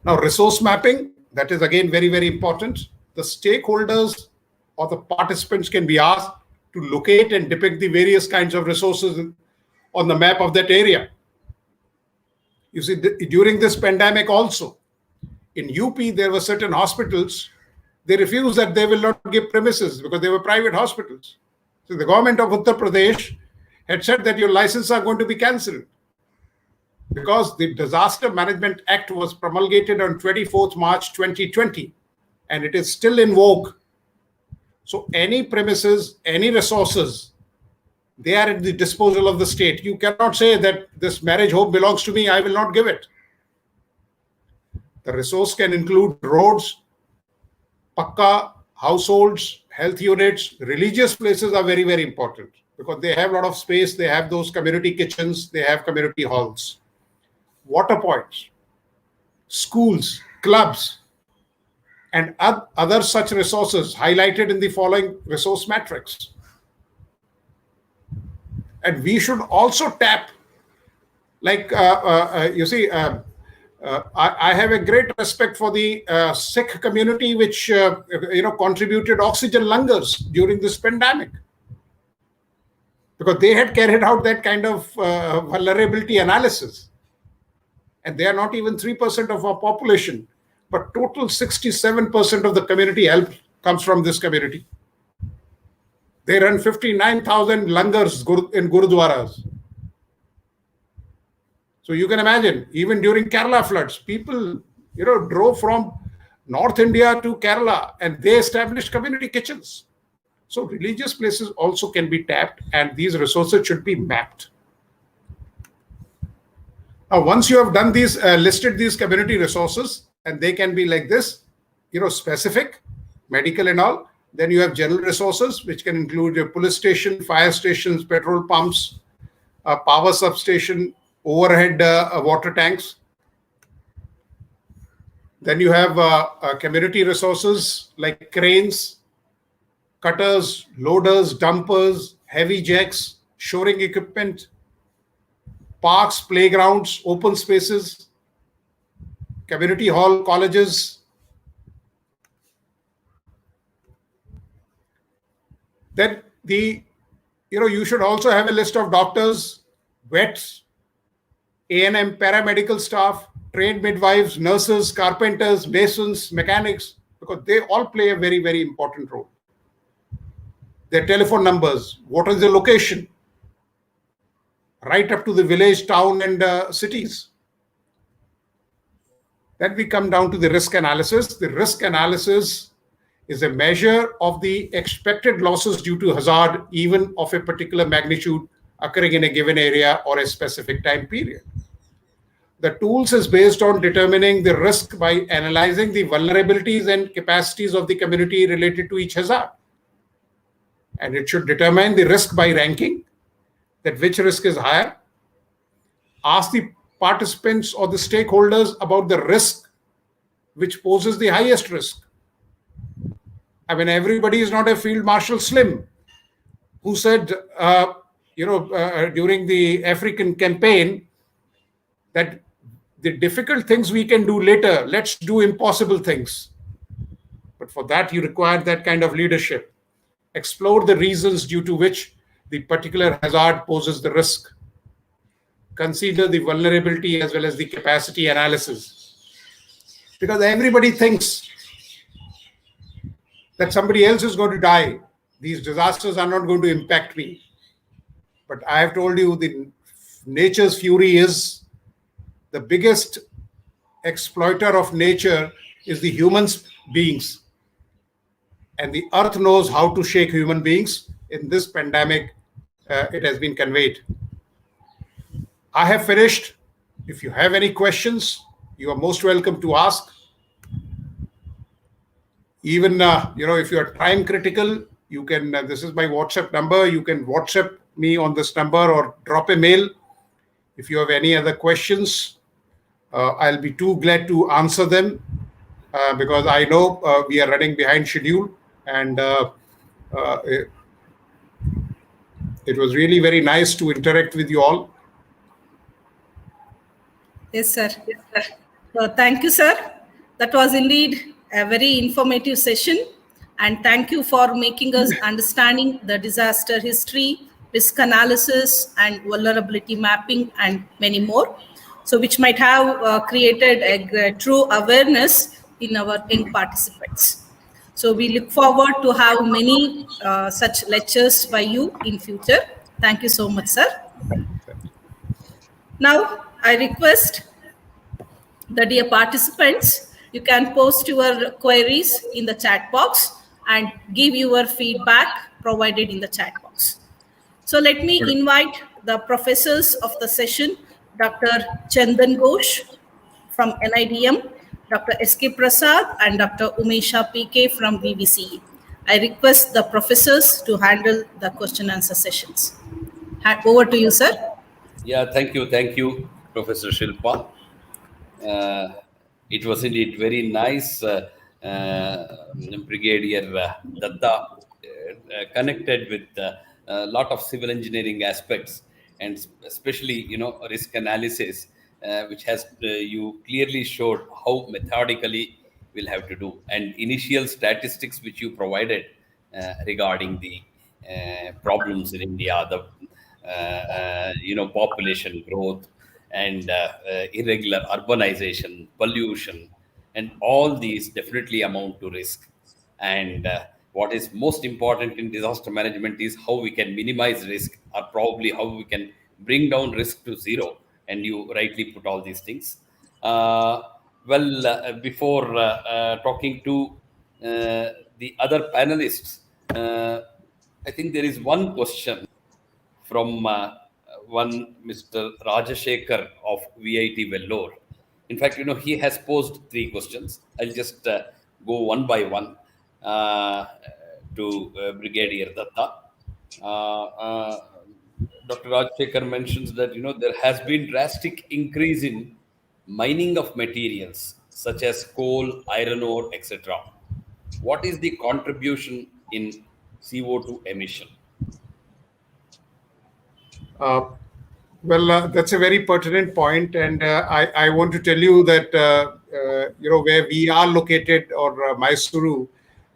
H: Now, resource mapping, that is again very, very important. The stakeholders or the participants can be asked to locate and depict the various kinds of resources on the map of that area. You see, during this pandemic also, in UP, there were certain hospitals, they refused that they will not give premises because they were private hospitals. So the government of Uttar Pradesh had said that your licenses are going to be cancelled because the Disaster Management Act was promulgated on 24th March 2020, and it is still in vogue. So any premises, any resources, they are at the disposal of the state. You cannot say that this marriage home belongs to me, I will not give it. The resource can include roads, pakka, households, health units. Religious places are very, very important because they have a lot of space. They have those community kitchens. They have community halls. water points, schools, clubs, and other such resources highlighted in the following resource matrix. And we should also tap, like, you see, I have a great respect for the Sikh community, which, contributed oxygen lungers during this pandemic, because they had carried out that kind of vulnerability analysis. And they are not even 3% of our population, but total 67% of the community help comes from this community. They run 59,000 langars in Gurudwaras. So you can imagine, even during Kerala floods, people, drove from North India to Kerala, and they established community kitchens. So religious places also can be tapped, and these resources should be mapped. Now, once you have done these, listed these community resources, and they can be like this, specific, medical and all, then you have general resources, which can include a police station, fire stations, petrol pumps, a power substation, overhead water tanks. Then you have community resources like cranes, cutters, loaders, dumpers, heavy jacks, shoring equipment, parks, playgrounds, open spaces, community hall, colleges. Then you should also have a list of doctors, vets, A&M paramedical staff, trained midwives, nurses, carpenters, masons, mechanics, because they all play a very, very important role. Their telephone numbers, what is the location, right up to the village, town, and cities. Then we come down to the risk analysis. The risk analysis is a measure of the expected losses due to hazard, even of a particular magnitude, occurring in a given area or a specific time period. The tools is based on determining the risk by analyzing the vulnerabilities and capacities of the community related to each hazard. And it should determine the risk by ranking, that which risk is higher. Ask the participants or the stakeholders about the risk which poses the highest risk. I mean, everybody is not a Field Marshal Slim who said, during the African campaign, that the difficult things we can do later, let's do impossible things. But for that, you require that kind of leadership. Explore the reasons due to which the particular hazard poses the risk. Consider the vulnerability as well as the capacity analysis. Because everybody thinks that somebody else is going to die. These disasters are not going to impact me. But I have told you, the nature's fury is the biggest exploiter of nature is the human beings. And the earth knows how to shake human beings. In this pandemic, it has been conveyed. I have finished. If you have any questions, you are most welcome to ask. Even, if you are time critical, you can, this is my WhatsApp number. You can WhatsApp me on this number or drop a mail. If you have any other questions, I'll be too glad to answer them because I know we are running behind schedule, and it was really very nice to interact with you all.
A: Yes, sir. Thank you, sir. That was indeed a very informative session. And thank you for making us understanding the disaster history, risk analysis, and vulnerability mapping, and many more. So which might have created a true awareness in our young participants. So we look forward to have many such lectures by you in future. Thank you so much, sir. Now, I request the dear participants, you can post your queries in the chat box and give your feedback provided in the chat box. So let me invite the professors of the session, Dr. Chandan Ghosh from NIDM, Dr. S.K. Prasad, and Dr. Umesha P.K. from VVCE. I request the professors to handle the question answer sessions. Over to you, sir.
E: Yeah, thank you. Professor Shilpa. It was indeed very nice, Brigadier Datta connected with a lot of civil engineering aspects, and especially risk analysis, which has you clearly showed how methodically we'll have to do, and initial statistics which you provided regarding the problems in India, the population growth, and irregular urbanization, pollution, and all these definitely amount to risk. And what is most important in disaster management is how we can minimize risk, or probably how we can bring down risk to zero. And you rightly put all these things. Before talking to the other panelists, I think there is one question from one Mr. Rajashekhar of VIT Vellore. In fact, he has posed three questions. I'll just go one by one to Brigadier Datta. Dr. Rajashekhar mentions that there has been drastic increase in mining of materials such as coal, iron ore, etc. What is the contribution in CO2 emission?
H: That's a very pertinent point, and I want to tell you that where we are located, or Mysuru,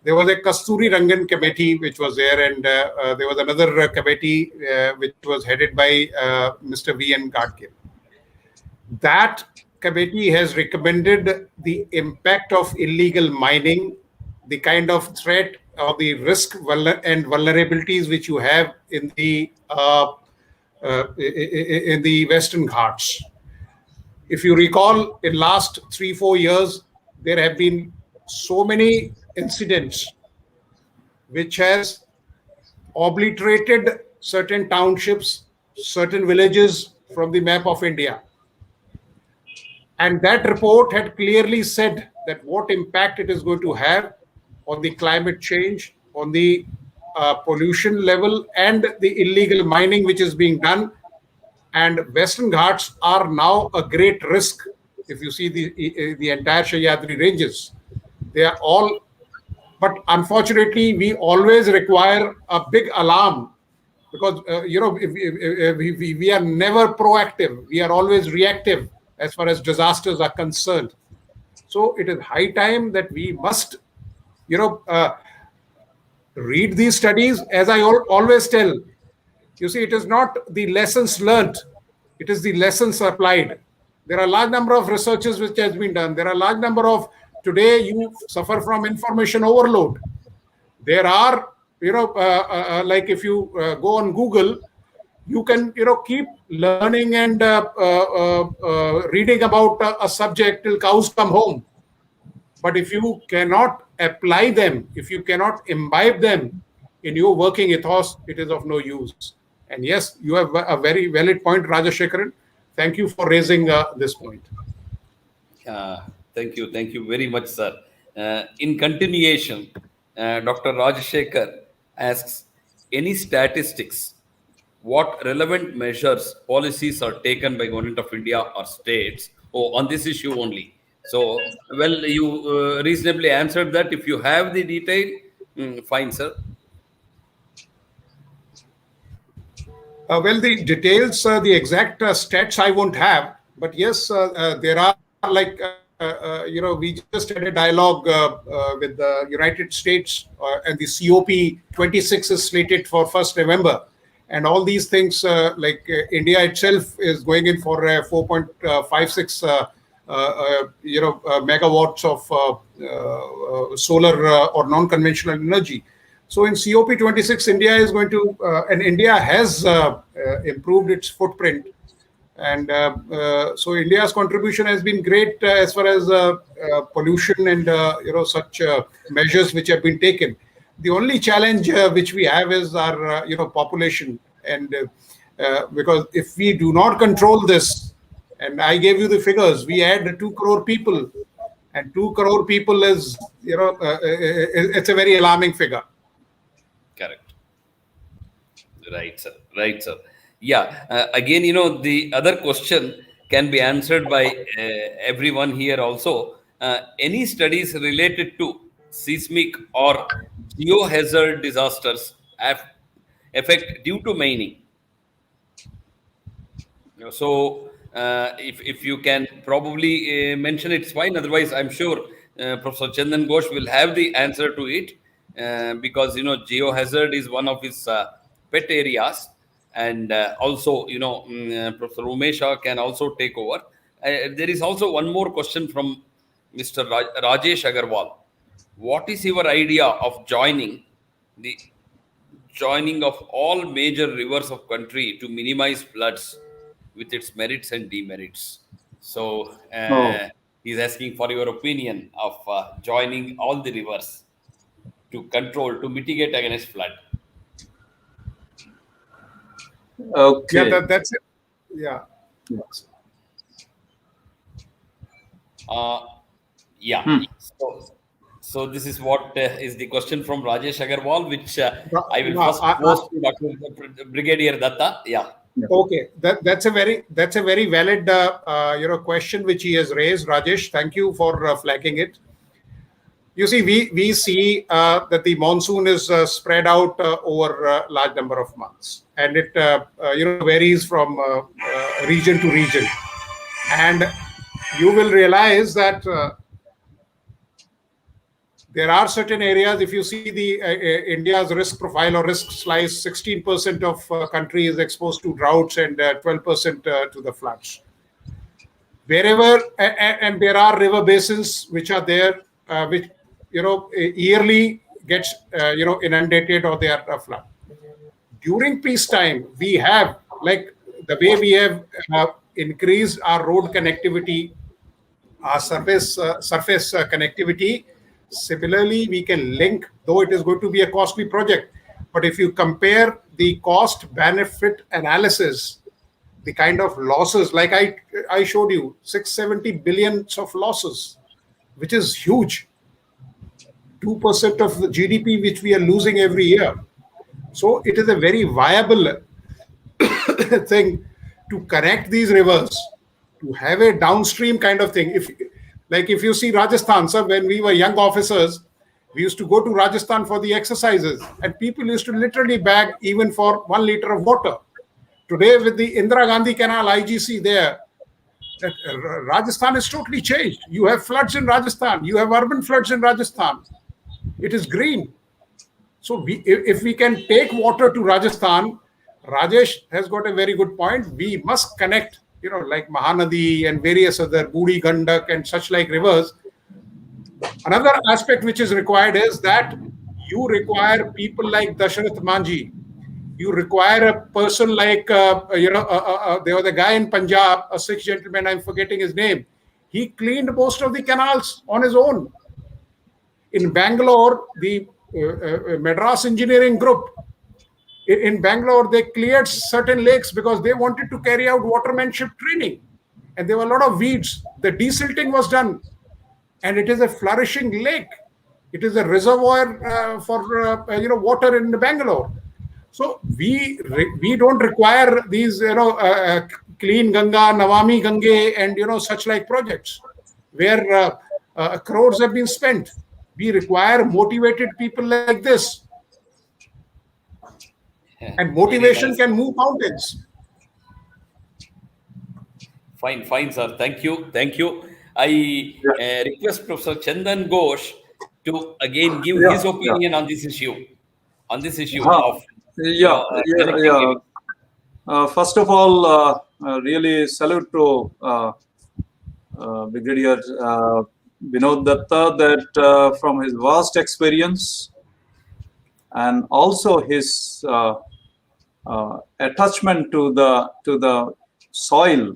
H: there was a Kasturi Rangan committee which was there, and there was another committee which was headed by Mr. V.N. Gadkir. That committee has recommended the impact of illegal mining, the kind of threat or the risk and vulnerabilities which you have in the Western Ghats. If you recall, in last 3-4 years, there have been so many incidents which has obliterated certain townships, certain villages from the map of India. And that report had clearly said that what impact it is going to have on the climate change, on the pollution level, and the illegal mining which is being done. And Western Ghats are now a great risk. If you see the entire Sahyadri ranges, they are all. But unfortunately, we always require a big alarm, because we are never proactive. We are always reactive as far as disasters are concerned. So it is high time that we must, read these studies. As I always tell, you see, it is not the lessons learned, it is the lessons applied. There are a large number of researches which has been done. There are a large number of, today you suffer from information overload. There are, like if you go on Google, you can, keep learning and reading about a subject till cows come home. But if you cannot apply them, if you cannot imbibe them in your working ethos, it is of no use. And yes, you have a very valid point, Rajashekharan. Thank you for raising this point.
E: Thank you very much, sir. In continuation, Dr. Rajashekhar asks, any statistics, what relevant measures, policies are taken by Government of India or states on this issue only? So, well, you reasonably answered that. If you have the detail, fine, sir.
H: Well, the details, the exact stats I won't have, but yes, there are like, we just had a dialogue with the United States, and the COP26 is slated for 1st November. And all these things, India itself is going in for 4.56 megawatts of solar or non-conventional energy. So in COP26, India is going to, and India has improved its footprint. And so India's contribution has been great as far as pollution and, such measures which have been taken. The only challenge which we have is our, population. And because if we do not control this, and I gave you the figures, we had 2 crore people, and 2 crore people is, it's a very alarming figure.
E: Correct. Right, sir. Yeah. Again, the other question can be answered by everyone here also. Any studies related to seismic or geohazard disasters effect due to mining? So, if you can probably mention, it's fine. Otherwise, I'm sure Professor Chandan Ghosh will have the answer to it, because geohazard is one of his pet areas, and also Professor Umesha can also take over. There is also one more question from Mr. Rajesh Agarwal. What is your idea of joining of all major rivers of country to minimize floods with its merits and demerits? So
F: Oh,
E: he's asking for your opinion of joining all the rivers to mitigate against flood.
F: okay.
H: Yeah, that's it. Yeah.
F: Yes.
E: Yeah. So this is what is the question from Rajesh Agarwal, which I will first pose to Dr. Brigadier Datta. Yeah.
H: Okay, that's a very valid question which he has raised, Rajesh. Thank you for flagging it. You see, we see that the monsoon is spread out over a large number of months, and it varies from region to region, and you will realize that there are certain areas. If you see the India's risk profile or risk slice, 16% of country is exposed to droughts and 12% to the floods. Wherever and there are river basins which are there, which yearly gets inundated or they are flood. During peacetime, we have, like the way we have increased our road connectivity, our surface connectivity. Similarly, we can link, though it is going to be a costly project, but if you compare the cost benefit analysis, the kind of losses, like I showed you, 670 billions of losses, which is huge. 2% of the GDP which we are losing every year. So it is a very viable thing to connect these rivers, to have a downstream kind of thing. If you see Rajasthan, sir, when we were young officers, we used to go to Rajasthan for the exercises, and people used to literally bag even for 1 liter of water. Today, with the Indira Gandhi Canal IGC there, Rajasthan is totally changed. You have floods in Rajasthan. You have urban floods in Rajasthan. It is green. So if we can take water to Rajasthan, Rajesh has got a very good point. We must connect, like Mahanadi and various other Budi Gandak and such like rivers. Another aspect which is required is that you require people like Dasharath Manji. You require a person like, there was a guy in Punjab, a Sikh gentleman, I'm forgetting his name. He cleaned most of the canals on his own. In Bangalore, the Madras Engineering Group, in Bangalore, they cleared certain lakes because they wanted to carry out watermanship training. And there were a lot of weeds. The desilting was done. And it is a flourishing lake. It is a reservoir for water in Bangalore. So we don't require these clean Ganga, Nawami Gange, and such like projects where crores have been spent. We require motivated people like this, and motivation can move mountains.
E: Fine, sir. Thank you. I request Professor Chandan Ghosh to again give his opinion on this issue. Of
F: First of all, really salute to Brigadier Vinod Datta that from his vast experience and also his attachment to the soil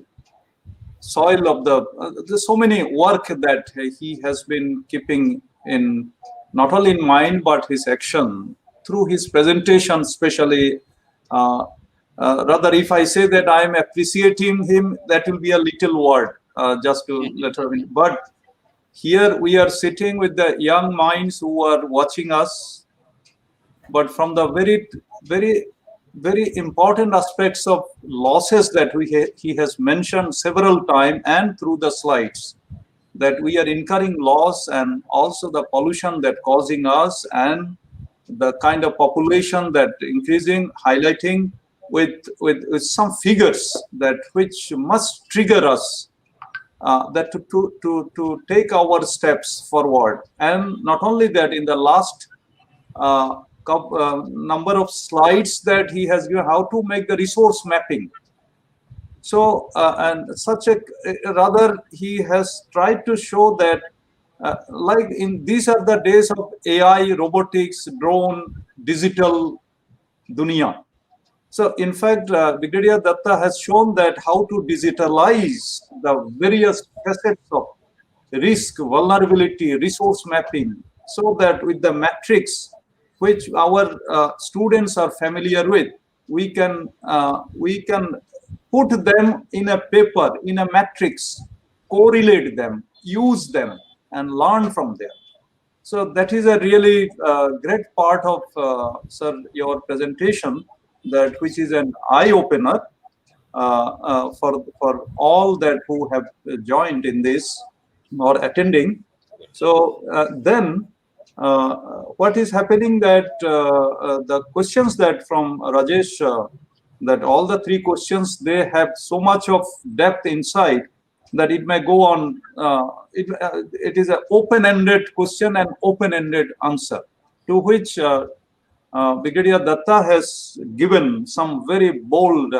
F: of there's so many work that he has been keeping in, not only in mind but his action through his presentation, especially. Rather, if I say that I am appreciating him, that will be a little word, just to let her in. But here we are sitting with the young minds who are watching us, but from the very, very very important aspects of losses that he has mentioned several times and through the slides, that we are incurring loss and also the pollution that causing us and the kind of population that increasing, highlighting with some figures that which must trigger us that to take our steps forward. And not only that, in the last number of slides that he has given, how to make the resource mapping. So and such a rather he has tried to show that like in these are the days of AI, robotics, drone, digital dunya. So in fact, Brigadier Datta has shown that how to digitalize the various facets of risk, vulnerability, resource mapping, so that with the matrix which our students are familiar with, we can put them in a paper, in a matrix, correlate them, use them, and learn from them. So that is a really great part of sir your presentation, that which is an eye opener for all that who have joined in this or attending. So then what is happening that the questions that from Rajesh, that all the three questions, they have so much of depth inside that it may go on. It is an open-ended question and open-ended answer, to which Brigadier Datta has given some very bold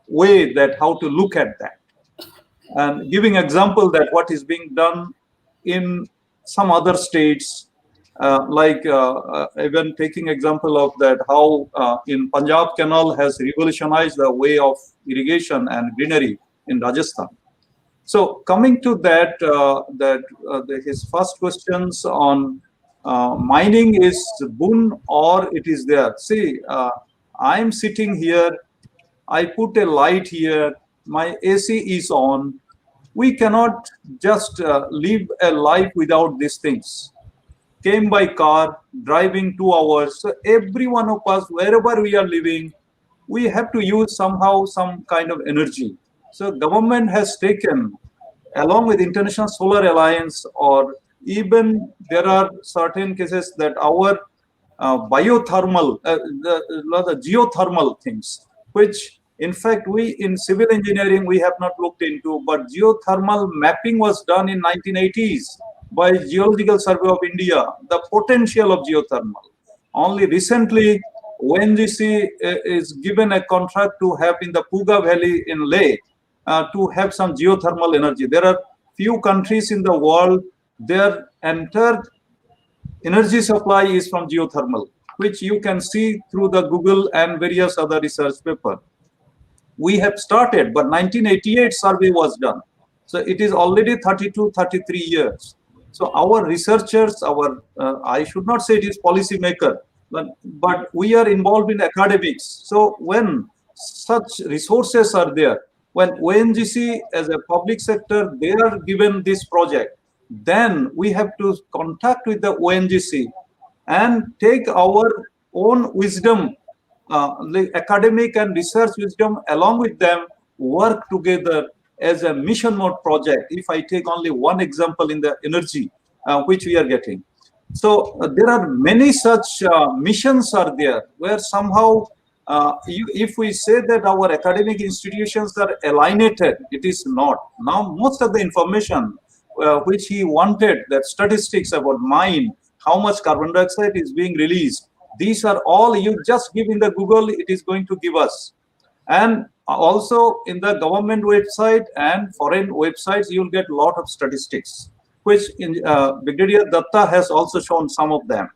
F: way that how to look at that, and giving example that what is being done in some other states, like even taking example of that how in Punjab Canal has revolutionized the way of irrigation and greenery in Rajasthan. So coming to that, his first questions on mining is boon or it is there. See, I'm sitting here, I put a light here, my AC is on. We cannot just live a life without these things. Came by car, driving 2 hours. So every one of us, wherever we are living, we have to use somehow some kind of energy. So government has taken, along with International Solar Alliance, or even there are certain cases that our biothermal, the geothermal things, which in fact we in civil engineering we have not looked into, but geothermal mapping was done in 1980s by Geological Survey of India, the potential of geothermal. Only recently, ONGC is given a contract to have in the Puga Valley in Leh to have some geothermal energy. There are few countries in the world, their entire energy supply is from geothermal, which you can see through the Google and various other research paper. We have started, but 1988 survey was done. So it is already 32, 33 years. So our researchers, I should not say it is policymaker, but we are involved in academics. So when such resources are there, when ONGC as a public sector, they are given this project, then we have to contact with the ONGC and take our own wisdom, the academic and research wisdom, along with them, work together as a mission mode project. If I take only one example in the energy, which we are getting. So there are many such missions are there, where somehow if we say that our academic institutions are alienated, it is not. Now most of the information which he wanted, that statistics about mine, how much carbon dioxide is being released, these are all, you just give in the Google, it is going to give us. And also in the government website and foreign websites, you'll get a lot of statistics, which in Brigadier Datta has also shown some of them.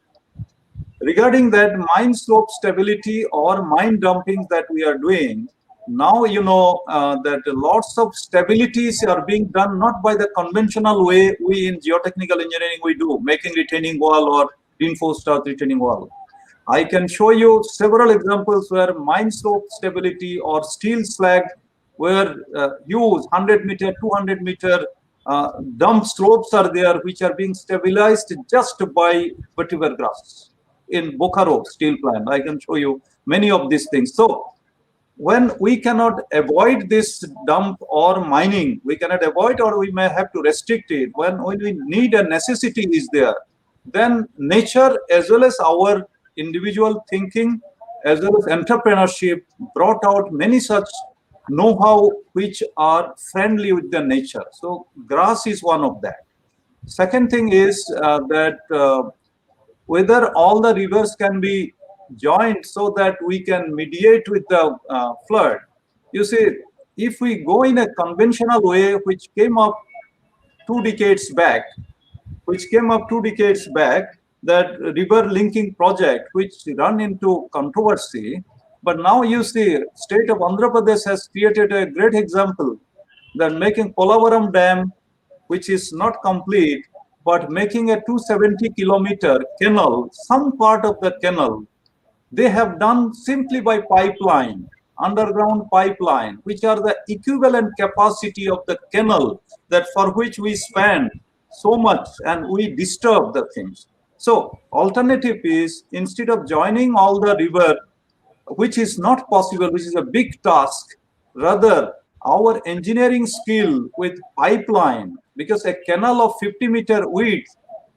F: Regarding that mine slope stability or mine dumping that we are doing, now you know that lots of stabilities are being done not by the conventional way we in geotechnical engineering we do, making retaining wall or reinforced earth retaining wall. I can show you several examples where mine slope stability or steel slag where huge 100 meter, 200 meter dump slopes are there, which are being stabilized just by vetiver grass. in Bokaro steel plant. I can show you many of these things. So when we cannot avoid this dump or mining, we cannot avoid, or we may have to restrict it. When we need a necessity is there, then nature as well as our individual thinking as well as entrepreneurship brought out many such know-how which are friendly with the nature. So grass is one of that. Second thing is that whether all the rivers can be joined so that we can mediate with the flood. You see, if we go in a conventional way, which came up 2 decades back, that river linking project, which run into controversy. But now you see, state of Andhra Pradesh has created a great example that making Polavaram Dam, which is not complete, but making a 270-kilometer canal, some part of the canal, they have done simply by pipeline, underground pipeline, which are the equivalent capacity of the canal that for which we spend so much and we disturb the things. So alternative is, instead of joining all the river, which is not possible, which is a big task, rather our engineering skill with pipeline, because a canal of 50-meter width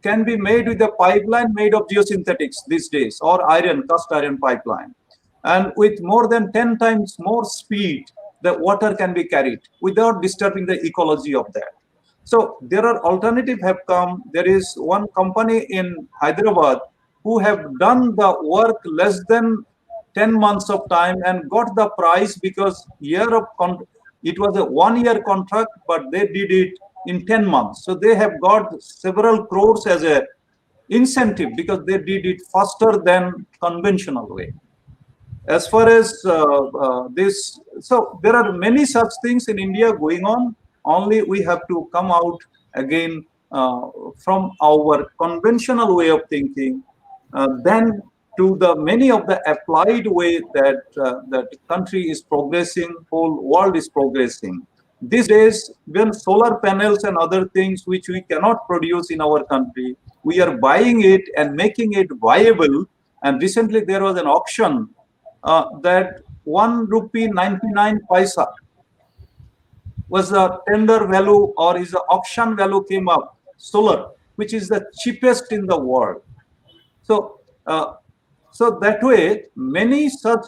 F: can be made with a pipeline made of geosynthetics these days, or cast iron pipeline. And with more than 10 times more speed, the water can be carried without disturbing the ecology of that. So there are alternatives have come. There is one company in Hyderabad who have done the work less than 10 months of time and got the price because it was a 1-year contract, but they did it in 10 months. So they have got several crores as a incentive because they did it faster than conventional way. As far as this, so there are many such things in India going on. Only we have to come out again from our conventional way of thinking, then to the many of the applied way that that country is progressing, whole world is progressing. These days, when solar panels and other things which we cannot produce in our country, we are buying it and making it viable. And recently there was an auction that 1 rupee 99 paisa was the tender value, or is the auction value came up, solar, which is the cheapest in the world. So so that way, many such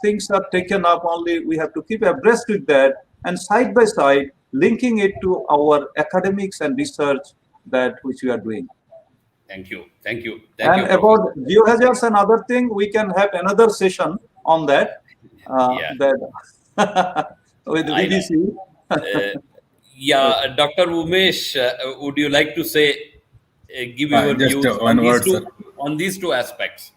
F: things are taken up. Only we have to keep abreast with that, and side by side, linking it to our academics and research that which we are doing.
E: Thank you. Thank you.
F: And about geohazards and other thing, we can have another session on that. That with VVCE.
E: Yeah, Dr. Umesh, would you like to say, give your
G: just
E: views
G: one word, sir.
E: on these two aspects?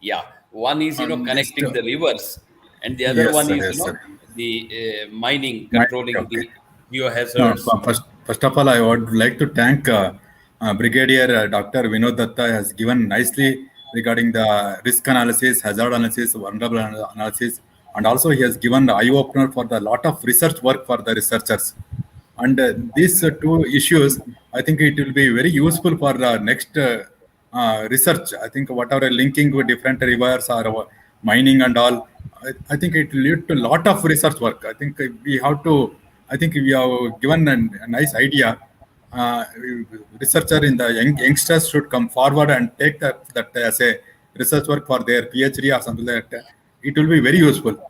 E: Yeah, one is connecting the rivers, and the other
G: Yes,
E: one
G: sir,
E: is
G: yes, sir.
E: the mining, controlling
G: Okay.
E: the geohazards.
G: First of all, I would like to thank Brigadier Dr. Vinod Datta has given nicely regarding the risk analysis, hazard analysis, vulnerable analysis, and also he has given the eye-opener for the lot of research work for the researchers. And these two issues, I think it will be very useful for next research. I think whatever linking with different rivers or mining and all, I think it will lead to a lot of research work. I think we have to. I think we have given a nice idea. Researcher in the youngsters should come forward and take that as a research work for their PhD or something like that. It will be very useful.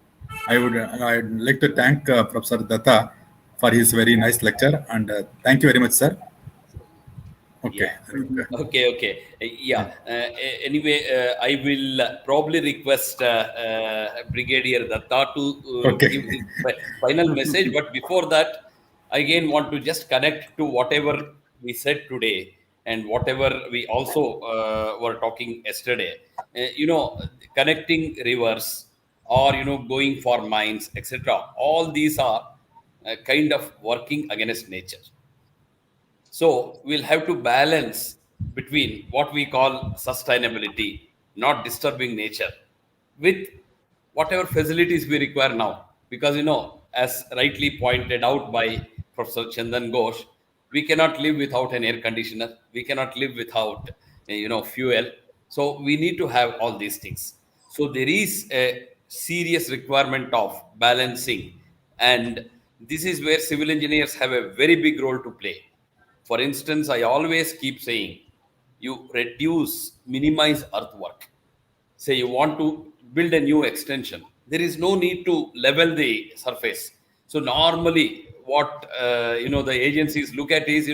G: I'd like to thank Professor Datta for his very nice lecture, and thank you very much, sir. Okay.
E: Yeah. Okay. Anyway, I will probably request Brigadier Datta to give his final message. But before that, I again want to just connect to whatever we said today and whatever we also were talking yesterday. Connecting rivers or going for mines, etc. All these are kind of working against nature. So we'll have to balance between what we call sustainability, not disturbing nature, with whatever facilities we require now. Because, as rightly pointed out by Professor Chandan Ghosh, we cannot live without an air conditioner. We cannot live without, fuel. So we need to have all these things. So there is a serious requirement of balancing, and this is where civil engineers have a very big role to play. For instance, I always keep saying, you minimize earthwork. Say you want to build a new extension, there is no need to level the surface. So normally what the agencies look at is,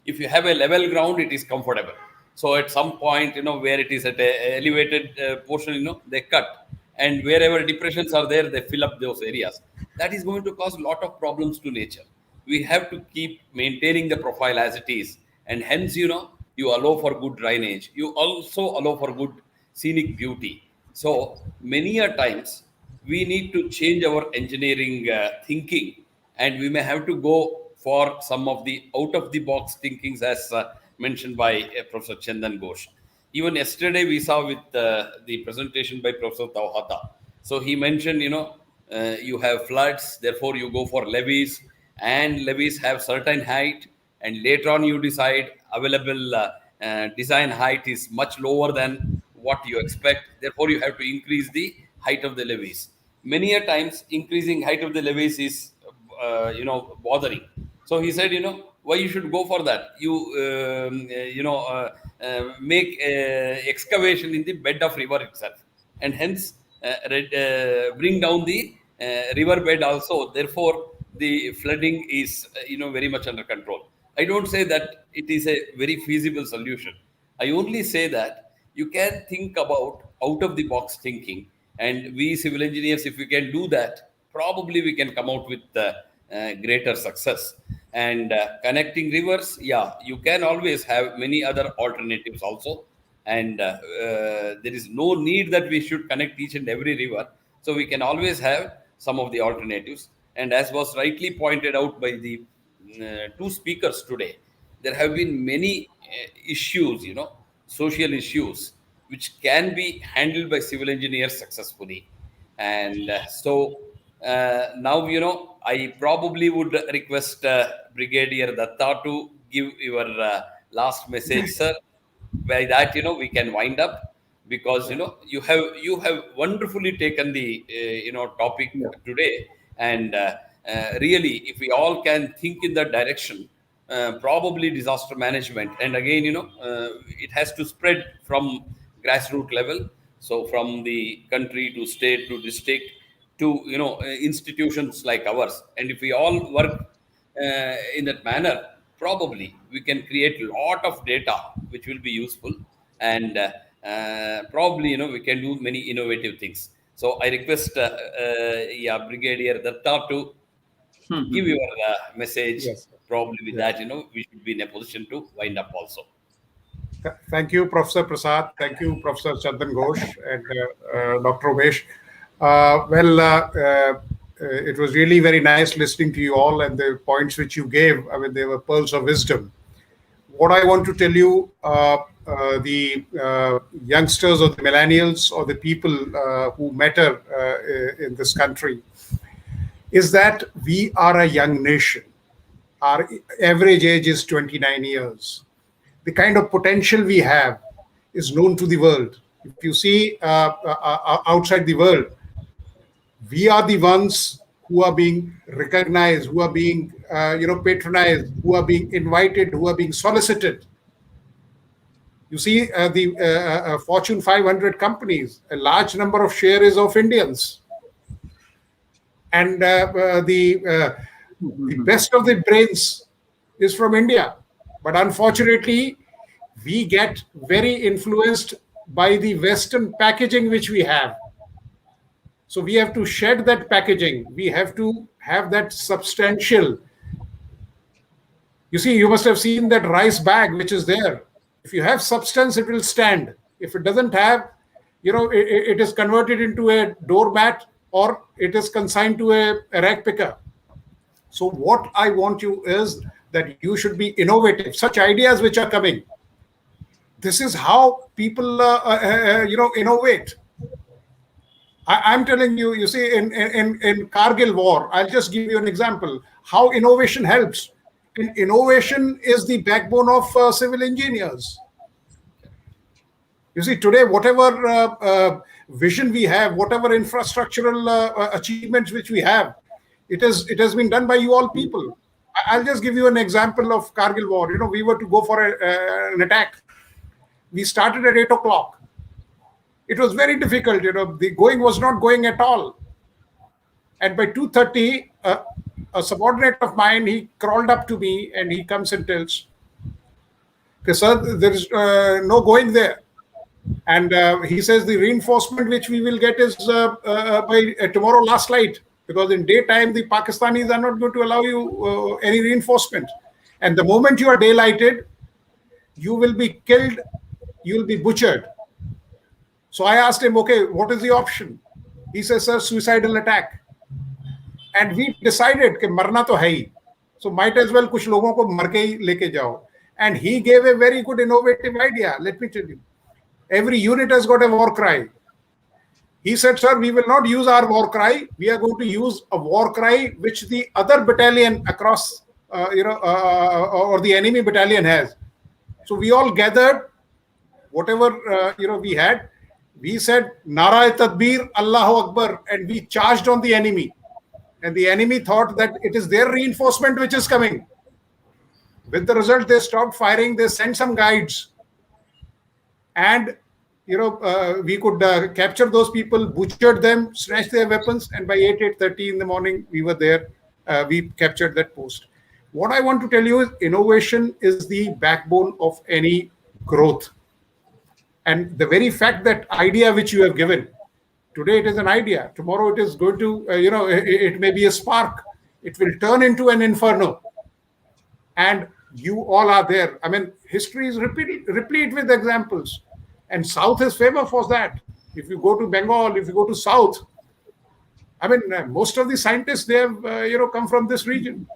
E: if you have a level ground, it is comfortable. So at some point, where it is at a elevated portion, they cut, and wherever depressions are there, they fill up those areas. That is going to cause a lot of problems to nature. We have to keep maintaining the profile as it is, and hence, you allow for good drainage, you also allow for good scenic beauty. So many a times we need to change our engineering thinking, and we may have to go for some of the out of the box thinkings, as mentioned by Professor Chandan Ghosh. Even yesterday we saw with the presentation by Professor Tauhata. So he mentioned, you have floods, therefore you go for levees, and levees have certain height, and later on you decide available design height is much lower than what you expect, therefore you have to increase the height of the levees. Many a times increasing height of the levees is bothering. So he said, why you should go for that? You make excavation in the bed of river itself, and hence bring down the river bed also. Therefore, the flooding is very much under control. I don't say that it is a very feasible solution. I only say that you can think about out of the box thinking, and we civil engineers, if we can do that, probably we can come out with greater success. And connecting rivers, yeah, you can always have many other alternatives also, and there is no need that we should connect each and every river. So we can always have some of the alternatives. And as was rightly pointed out by the two speakers today, there have been many issues, social issues, which can be handled by civil engineers successfully. And now, I probably would request Brigadier Datta to give your last message, sir. By that, we can wind up, because you have wonderfully taken the topic today, and really, if we all can think in that direction, probably disaster management, and again, it has to spread from grassroots level. So from the country to state to district to institutions like ours, and if we all work in that manner, probably we can create a lot of data which will be useful, and probably we can do many innovative things. So I request Brigadier Datta to give your message.
H: Yes.
E: Probably with
H: Yes.
E: that, we should be in a position to wind up also.
H: Thank you, Professor Prasad. Thank you, Professor Chandan Ghosh and Dr. Umesh. It was really very nice listening to you all, and the points which you gave, I mean, they were pearls of wisdom. What I want to tell you, the youngsters or the millennials or the people who matter in this country, is that we are a young nation. Our average age is 29 years. The kind of potential we have is known to the world. If you see outside the world, we are the ones who are being recognized, who are being patronized, who are being invited, who are being solicited. You see, the Fortune 500 companies, a large number of share is of Indians. And the best of the brains is from India. But unfortunately, we get very influenced by the Western packaging which we have. So we have to shed that packaging. We have to have that substantial. You see, you must have seen that rice bag which is there. If you have substance, it will stand. If it doesn't have, it is converted into a doormat, or it is consigned to a rag picker. So what I want you is that you should be innovative. Such ideas which are coming. This is how people, innovate. I'm telling you, you see, in Kargil war, I'll just give you an example, how innovation helps. Innovation is the backbone of civil engineers. You see, today, whatever vision we have, whatever infrastructural achievements which we have, it has been done by you all people. I'll just give you an example of Kargil war. You know, we were to go for an attack. We started at 8 o'clock. It was very difficult. You know, the going was not going at all. And by 2:30, a subordinate of mine, he crawled up to me and he comes and tells, okay, sir, there is no going there. And he says the reinforcement which we will get is by tomorrow last night, because in daytime the Pakistanis are not going to allow you any reinforcement. And the moment you are daylighted, you will be killed, you will be butchered. So I asked him, okay, what is the option? He says, sir, suicidal attack. And we decided कि मरना तो है ही, so might as well कुछ लोगों को मर के ही लेके जाओ. And he gave a very good innovative idea. Let me tell you, every unit has got a war cry. He said, sir, we will not use our war cry. We are going to use a war cry which the other battalion across, or the enemy battalion has. So we all gathered, whatever we had. We said, Nara Tadbir, Allahu Akbar, and we charged on the enemy. And the enemy thought that it is their reinforcement which is coming. With the result, they stopped firing. They sent some guides. And we could capture those people, butchered them, snatched their weapons, and by 8:30 in the morning, we were there. We captured that post. What I want to tell you is innovation is the backbone of any growth. And the very fact that idea which you have given, today it is an idea, tomorrow it is going to, it may be a spark. It will turn into an inferno. And you all are there. I mean, history is replete with examples. And South is famous for that. If you go to Bengal, if you go to South, I mean, most of the scientists, they have, come from this region.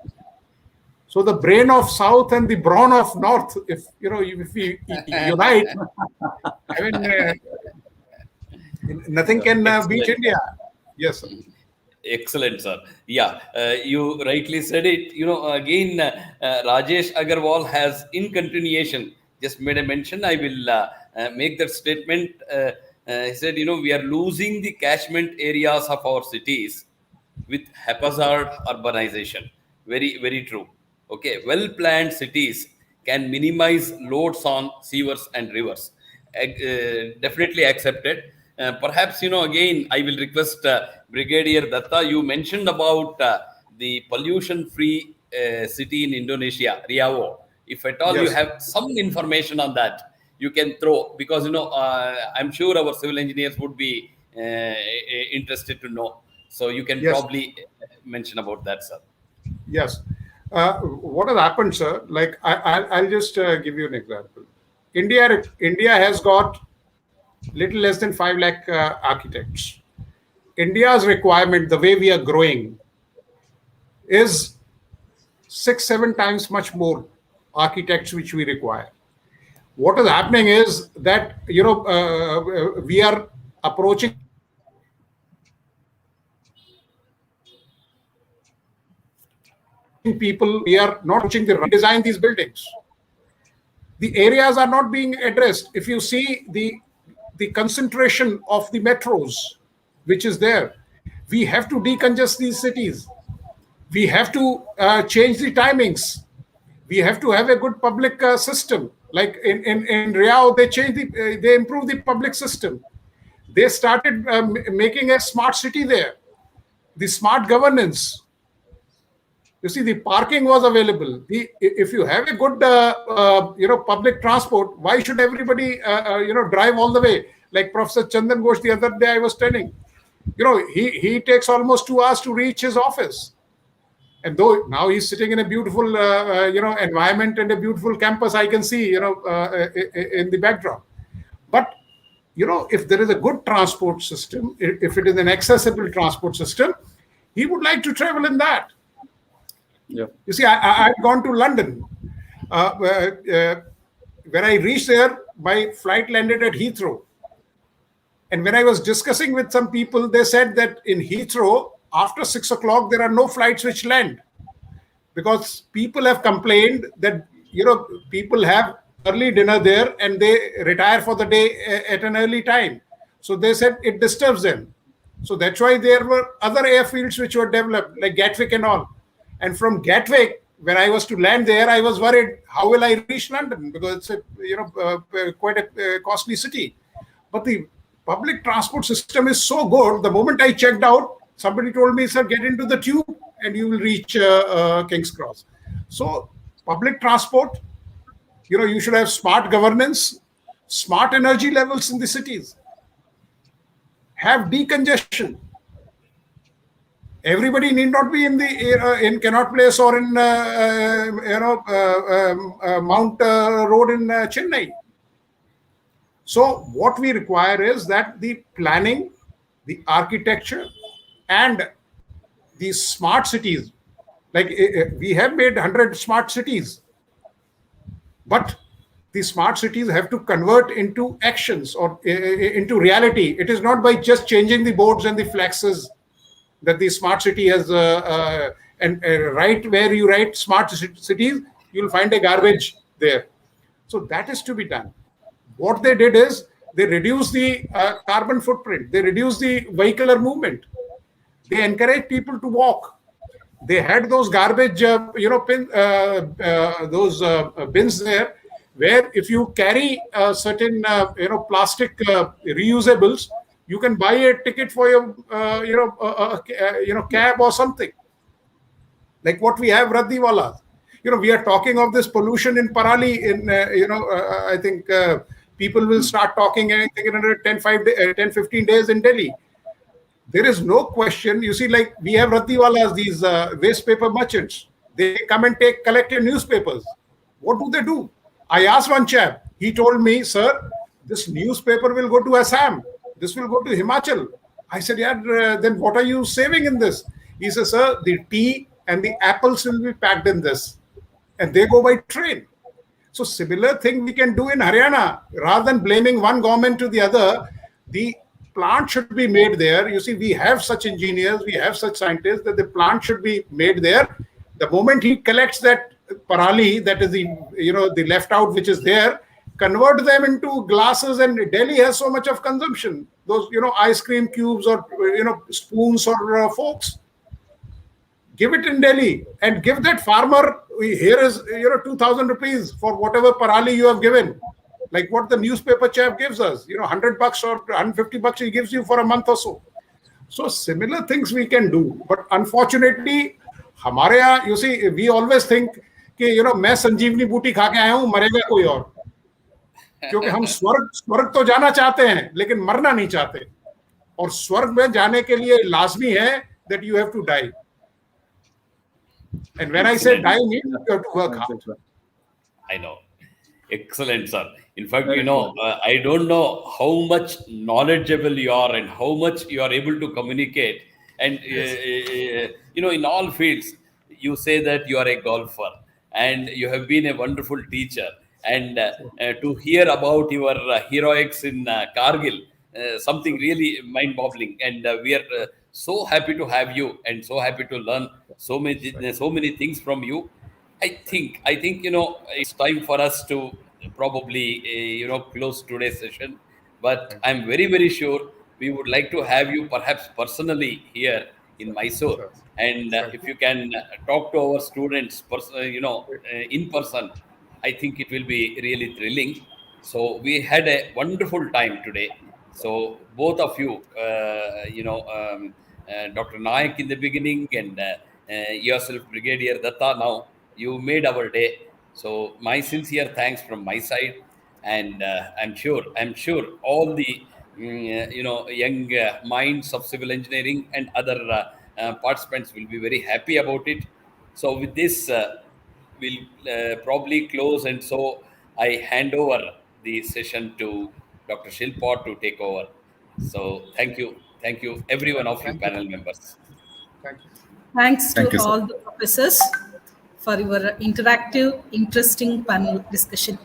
H: So the brain of South and the brawn of North, if we unite, I mean, nothing can beat India. Yes, sir.
E: Excellent, sir. Yeah, you rightly said it. Again, Rajesh Agarwal has, in continuation, just made a mention. I will make that statement. He said, we are losing the catchment areas of our cities with haphazard urbanization. Very, very true. Okay, well-planned cities can minimize loads on sewers and rivers. Definitely accepted. Perhaps, again, I will request Brigadier Datta, you mentioned about the pollution-free city in Indonesia, Riau. If at all you have some information on that, you can throw, because, I'm sure our civil engineers would be interested to know. So you can probably mention about that, sir.
H: Yes. What has happened, sir? Like, I'll just give you an example. India has got little less than 5 lakh architects. India's requirement, the way we are growing, is 6-7 times much more architects which we require. What is happening is that we are approaching people. We are not reaching the redesign these buildings. The areas are not being addressed. If you see the concentration of the metros, which is there, we have to decongest these cities. We have to change the timings. We have to have a good public system. Like in Riau, they improved the public system. They started making a smart city there. The smart governance. You see, the parking was available. If you have a good, public transport, why should everybody, drive all the way? Like Professor Chandan Ghosh the other day, I was telling, he takes almost 2 hours to reach his office. And though now he's sitting in a beautiful, environment and a beautiful campus, I can see, in the backdrop. But, if there is a good transport system, if it is an accessible transport system, he would like to travel in that.
F: Yeah.
H: You see, I've gone to London. When I reached there, my flight landed at Heathrow. And when I was discussing with some people, they said that in Heathrow, after 6 o'clock, there are no flights which land. Because people have complained that, people have early dinner there and they retire for the day at an early time. So they said it disturbs them. So that's why there were other airfields which were developed, like Gatwick and all. And from Gatwick, when I was to land there, I was worried, how will I reach London? Because it's a quite a costly city. But the public transport system is so good. The moment I checked out, somebody told me, sir, get into the tube and you will reach King's Cross. So public transport, you should have smart governance, smart energy levels in the cities, have decongestion. Everybody need not be in the in Connaught Place or in Mount Road in Chennai. So what we require is that the planning, the architecture, and the smart cities. Like we have made 100 smart cities, but the smart cities have to convert into actions or into reality. It is not by just changing the boards and the flexes that the smart city has. And right where you write smart cities, you'll find a garbage there. So that is to be done. What they did is they reduced the carbon footprint. They reduced the vehicular movement. They encourage people to walk. They had those garbage, bins there, where if you carry certain, plastic reusables, you can buy a ticket for your, cab or something. Like what we have Raddiwalas. We are talking of this pollution in Parali. I think people will start talking anything in another 10-15 days in Delhi. There is no question. You see, like we have Raddiwalas, these waste paper merchants. They come and collect your newspapers. What do? I asked one chap. He told me, sir, this newspaper will go to Assam. This will go to Himachal. I said, yeah, then what are you saving in this? He says, sir, the tea and the apples will be packed in this. And they go by train. So similar thing we can do in Haryana. Rather than blaming one government to the other, the plant should be made there. You see, we have such engineers, we have such scientists that the plant should be made there. The moment he collects that parali, that is the left out which is there, convert them into glasses, and Delhi has so much of consumption. Those, ice cream cubes or, spoons or forks. Give it in Delhi and give that farmer, here is, 2,000 rupees for whatever parali you have given. Like what the newspaper chap gives us, $100 or $150 he gives you for a month or so. So similar things we can do. But unfortunately, हमारे यहाँ, you see, we always think कि, मैं संजीवनी बूटी खा के आया हूँ, मरेगा कोई और. क्योंकि हम स्वर्ग तो जाना चाहते हैं, लेकिन मरना नहीं चाहते. और स्वर्ग में जाने के लिए लाजमी है that you have to die. And when I say die, means you have to work hard.
E: I know. Excellent, sir. In fact, I don't know how much knowledgeable you are and how much you are able to communicate. And, in all fields, you say that you are a golfer and you have been a wonderful teacher. And to hear about your heroics in Kargil, something really mind-boggling. And we are so happy to have you and so happy to learn so many things from you. I think it's time for us to probably close today's session. But I'm very, very sure we would like to have you perhaps personally here in Mysore. And if you can talk to our students, in person, I think it will be really thrilling. So we had a wonderful time today. So both of you, Dr. Nayak in the beginning and yourself, Brigadier Datta, now you made our day. So my sincere thanks from my side. And I'm sure all the young minds of civil engineering and other participants will be very happy about it. So with this, we'll probably close, and so I hand over the session to Dr. Shilpa to take over. So thank you, every one of you panel members.
H: Thank you.
A: Thanks
G: Thank
A: to
G: you, sir.
A: all the professors for your interactive, interesting panel discussion.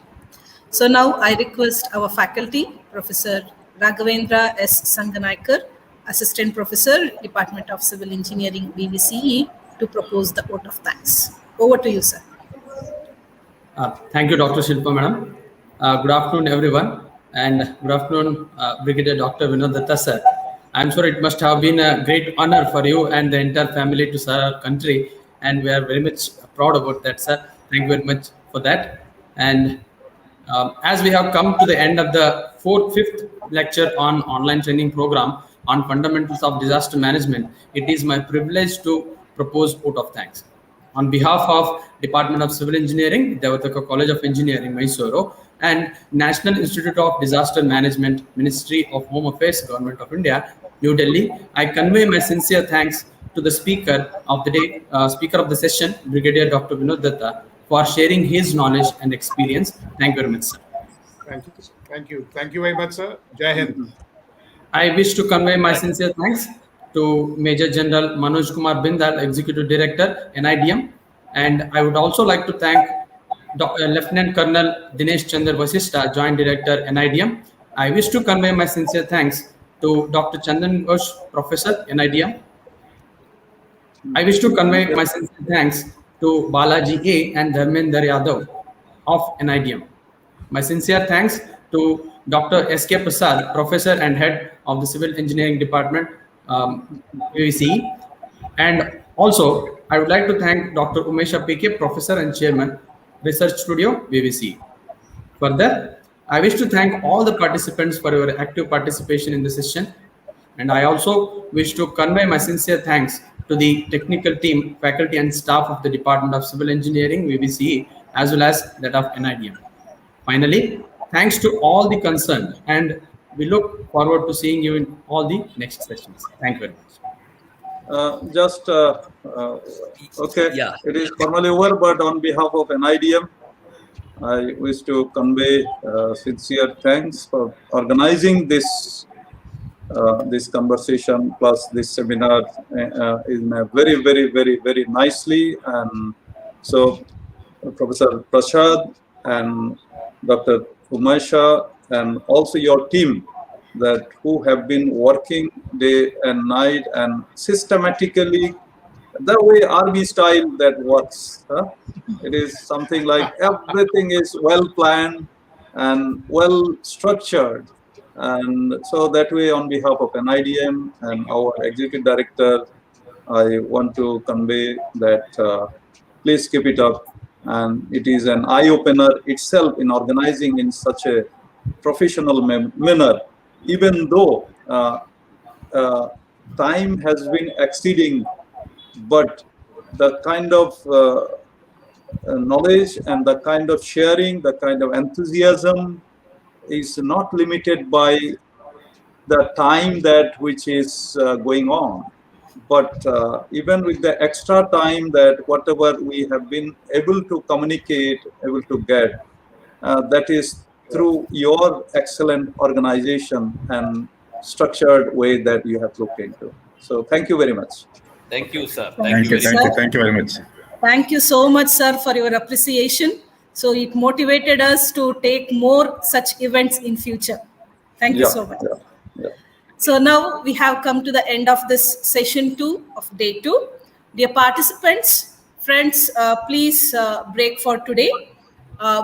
A: So now I request our faculty, Professor Raghavendra S. Sanganaikar, Assistant Professor, Department of Civil Engineering, VVCE, to propose the vote of thanks. Over to you, sir.
K: Thank you, Dr. Shilpa, madam. Good afternoon, everyone, and good afternoon, Brigadier Dr. Vinod Datta, sir. I'm sure it must have been a great honor for you and the entire family to serve our country, and we are very much proud about that, sir. Thank you very much for that. And as we have come to the end of the fifth lecture on online training program on fundamentals of disaster management, it is my privilege to propose vote of thanks. On behalf of Department of Civil Engineering, Devataka College of Engineering, Mysuru, and National Institute of Disaster Management, Ministry of Home Affairs, Government of India, New Delhi, I convey my sincere thanks to the speaker of the day, speaker of the session, Brigadier Dr. Vinod Datta, for sharing his knowledge and experience. Thank you very much, sir.
H: Thank you, sir. Thank you. Thank you very much, sir. Jai Hind.
K: I wish to convey my sincere thanks to Major General Manoj Kumar Bindal, Executive Director, NIDM. And I would also like to thank Lieutenant Colonel Dinesh Chandra Vasista, Joint Director, NIDM. I wish to convey my sincere thanks to Dr. Chandan Ghosh, Professor, NIDM. I wish to convey my sincere thanks to Balaji A and Dharmender Yadav of NIDM. My sincere thanks to Dr. S.K. Prasad, Professor and Head of the Civil Engineering Department, VVCE. And also, I would like to thank Dr. Umesha P.K., Professor and Chairman, Research Studio, VVCE. Further, I wish to thank all the participants for your active participation in the session. And I also wish to convey my sincere thanks to the technical team, faculty and staff of the Department of Civil Engineering, VVCE, as well as that of NIDM. Finally, thanks to all the concerned, and we look forward to seeing you in all the next sessions. Thank you very much.
F: Okay,
E: Yeah.
F: it is formally over, but on behalf of NIDM, I wish to convey sincere thanks for organizing this conversation plus this seminar in a very nicely. And so Professor Prasad and Dr. Umesha and also your team that who have been working day and night and systematically the way army style that works. It is something like everything is well planned and well structured. And so that way, on behalf of NIDM and our executive director, I want to convey that please keep it up. And it is an eye-opener itself in organizing in such a professional manner, even though time has been exceeding, but the kind of knowledge and the kind of sharing, the kind of enthusiasm is not limited by the time that which is going on. But even with the extra time that whatever we have been able to communicate, able to get, that is through your excellent organization and structured way that you have looked into. So thank you very much.
E: Thank you, sir.
G: Thank you very much.
A: Thank you so much, sir, for your appreciation. So it motivated us to take more such events in future. Thank you so much. So now we have come to the end of this session 2 of day 2. Dear participants, friends, please break for today.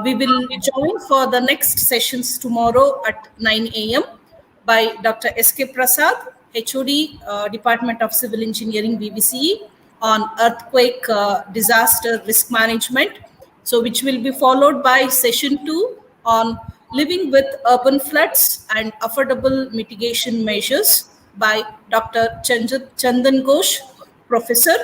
A: We will join for the next sessions tomorrow at 9 a.m. by Dr. S.K. Prasad, HOD, Department of Civil Engineering, VVCE, on earthquake disaster risk management. So which will be followed by session 2 on living with urban floods and affordable mitigation measures by Dr. Chandan Ghosh, Professor,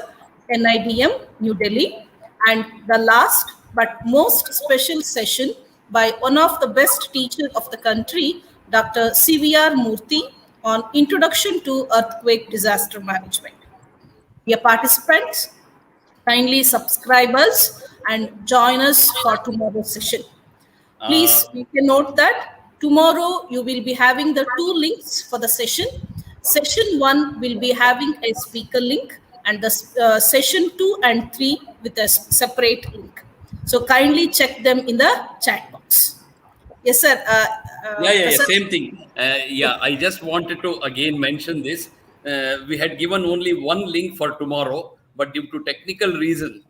A: NIDM, New Delhi. And the last but most special session by one of the best teachers of the country, Dr. CVR Murthy, on Introduction to Earthquake Disaster Management. Dear participants, kindly subscribe us and join us for tomorrow's session. Please make a note that tomorrow you will be having the 2 links for the session. Session 1 will be having a speaker link and the session 2 and 3 with a separate link. So kindly check them in the chat box. Yes, sir.
E: Same thing. I just wanted to again mention this. We had given only 1 link for tomorrow, but due to technical reason,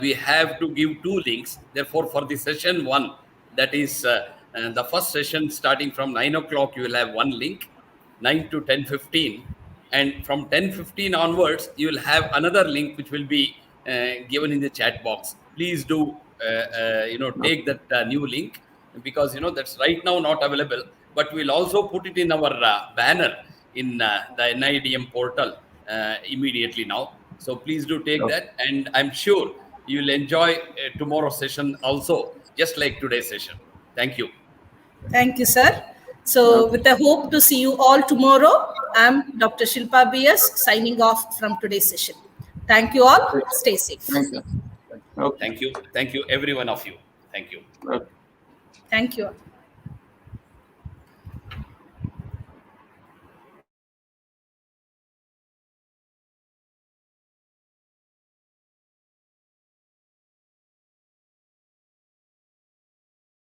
E: we have to give 2 links. Therefore, for the session 1, that is And the first session starting from 9 o'clock, you will have one link, 9 to 10:15. And from 10:15 onwards, you will have another link which will be given in the chat box. Please do, take that new link, because, that's right now not available, but we'll also put it in our banner in the NIDM portal immediately now. So please do take that. And I'm sure you'll enjoy tomorrow's session also, just like today's session. Thank you.
A: Thank you, sir. So with the hope to see you all tomorrow, I'm Dr. Shilpa BS signing off from today's session. Thank you all. Stay safe.
F: Thank you. Okay.
E: Thank you. Thank you, every one of you. Thank you.
F: Okay.
A: Thank you all.